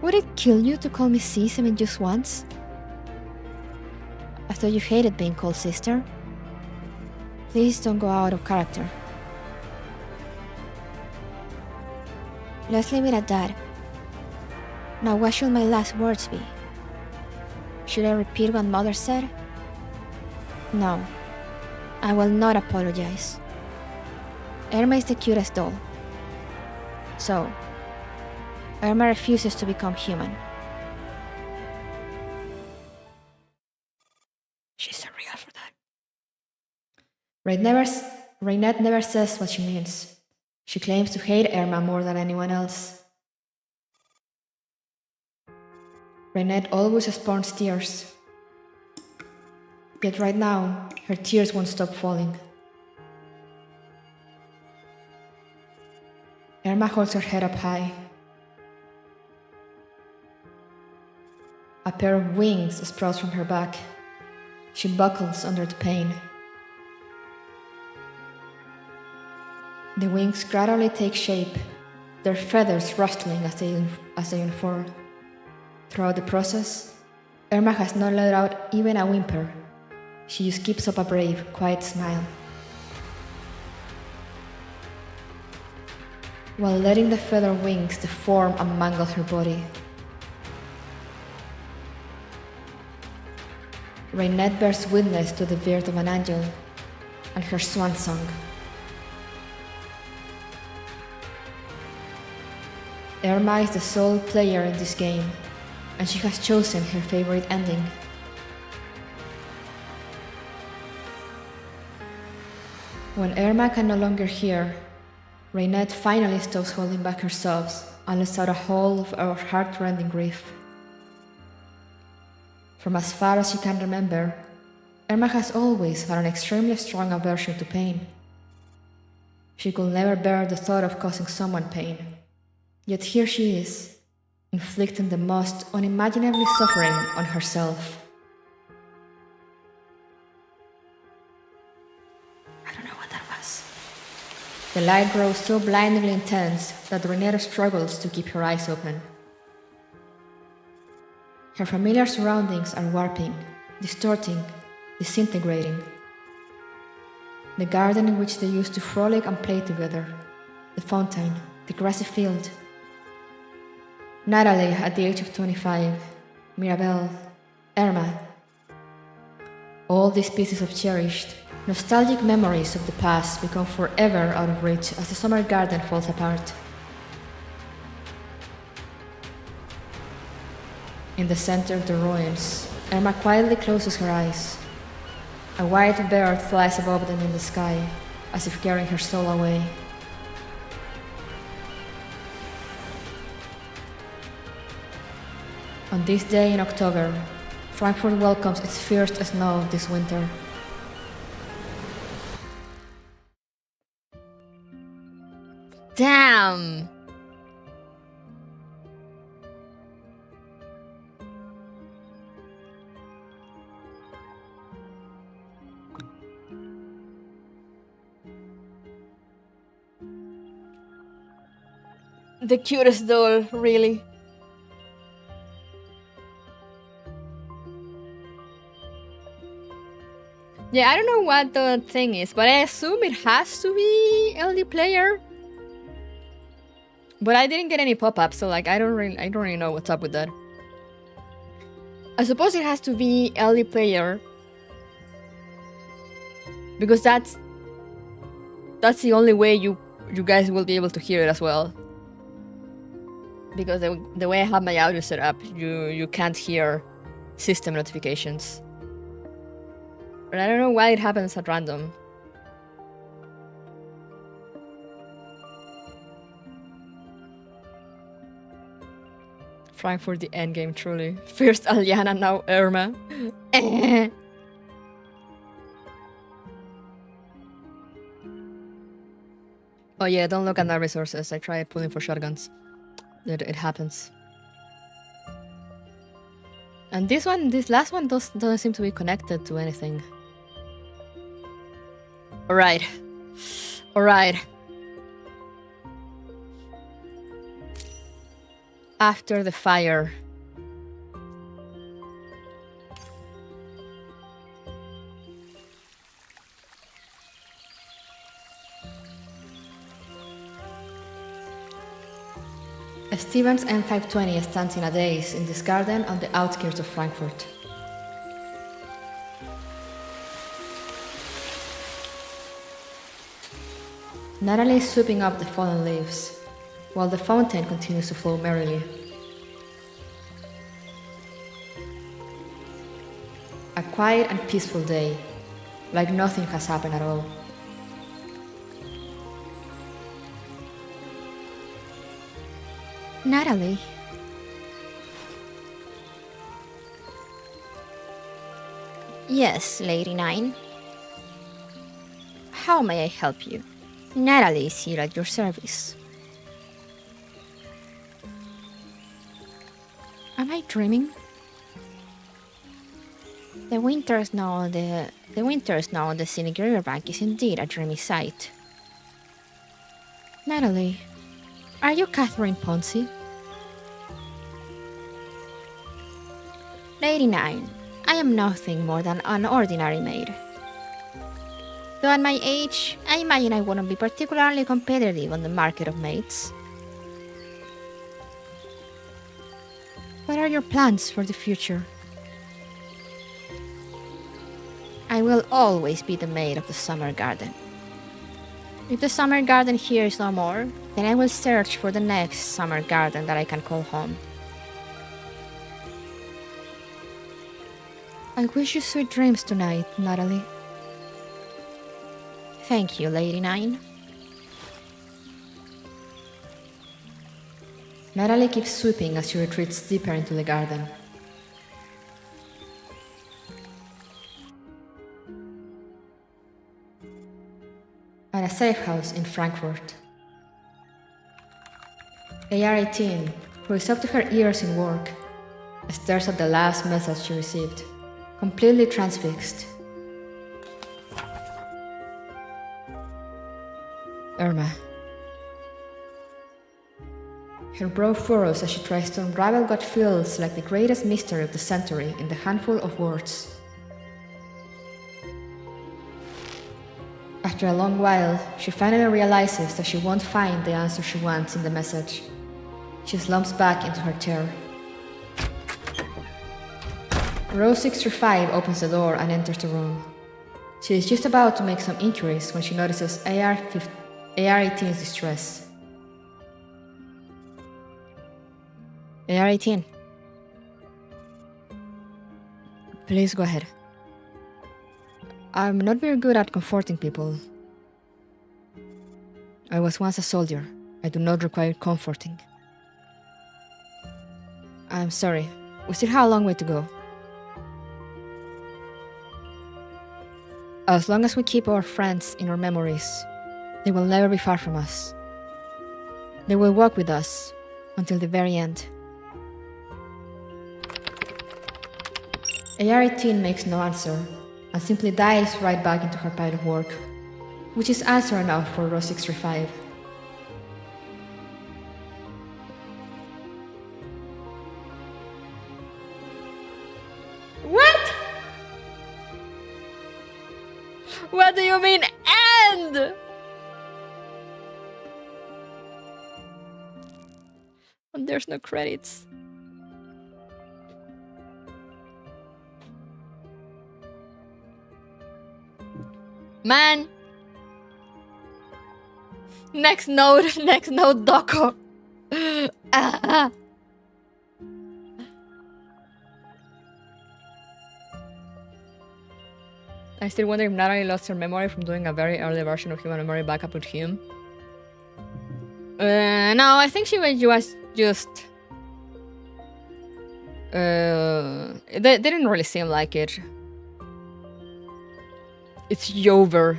Would it kill you to call me sis even just once? I thought you hated being called sister. Please don't go out of character. Let's leave it at that. Now what should my last words be? Should I repeat what Mother said? No, I will not apologize. Erma is the cutest doll. So, Erma refuses to become human. She's surreal for that. Reinette never says what she means. She claims to hate Erma more than anyone else. Reinette always spurns tears. Yet right now, her tears won't stop falling. Erma holds her head up high. A pair of wings sprouts from her back. She buckles under the pain. The wings gradually take shape, their feathers rustling as they unfurl. Throughout the process, Erma has not let out even a whimper. She just keeps up a brave, quiet smile, while letting the feather wings deform and mangle her body. Reinette bears witness to the birth of an angel and her swan song. Erma is the sole player in this game, and she has chosen her favorite ending. When Erma can no longer hear, Reinette finally stops holding back her sobs and lets out a howl of heart-rending grief. From as far as she can remember, Erma has always had an extremely strong aversion to pain. She could never bear the thought of causing someone pain. Yet here she is, inflicting the most unimaginable suffering on herself. I don't know what that was. The light grows so blindingly intense that Reinette struggles to keep her eyes open. Her familiar surroundings are warping, distorting, disintegrating. The garden in which they used to frolic and play together, the fountain, the grassy field. Natalie at the age of 25, Mirabelle, Erma. All these pieces of cherished, nostalgic memories of the past become forever out of reach as the summer garden falls apart. In the center of the ruins, Erma quietly closes her eyes. A white bird flies above them in the sky, as if carrying her soul away. On this day in October, Frankfurt welcomes its first snow this winter. Damn! The cutest doll, really. Yeah, I don't know what the thing is, but I assume it has to be LD player. But I didn't get any pop-ups, so like I don't really know what's up with that. I suppose it has to be LD player, because that's the only way you guys will be able to hear it as well. Because the way I have my audio set up, you can't hear system notifications. But I don't know why it happens at random. Frankfurt the endgame, truly. First Alyana, now Erma. Oh yeah, don't look at my resources. I tried pulling for shotguns. It happens. And this last one doesn't seem to be connected to anything. Alright. After the fire. Stevens M520 stands in a daze in this garden on the outskirts of Frankfurt. Natalie is sweeping up the fallen leaves, while the fountain continues to flow merrily. A quiet and peaceful day, like nothing has happened at all. Natalie. Yes, Lady Nine. How may I help you? Natalie is here at your service. Am I dreaming? The winter snow on the scenic riverbank is indeed a dreamy sight. Natalie, are you Catherine Ponzi? Lady 9, I am nothing more than an ordinary maid. Though at my age, I imagine I wouldn't be particularly competitive on the market of maids. What are your plans for the future? I will always be the maid of the summer garden. If the summer garden here is no more, then I will search for the next summer garden that I can call home. I wish you sweet dreams tonight, Natalie. Thank you, Lady 9. Natalie keeps sweeping as she retreats deeper into the garden. At a safe house in Frankfurt, AR-18, who is up to her ears in work, stares at the last message she received, completely transfixed. Erma. Her brow furrows as she tries to unravel what feels like the greatest mystery of the century in the handful of words. After a long while, she finally realizes that she won't find the answer she wants in the message. She slumps back into her chair. Row 635 opens the door and enters the room. She is just about to make some inquiries when she notices AR-18's distress. AR-18. Please go ahead. I'm not very good at comforting people. I was once a soldier. I do not require comforting. I'm sorry. We still have a long way to go. As long as we keep our friends in our memories, they will never be far from us. They will walk with us until the very end. AR-18 makes no answer and simply dives right back into her pile of work, which is answer enough for row 635. What? What do you mean end? And there's no credits. Man. Next node, Doko. I still wonder if Natalie lost her memory from doing a very early version of Human Memory Backup with him. No, I think she was just... It didn't really seem like it. It's over.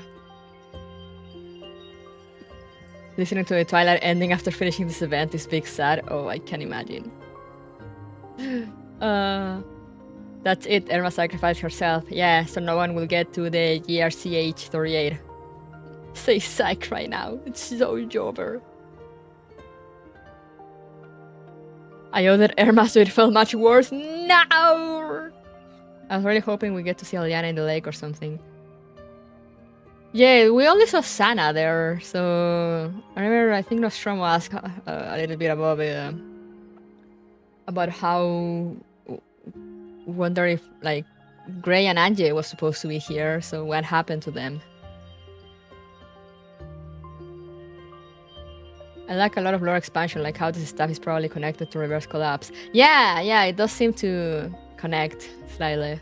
Listening to the Twilight ending after finishing this event is big sad. Oh, I can imagine. That's it. Erma sacrificed herself. Yeah, so no one will get to the GRCH 38. Say psych right now. It's so over. I ordered Erma so it felt much worse. No! I was really hoping we get to see Aliana in the lake or something. Yeah, we only saw Sana there, so I remember I think Nostromo asked a little bit about how wonder if like Gray and Angie was supposed to be here, so what happened to them? I like a lot of lore expansion, like how this stuff is probably connected to reverse collapse. Yeah, it does seem to connect slightly.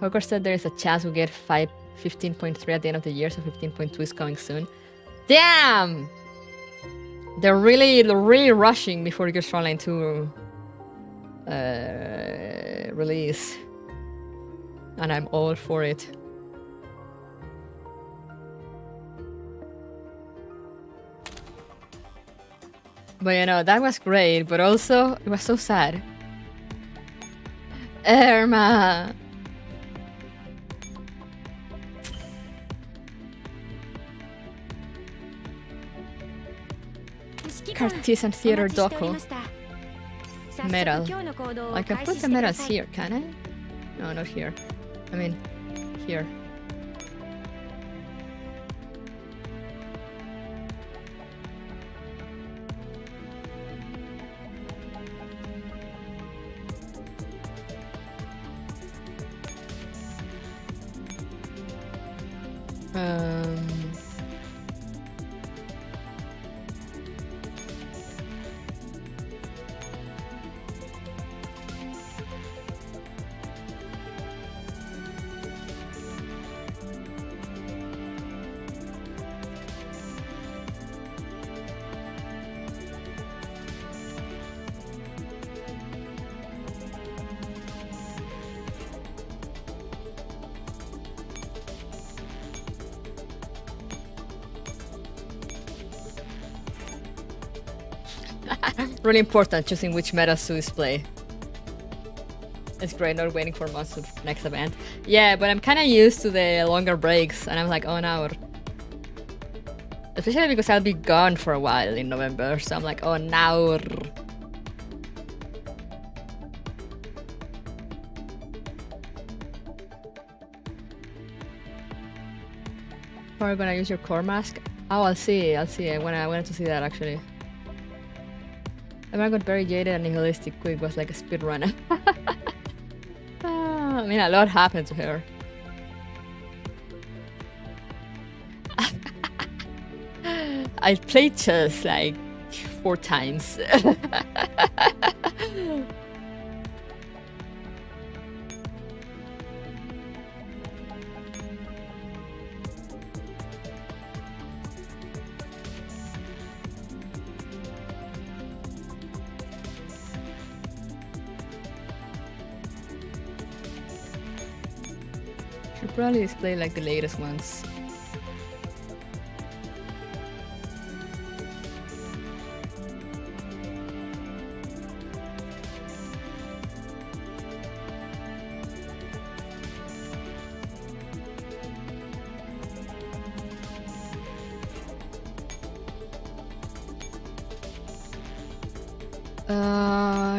Hawker said there is a chance we get 15.3 at the end of the year, so 15.2 is coming soon. Damn! They're really rushing before Gears Frontline 2 release. And I'm all for it. But you know, that was great, but also it was so sad. Erma! Artisan theater doco. Medal. I can put the medals here, can I? No, not here. I mean, here. Really important choosing which meta to display. It's great not waiting for months of next event. Yeah, but I'm kind of used to the longer breaks and I'm like, oh no. Especially because I'll be gone for a while in November, so I'm like, oh no. How are you gonna use your core mask? Oh, I'll see. I wanted to see that actually. Erma got very jaded and nihilistic quick, was like a speedrunner. I mean, a lot happened to her. I played chess like 4 times. Should probably display like the latest ones.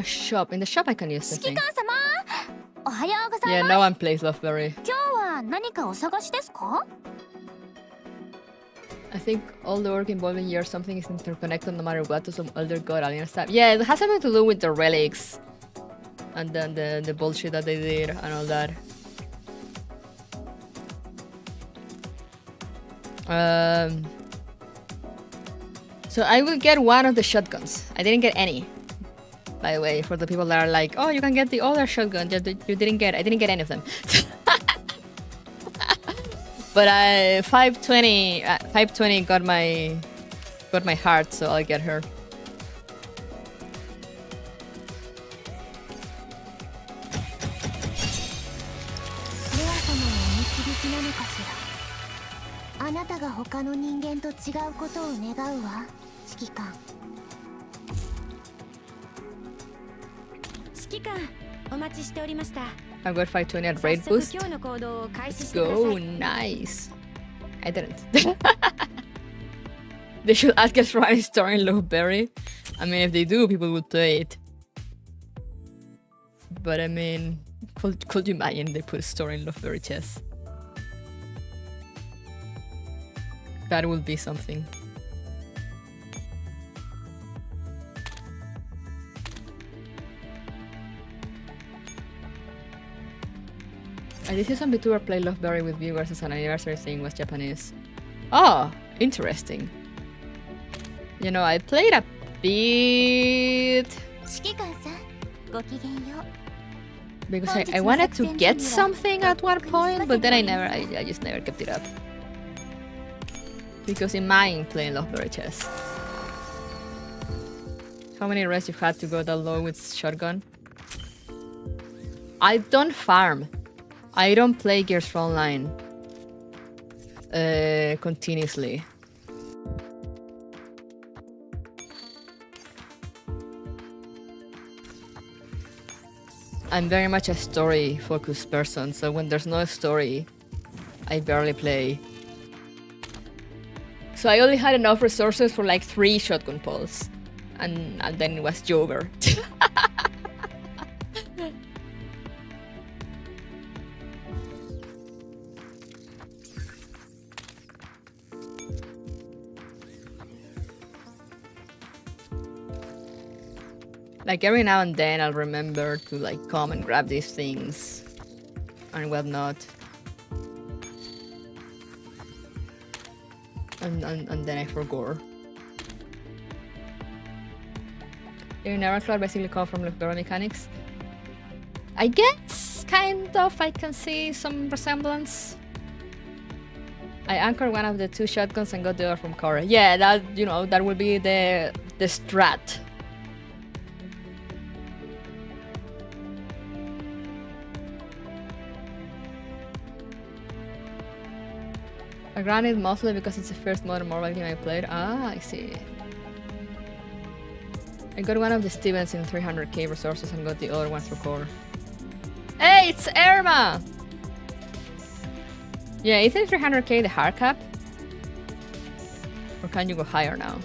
Shop. In the shop I can use the thing. Yeah, no one plays Loveberry. I think all the work involving years something is interconnected no matter what to some elder god alien stuff. Yeah, it has something to do with the relics and then the bullshit that they did and all that. So I will get one of the shotguns. I didn't get any, by the way, for the people that are like, oh, you can get the other shotgun that you didn't get. I didn't get any of them. But 520 got my heart, so I'll get her. I got 520 at raid boost. Let's go, nice. I didn't. They should ask us for any story in Loveberry. I mean, if they do, people would play it. But I mean, could you imagine they put a story in Loveberry chess? That would be something. I did see some VTuber play Loveberry with viewers as an anniversary thing was Japanese. Oh, interesting. You know, I played a bit because I wanted to get something at one point, but then I just never kept it up. Because in mine playing Loveberry chess. How many rests you've had to go that low with shotgun? I don't farm. I don't play Gears Frontline continuously. I'm very much a story-focused person, so when there's no story, I barely play. So I only had enough resources for like 3 shotgun pulls. and then it was yogurt. Like every now and then I'll remember to like come and grab these things and whatnot. And then I forgot. In Erma basically come from Leftover mechanics. I guess kind of I can see some resemblance. I anchored one of the 2 shotguns and got the other from Cora. Yeah, that that will be the strat. I ran it mostly because it's the first modern mobile game I played. Ah, I see. I got one of the Stevens in 300k resources and got the other one through core. Hey, it's Erma! Yeah, isn't 300k the hard cap? Or can you go higher now?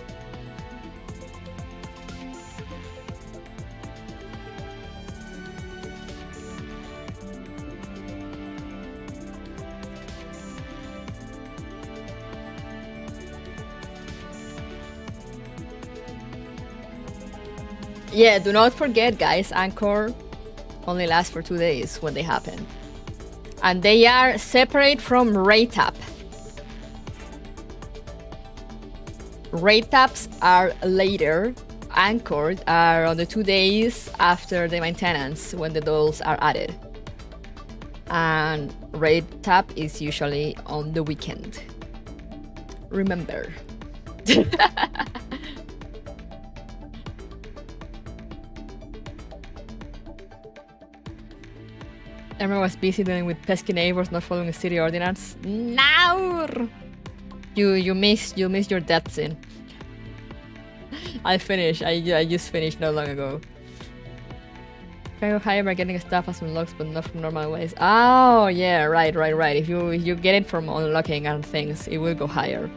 Yeah, do not forget, guys, Anchor only lasts for 2 days when they happen. And they are separate from rate up. Rate ups are later. Anchored are on the 2 days after the maintenance when the dolls are added. And rate up is usually on the weekend. Remember. Erma was busy dealing with pesky neighbors not following city ordinance. No! You missed your death scene. I just finished not long ago. Can go higher by getting stuff as unlocks, but not from normal ways. Oh yeah, right. If you get it from unlocking and things, it will go higher.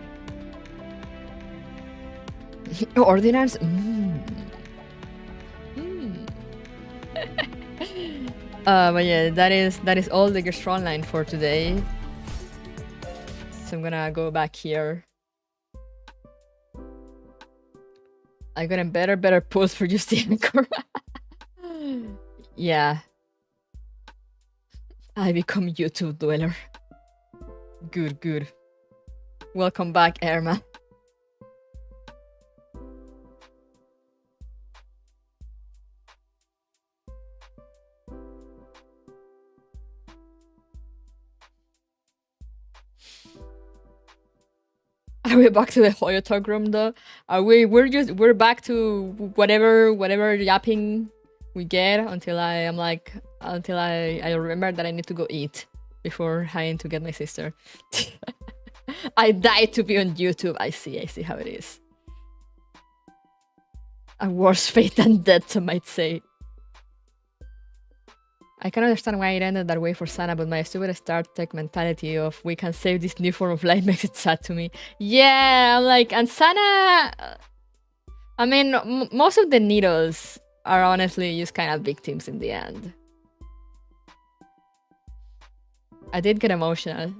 Ordinance? But yeah, that is all the Frontline for today. So I'm gonna go back here. I got a better post for just the anchor. Yeah. I become YouTube dweller. Good. Welcome back, Erma. Are we back to the Hoyo talk room though? We're back to whatever yapping we get until I remember that I need to go eat before having to get my sister. I died to be on YouTube. I see how it is. A worse fate than death, some might say. I can understand why it ended that way for Sana, but my stupid Star Trek mentality of we can save this new form of life makes it sad to me. Yeah, I'm like, and Sana... I mean, most of the needles are honestly just kind of victims in the end. I did get emotional.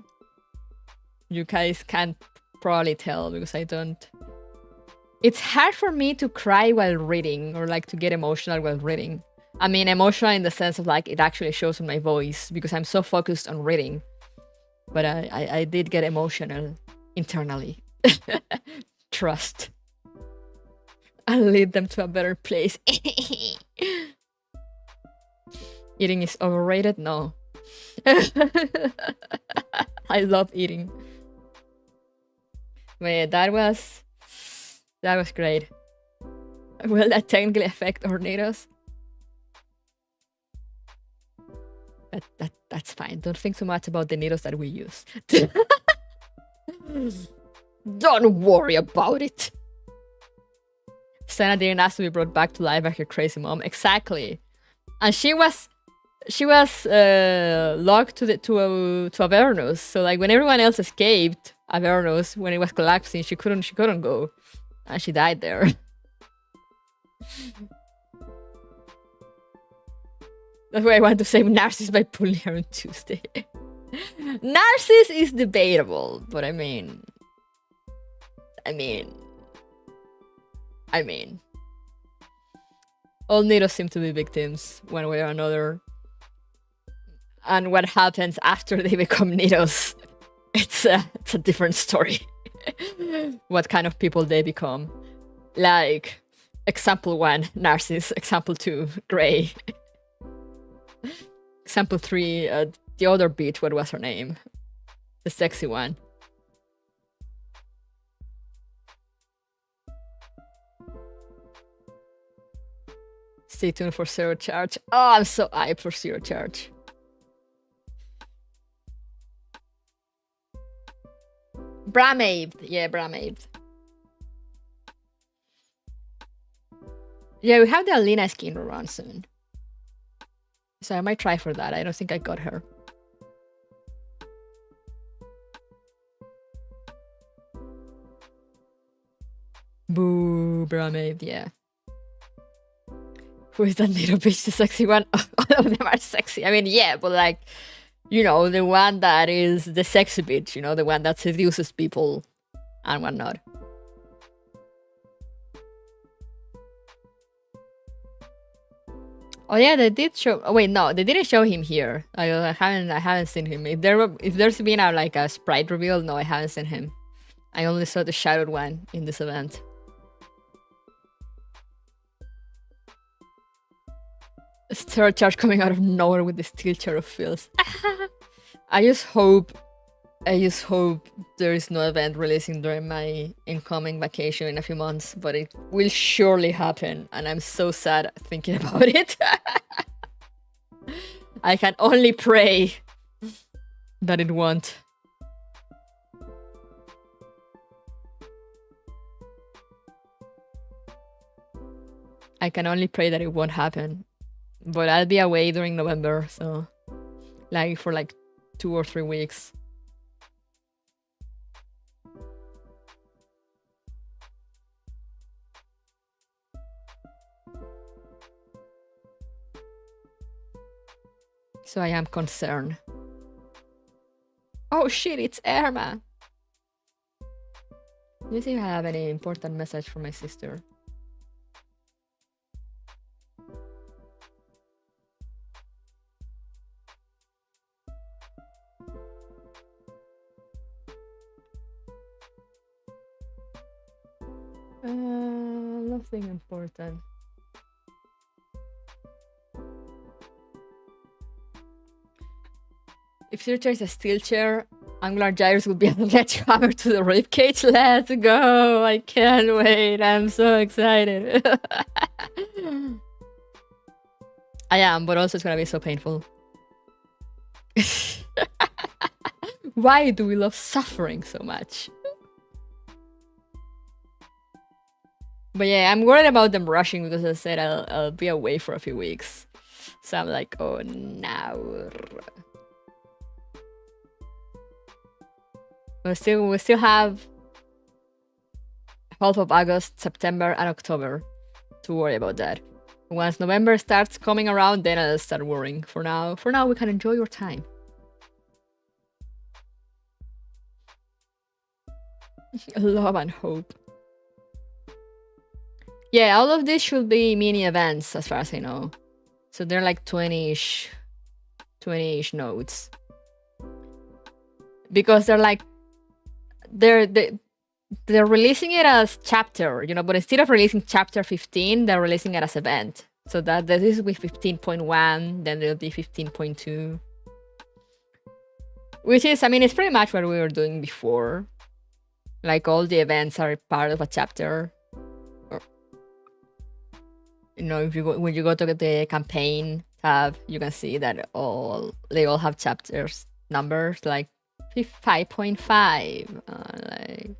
You guys can't probably tell because I don't... It's hard for me to cry while reading or like to get emotional while reading. I mean, emotional in the sense of like it actually shows in my voice because I'm so focused on reading. But I did get emotional internally. Trust. I'll lead them to a better place. Eating is overrated? No. I love eating. But yeah, that was great. Will that technically affect tornadoes? That's fine. Don't think too much about the needles that we use. Don't worry about it. Senna didn't ask to be brought back to life by her crazy mom. Exactly. And she was locked to Avernus. So like when everyone else escaped Avernus when it was collapsing, she couldn't go, and she died there. That's why I want to save Narcissus by pulling her on Tuesday. Narcissus is debatable, but I mean, all Nidos seem to be victims one way or another. And what happens after they become Nidos, it's a different story. What kind of people they become. Like, example 1, Narcissus. Example 2, Grey. Example 3, the other bitch, what was her name? The sexy one. Stay tuned for Zero Charge. Oh, I'm so hyped for Zero Charge. Bramade. Yeah, Bramade. Yeah, we have the Alina skin run soon. So I might try for that. I don't think I got her. Boo, Bramade, yeah. Who is that little bitch, the sexy one? All of them are sexy. I mean, yeah, but like, you know, the one that is the sexy bitch, you know, the one that seduces people and whatnot. Oh yeah, they did show. Oh wait, no, they didn't show him here. I haven't seen him. If there's been a sprite reveal, no, I haven't seen him. I only saw the shadowed one in this event. Third charge coming out of nowhere with the steel chair of Phils. I just hope there is no event releasing during my incoming vacation in a few months, but it will surely happen, and I'm so sad thinking about it. I can only pray that it won't. I can only pray that it won't happen. But I'll be away during November, so like for like 2 or 3 weeks. So I am concerned. Oh shit, it's Erma. Let me see if I have any important message from my sister. Nothing important. If your chair is a steel chair, angular gyres will be a sledgehammer to the ribcage. Let's go! I can't wait. I'm so excited. I am, but also it's gonna be so painful. Why do we love suffering so much? But yeah, I'm worried about them rushing because I said I'll be away for a few weeks. So I'm like, oh no. We still have half of August, September, and October to worry about that. Once November starts coming around, then I'll start worrying. For now, we can enjoy your time. Love and hope. Yeah, all of this should be mini events as far as I know. So they're like 20-ish nodes. Because they're releasing it as chapter, you know, but instead of releasing chapter 15, they're releasing it as event. So that this is with 15.1, then there'll be 15.2. Which is, I mean, it's pretty much what we were doing before. Like all the events are part of a chapter. You know, when you go to the campaign tab, you can see that they all have chapters numbers like 5.5, like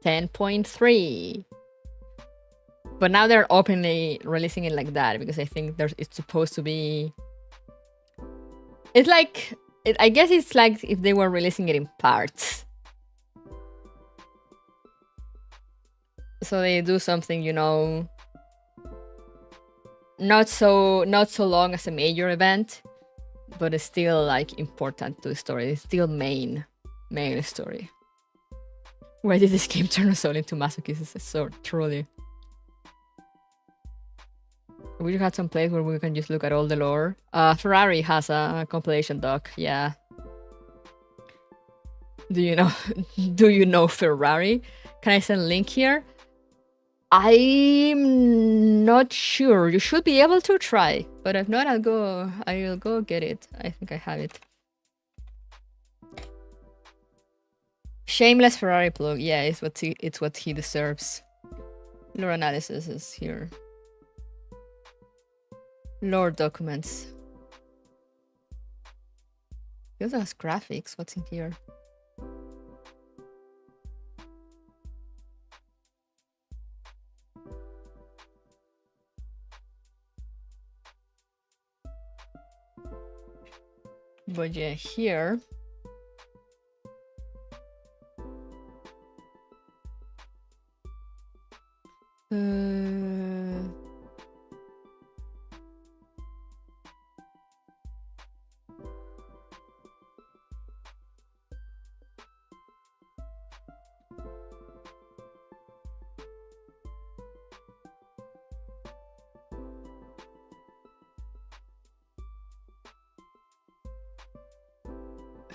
10.3. But now they're openly releasing it like that because I think it's supposed to be. It's like I guess it's like if they were releasing it in parts. So they do something, you know. not so long as a major event, but it's still like important to the story. It's still main story. Why did this game turn us all into masochists? So truly. We just had some place where we can just look at all the lore. Ferrari has a compilation doc, yeah. Do you know Ferrari? Can I send a link here? I'm not sure. You should be able to try, but if not, I'll go get it. I think I have it. Shameless Ferrari plug. Yeah, it's what he deserves. Lore analysis is here. Lore documents. He also has graphics. What's in here? But yeah, here.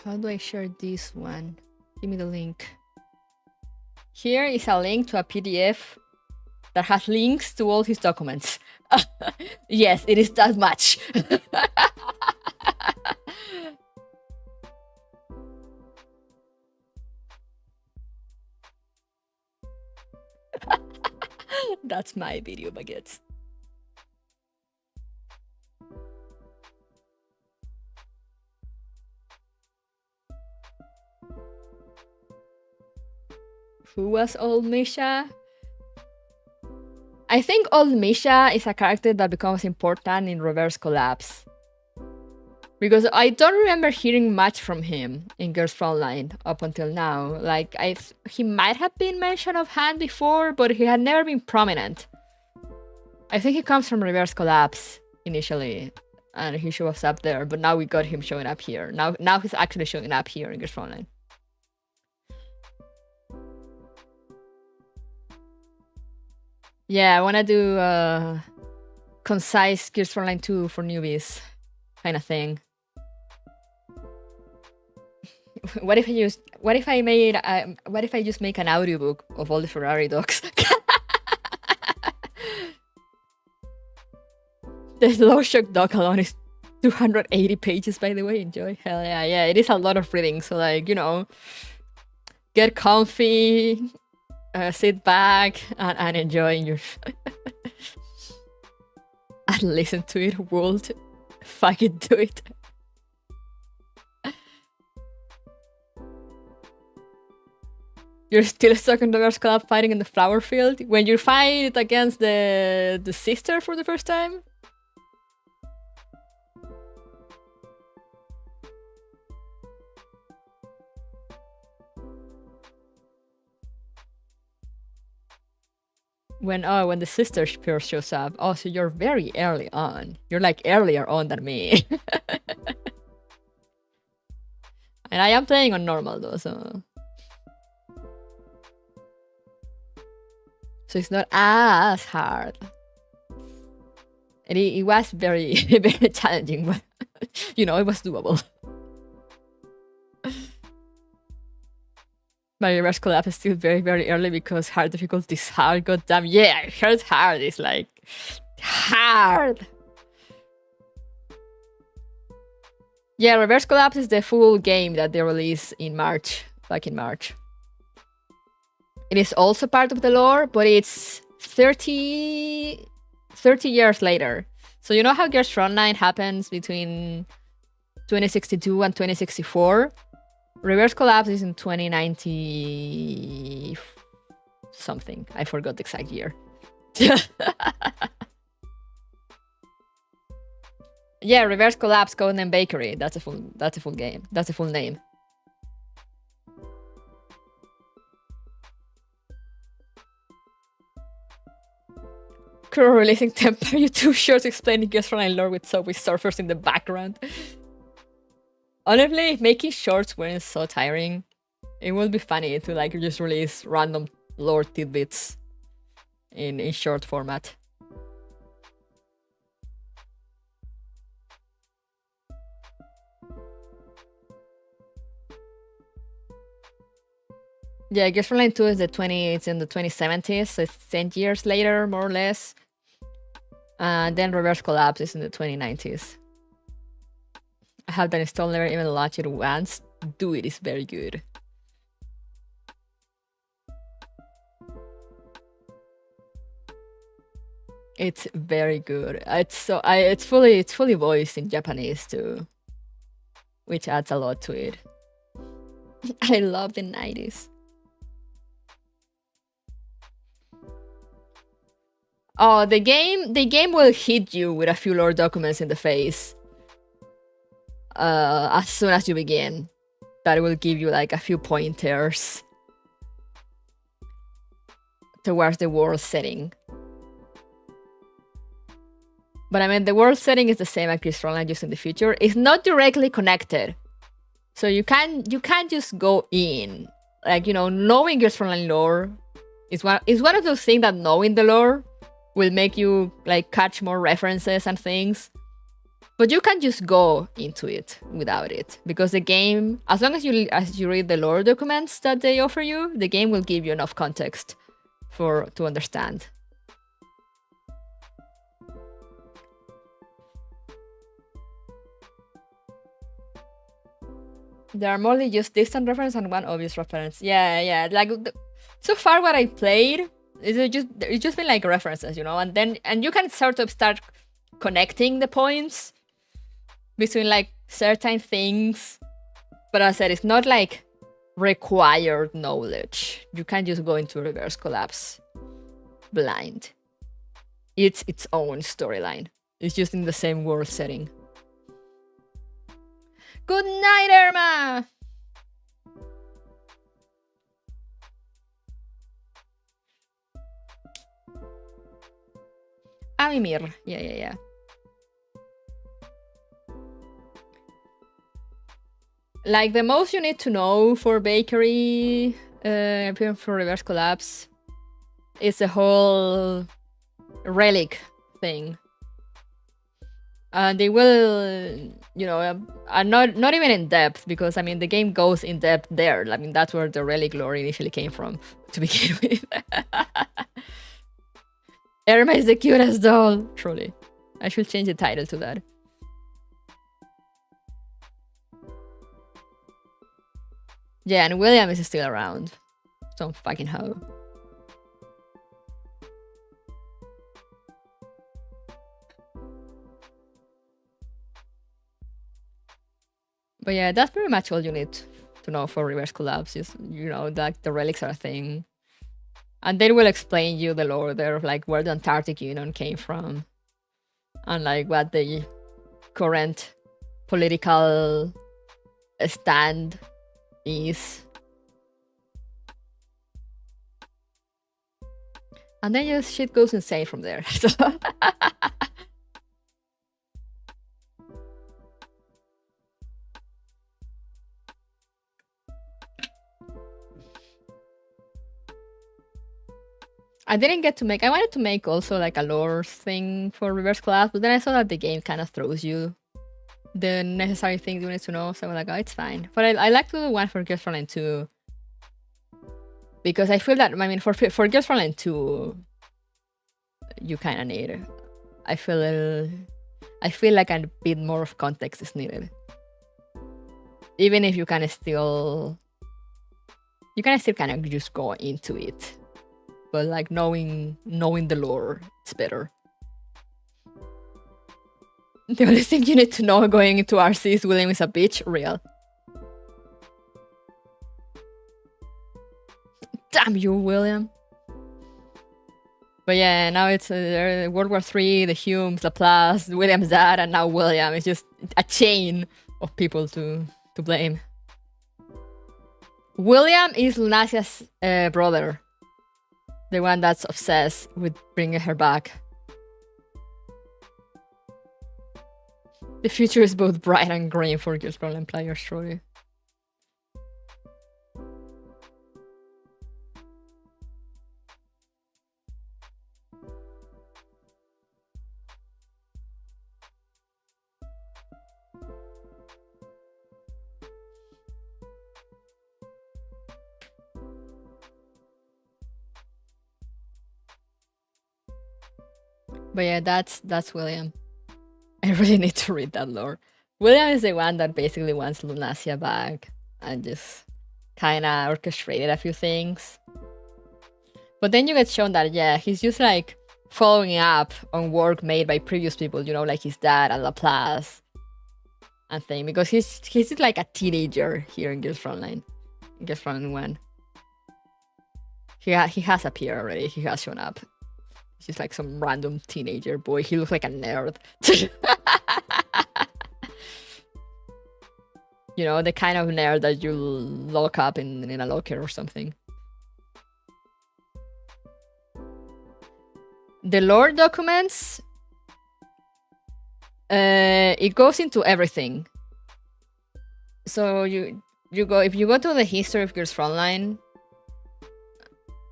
How do I share this one? Give me the link. Here is a link to a PDF that has links to all his documents. Yes, it is that much. That's my video baguettes. Who was Old Misha? I think Old Misha is a character that becomes important in Reverse Collapse. Because I don't remember hearing much from him in Girls Frontline up until now. Like, he might have been mentioned offhand before, but he had never been prominent. I think he comes from Reverse Collapse initially, and he shows up there, but now we got him showing up here. Now he's actually showing up here in Girls Frontline. Yeah, I want to do a concise Gears Frontline 2 for newbies kind of thing. What if I just make an audiobook of all the Ferrari docs? The Low Shock doc alone is 280 pages, by the way. Enjoy. Hell yeah, yeah, it is a lot of reading. So like, you know, get comfy, sit back and enjoy your and listen to it. World, fucking do it. You're still stuck in the Reverse Club fighting in the flower field when you fight against the sister for the first time. When the sister first shows up. Oh, so you're very early on. You're like earlier on than me. And I am playing on normal though, so it's not as hard. And it was very, very challenging, but you know, it was doable. My Reverse Collapse is still very, very early because hard difficulty is hard. Goddamn, yeah, hard is like hard. Yeah, Reverse Collapse is the full game that they released in March, back in March. It is also part of the lore, but it's 30 years later. So you know how Gears Frontline happens between 2062 and 2064? Reverse Collapse is in 2090 something. I forgot the exact year. Yeah, Reverse Collapse Codename Bakery. That's a full game. That's a full name. Crew releasing Temper YouTube shorts explaining Guest Frontline lore with Subway surfers in the background. Honestly, making shorts when so tiring, it will be funny to like just release random lore tidbits in short format. Yeah, Guest Frontline 2 is it's in the 2070s, so it's 10 years later, more or less. And then Reverse Collapse is in the 2090s. I have that installed, never even launched it once. Do it, it's very good. It's very good. It's fully voiced in Japanese too, which adds a lot to it. I love the 90s. Oh, the game will hit you with a few lore documents in the face as soon as you begin. That will give you like a few pointers towards the world setting. But I mean, the world setting is the same as Guest Frontline, just in the future. It's not directly connected, so you can't just go in. Like, you know, knowing Guest Frontline lore is one of those things that knowing the lore will make you like catch more references and things. But you can just go into it without it, because the game, as long as you read the lore documents that they offer you, the game will give you enough context to understand. There are more than just distant reference and one obvious reference. Yeah. Like so far, what I played it's just been like references, you know, and you can sort of start connecting the points between like certain things. But as I said, it's not like required knowledge. You can't just go into Reverse Collapse blind. It's its own storyline. It's just in the same world setting. Good night, Erma! Amimir. Yeah. Like, the most you need to know for bakery, for Reverse Collapse, is the whole relic thing. And they will, you know, are not even in depth, because I mean the game goes in depth there. I mean, that's where the relic lore initially came from to begin with. Erma is the cutest doll. Truly, I should change the title to that. Yeah, and William is still around. Some fucking hoe. But yeah, that's pretty much all you need to know for Reverse Collapse. Just, you know, like the relics are a thing. And they will explain you the lore there of like where the Antarctic Union came from. And like what the current political stand is. And then just shit goes insane from there. So I didn't get to make... I wanted to make also like a lore thing for Reverse Collapse, but then I saw that the game kind of throws you the necessary things you need to know, so I was like, oh, it's fine. But I like to do one for Guest Frontline 2, because I feel that, I mean, for Guest Frontline 2, you kind of need it. I feel like a bit more of context is needed. Even if you kind of still... You can still kind of just go into it. But like knowing the lore, it's better. The only thing you need to know going into RC is William is a bitch. Real. Damn you, William. But yeah, now it's World War III, the Humes, Laplace, William's dad, and now William. It's just a chain of people to blame. William is Lunasia's brother. The one that's obsessed with bringing her back The future is both bright and green for Girls Frontline players, truly. But yeah, that's William. I really need to read that lore. William is the one that basically wants Lunacia back and just kind of orchestrated a few things. But then you get shown that, yeah, he's just like following up on work made by previous people, you know, like his dad and Laplace and thing, because he's just like a teenager here in Girls Frontline. In Girls Frontline 1. He has appeared already. He has shown up. He's just like some random teenager boy. He looks like a nerd. You know, the kind of nerd that you lock up in a locker or something. The lore documents, it goes into everything. So if you go to the history of Girls Frontline,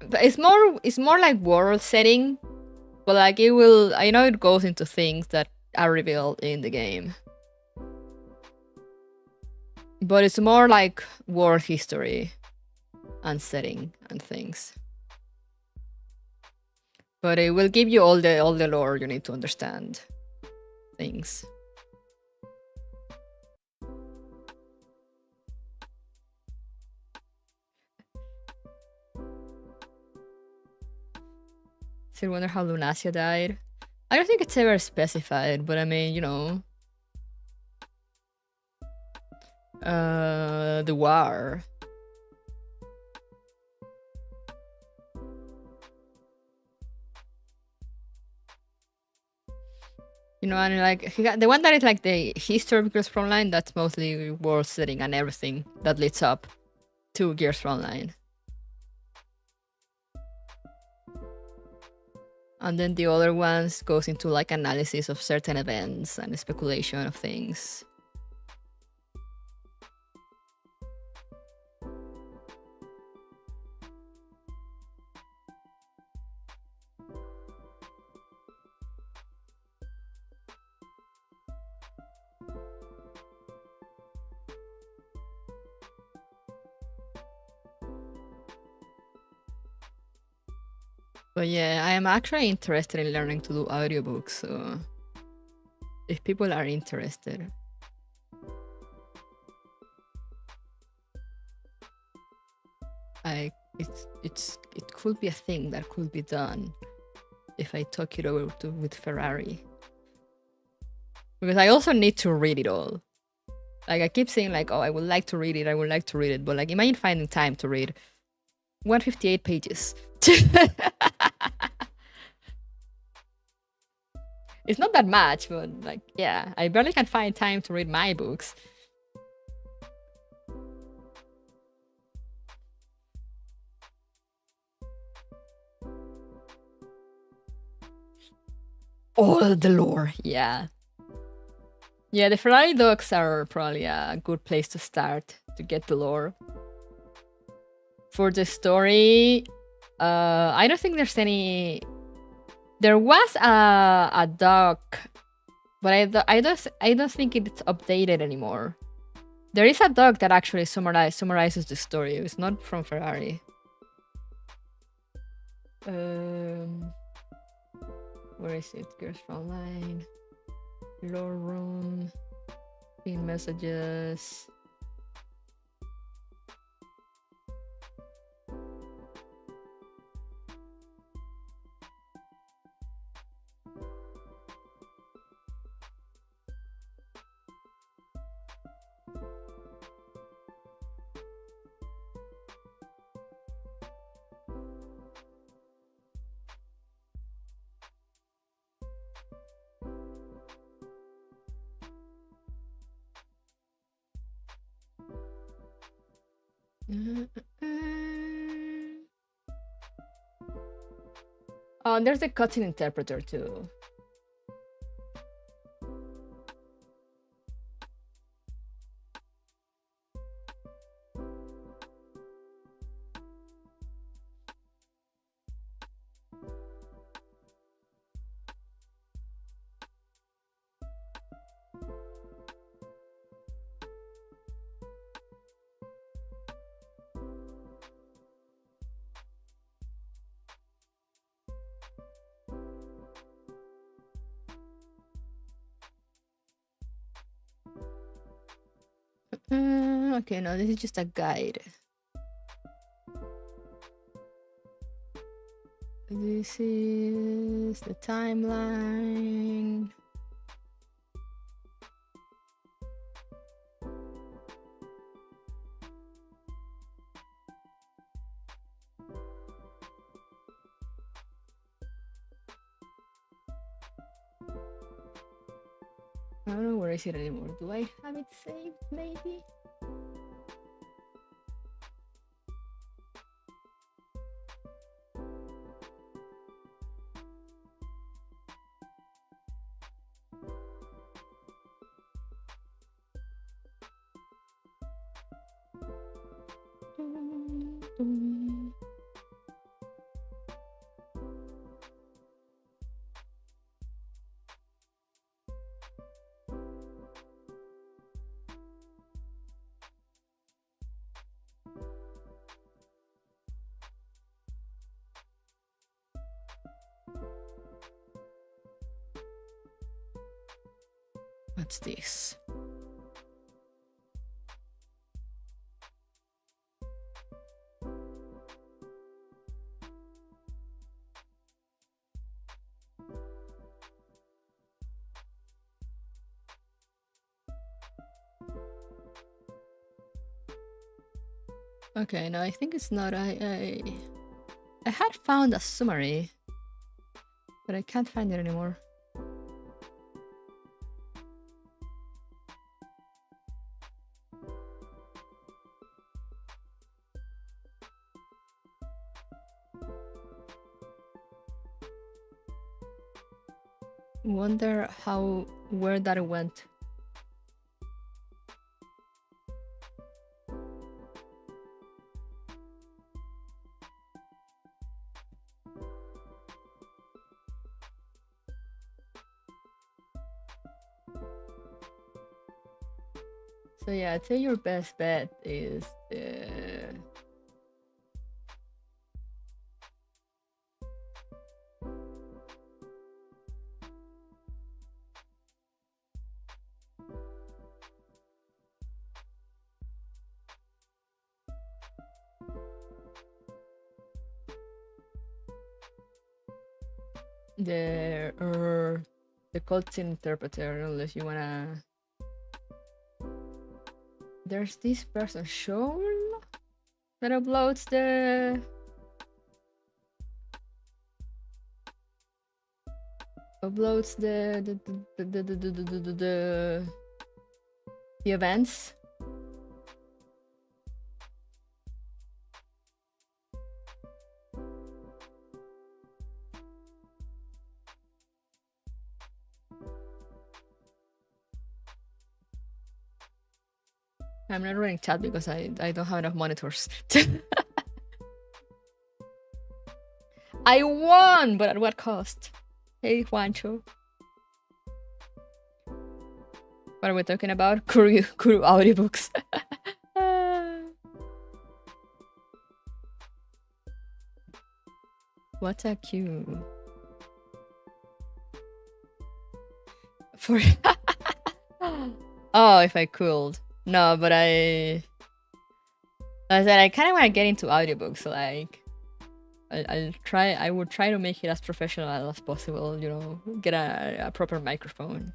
but it's more like world setting, but like I know it goes into things that are revealed in the game. But it's more like world history and setting and things. But it will give you all the lore you need to understand things. Still wonder how Lunacia died. I don't think it's ever specified, but I mean, you know, the war. You know, and like the one that is like the history of Girls Frontline, that's mostly world setting and everything that leads up to Girls Frontline. And then the other ones goes into like analysis of certain events and speculation of things. But yeah, I am actually interested in learning to do audiobooks, so if people are interested. It could be a thing that could be done if I talk it over with Ferrari. Because I also need to read it all. Like I keep saying like, oh, I would like to read it, but like imagine finding time to read 158 pages. It's not that much, but like, yeah, I barely can find time to read my books. All the lore, yeah. Yeah, the Ferrari docs are probably a good place to start to get the lore. For the story, I don't think there's any. There was a doc, but I don't think it's updated anymore. There is a doc that actually summarizes the story. It's not from Ferrari. Where is it? Girls Frontline, lore room, pin messages. Oh, there's a cutscene interpreter too. Okay, no, this is just a guide. This is the timeline. I don't know where is it anymore. Do I have it saved, maybe? What's this? Okay, no, I think it's not. I had found a summary, but I can't find it anymore. Wonder where that went. So yeah, I'd say your best bet is the Cutest interpreter, unless you wanna. There's this person shown that uploads the events. I'm not running chat because I don't have enough monitors. I won, but at what cost? Hey, Juancho. What are we talking about? Kuru audiobooks. What's a queue? For oh, if I could. No, but I said I kind of want to get into audiobooks. Like, I would try to make it as professional as possible. You know, get a proper microphone,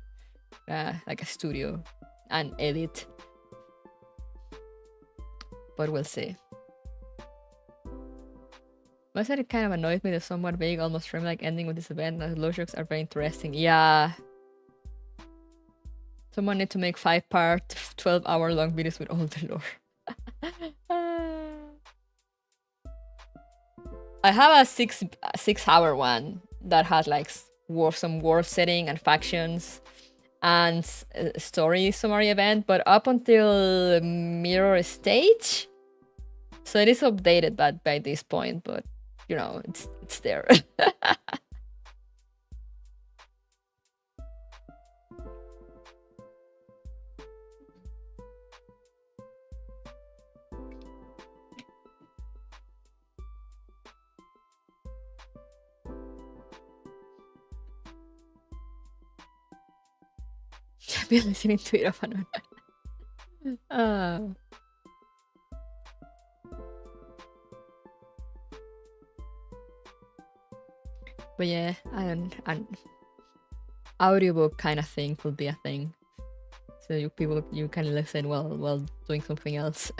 like a studio, and edit. But we'll see. I said it kind of annoys me that somewhat vague, almost dreamlike ending with this event. The low jokes are very interesting. Yeah. Someone need to make 5-part, 12-hour-long videos with all the lore. I have a 6-hour one that has like some world setting and factions and story summary event, but up until mirror stage, so it is updated by this point. But you know, it's there. I've been listening to it off and on. Uh, but yeah, and audiobook kind of thing will be a thing. So you can listen while doing something else.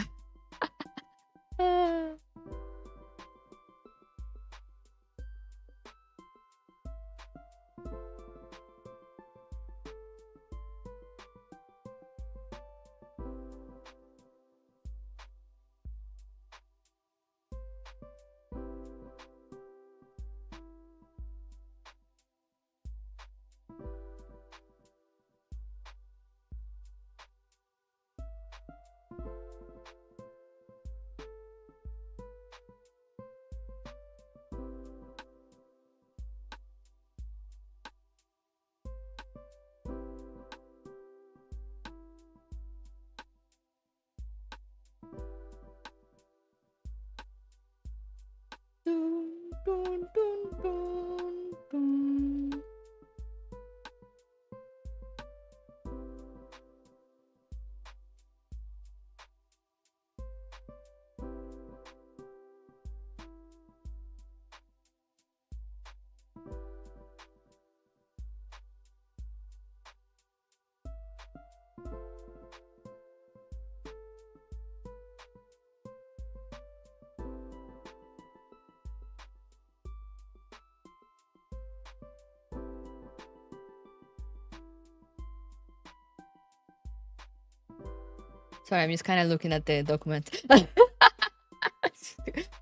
Sorry, I'm just kind of looking at the document.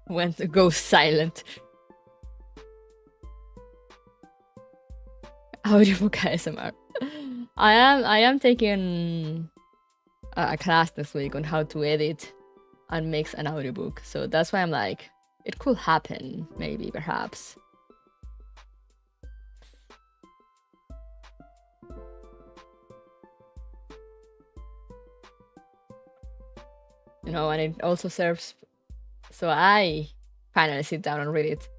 When to go silent. Audiobook ASMR. I am taking a class this week on how to edit and mix an audiobook. So that's why I'm like, it could happen, maybe, perhaps. You know, and it also serves so I finally sit down and read it.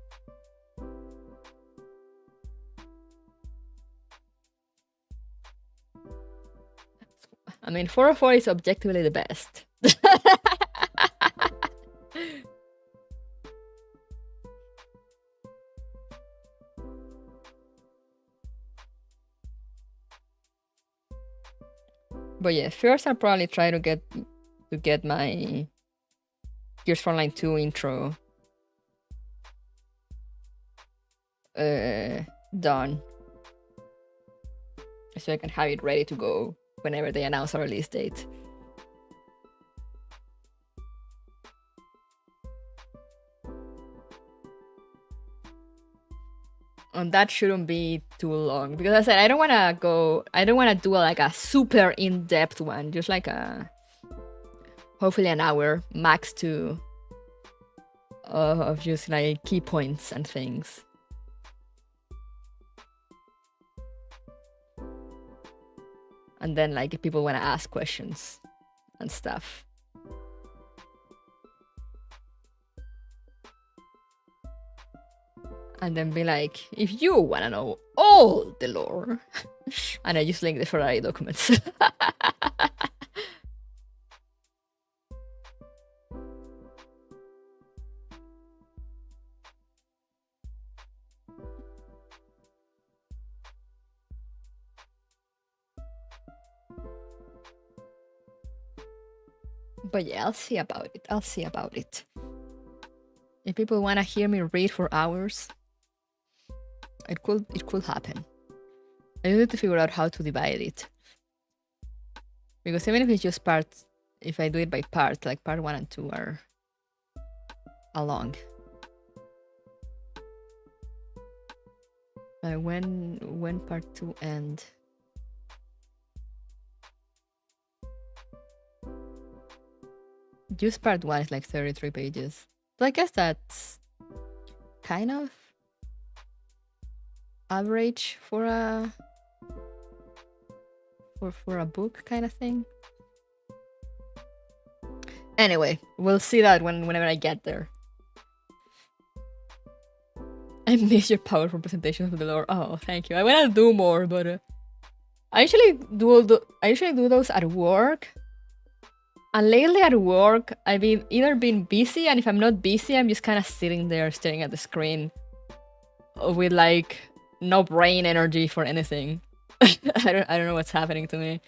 I mean, 404 is objectively the best. But yeah, first I'll probably try to get my Gears Frontline 2 intro done, so I can have it ready to go whenever they announce a release date. And that shouldn't be too long, because I said I don't want to do like a super in-depth one, just like a hopefully an hour max to of just like key points and things. And then like if people want to ask questions and stuff. And then be like, if you want to know all the lore. And I just link the Ferrari documents. But yeah, I'll see about it. If people want to hear me read for hours, it could happen. I just need to figure out how to divide it. Because even if it's just parts, if I do it by part, like part 1 and 2 are long. When part 2 end? Just part 1 is like 33 pages. So I guess that's kind of average for a book kind of thing. Anyway, we'll see that whenever I get there. I miss your powerful presentations of the lore. Oh, thank you. I want to do more, but I usually do those at work. And lately at work, I've either been busy, and if I'm not busy, I'm just kind of sitting there staring at the screen with like no brain energy for anything. I don't know what's happening to me.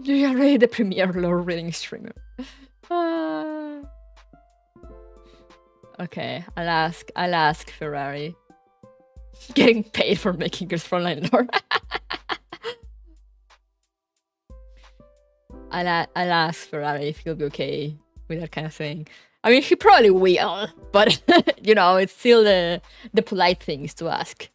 You're already the premier lore reading streamer. Okay, I'll ask Ferrari. Getting paid for making your Frontline lore. I'll ask Ferrari if he'll be okay with that kind of thing. I mean, he probably will, but you know, it's still the polite things to ask.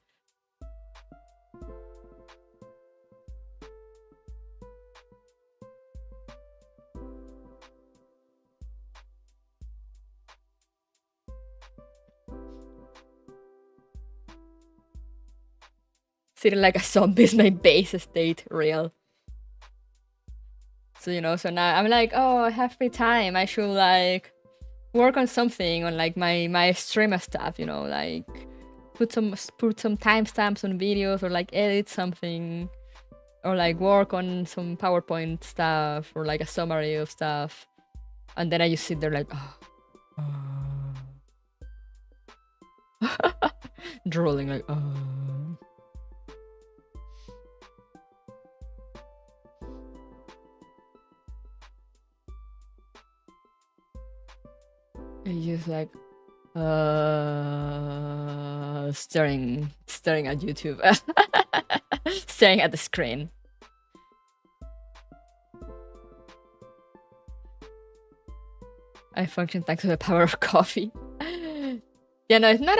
Sitting like a zombie is my base state, real. So, you know, so now I'm like, oh, I have free time. I should like work on something, on like my streamer stuff, you know, like put some timestamps on videos, or like edit something, or like work on some PowerPoint stuff, or like a summary of stuff. And then I just sit there like, drooling like, And just like staring at YouTube. Staring at the screen. I function thanks to the power of coffee. Yeah, no, it's not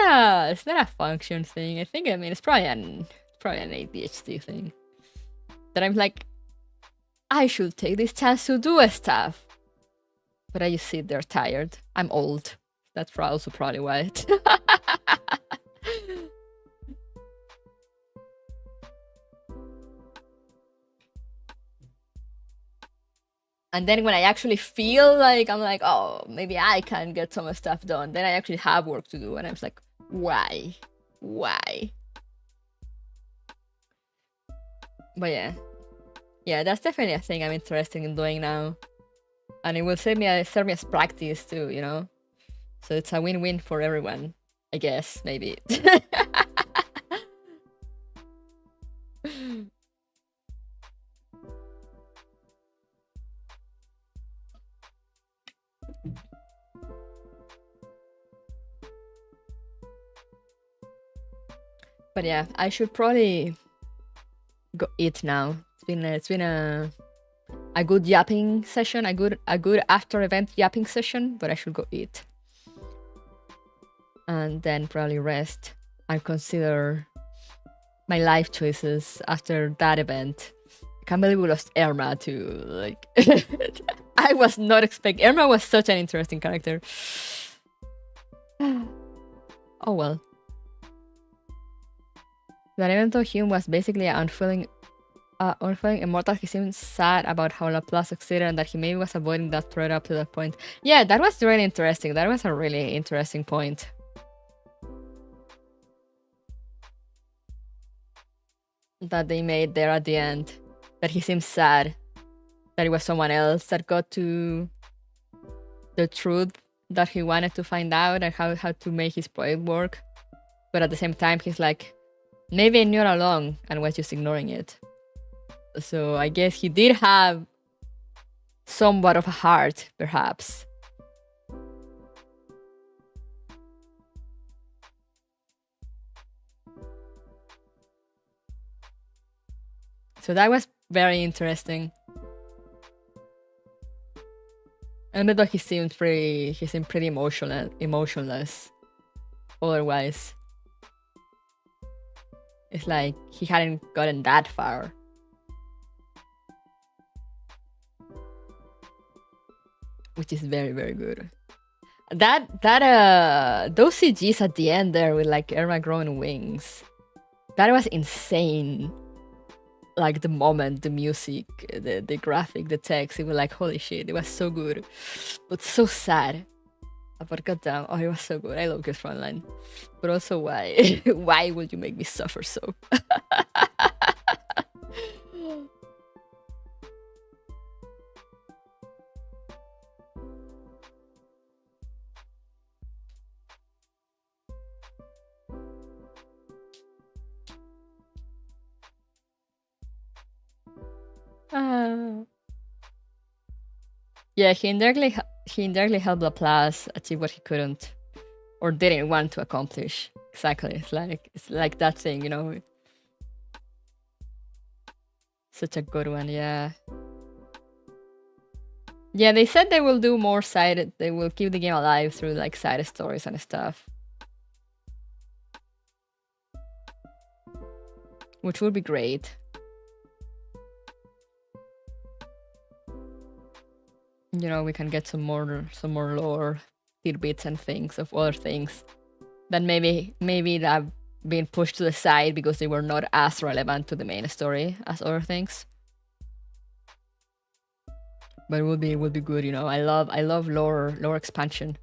a function thing. I mean it's probably an ADHD thing. That I'm like, I should take this chance to do stuff. But I just sit there tired. I'm old. That's also probably why. And then when I actually feel like, I'm like, oh, maybe I can get some stuff done, then I actually have work to do. And I'm just like, why? But yeah, that's definitely a thing I'm interested in doing now. And it will serve me as practice too, you know? So it's a win-win for everyone, I guess, maybe. But yeah, I should probably go eat now. It's been a good yapping session, a good after event yapping session, but I should go eat. And then probably rest and consider my life choices after that event. I can't believe we lost Erma too. Like, I was not expecting. Erma was such an interesting character. Oh well. That even though Hume was basically unfeeling immortal, he seemed sad about how Laplace succeeded and that he maybe was avoiding that threat up to that point. Yeah, that was really interesting. That was a really interesting point. That they made there at the end. That he seemed sad that it was someone else that got to the truth that he wanted to find out and how to make his project work. But at the same time, he's like, maybe I knew it all along and was just ignoring it. So I guess he did have somewhat of a heart, perhaps. So that was very interesting. And although he seemed pretty emotionless. Otherwise, it's like he hadn't gotten that far. Which is very, very good. Those CGs at the end there with like Erma growing wings, that was insane. Like the moment, the music, the graphic, the text, it was like, holy shit, it was so good. But so sad. But goddamn, oh, it was so good. I love Good Frontline. But also why? Why would you make me suffer so? Yeah, he indirectly helped Laplace achieve what he couldn't or didn't want to accomplish. Exactly. It's like that thing, you know. Such a good one, yeah. Yeah, they said they will do more they will keep the game alive through like side stories and stuff. Which would be great. You know, we can get some more lore, tidbits and things of other things that maybe that have been pushed to the side because they were not as relevant to the main story as other things. But it would be good, you know. I love lore expansion.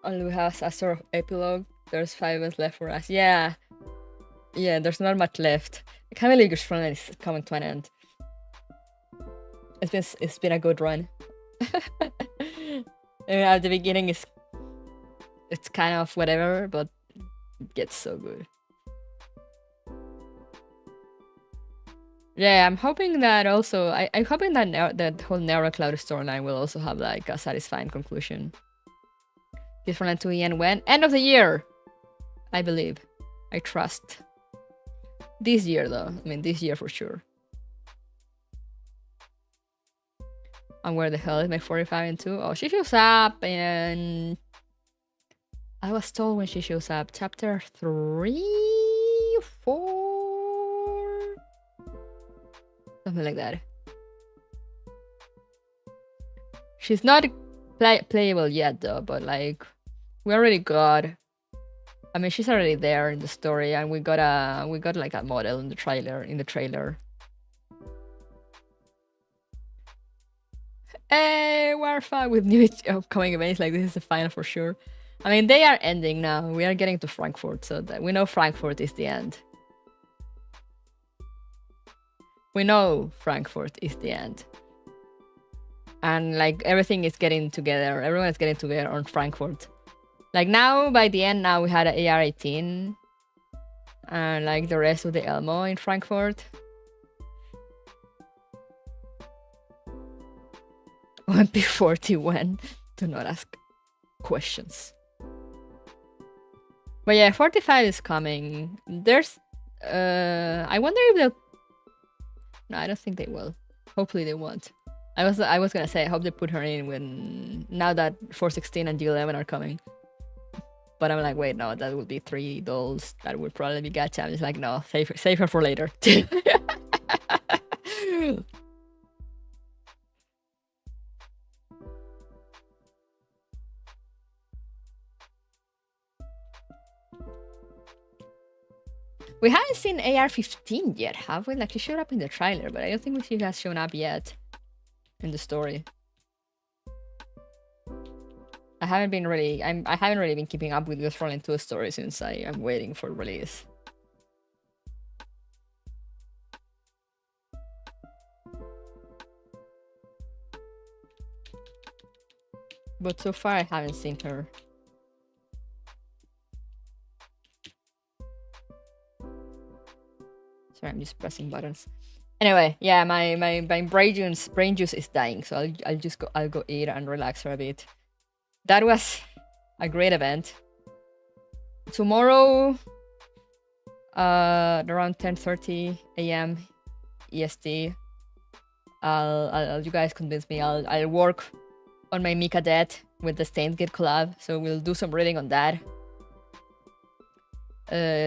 All we have is a sort of epilogue. There's 5 months left for us. Yeah, there's not much left. I can't believe Frontline is coming to an end. It's been a good run. At the beginning it's kind of whatever, but it gets so good. Yeah, I'm hoping that also I'm hoping that that whole Neurocloud storyline will also have like a satisfying conclusion. This Frontline 2 EN when? End of the year! I believe. I trust. This year though. I mean this year for sure. And where the hell is my 45 and 2? Oh, she shows up and I was told when she shows up. Chapter 3, 4, something like that. She's not playable yet though, but like we already got. I mean, she's already there in the story, and we got like a model in the trailer. Hey, we're fine with new upcoming events. Like this is the final for sure. I mean, they are ending now. We are getting to Frankfurt, so that we know Frankfurt is the end. We know Frankfurt is the end. And like everything is getting together. Everyone is getting together on Frankfurt. Like now, by the end, now we had an AR-18. And like the rest of the Elmo in Frankfurt. MP41. Do not ask questions. But yeah, 45 is coming. There's I wonder if they'll. No, I don't think they will. Hopefully they won't. I was gonna say I hope they put her in when now that 416 and G11 are coming. But I'm like, wait, no, that would be 3 dolls. That would probably be Gacha. I'm just like, no, save her for later. We haven't seen AR-15 yet, have we? Like, she showed up in the trailer, but I don't think she has shown up yet in the story. I haven't really been keeping up with this Frontline 2 story since I am waiting for release. But so far I haven't seen her. Sorry, I'm just pressing buttons. Anyway, yeah, my brain juice is dying, so I'll go eat and relax for a bit. That was a great event. Tomorrow, around 10:30 a.m. EST, I'll you guys convince me. I'll work on my Mika Dead with the Stained Gate collab, so we'll do some reading on that.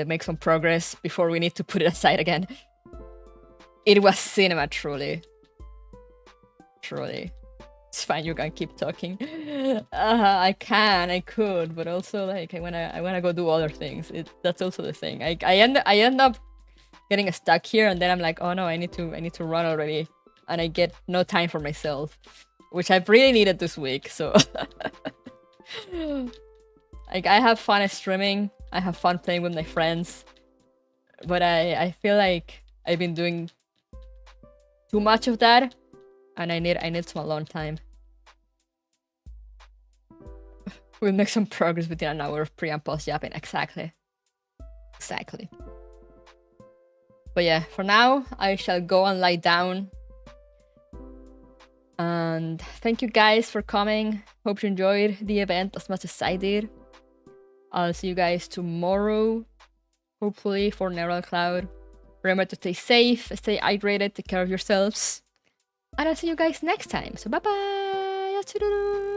Make some progress before we need to put it aside again. It was cinema, truly. It's fine, you can keep talking. I could, but also like I wanna go do other things. That's also the thing. I end up getting stuck here, and then I'm like, oh no, I need to run already, and I get no time for myself, which I've really needed this week. So like I have fun streaming, I have fun playing with my friends, but I feel like I've been doing too much of that, and I need some alone time. We'll make some progress within an hour of pre and post yapping. Exactly. But yeah, for now, I shall go and lie down. And thank you guys for coming. Hope you enjoyed the event as much as I did. I'll see you guys tomorrow, hopefully, for Neural Cloud. Remember to stay safe, stay hydrated, take care of yourselves. And I'll see you guys next time. So bye-bye.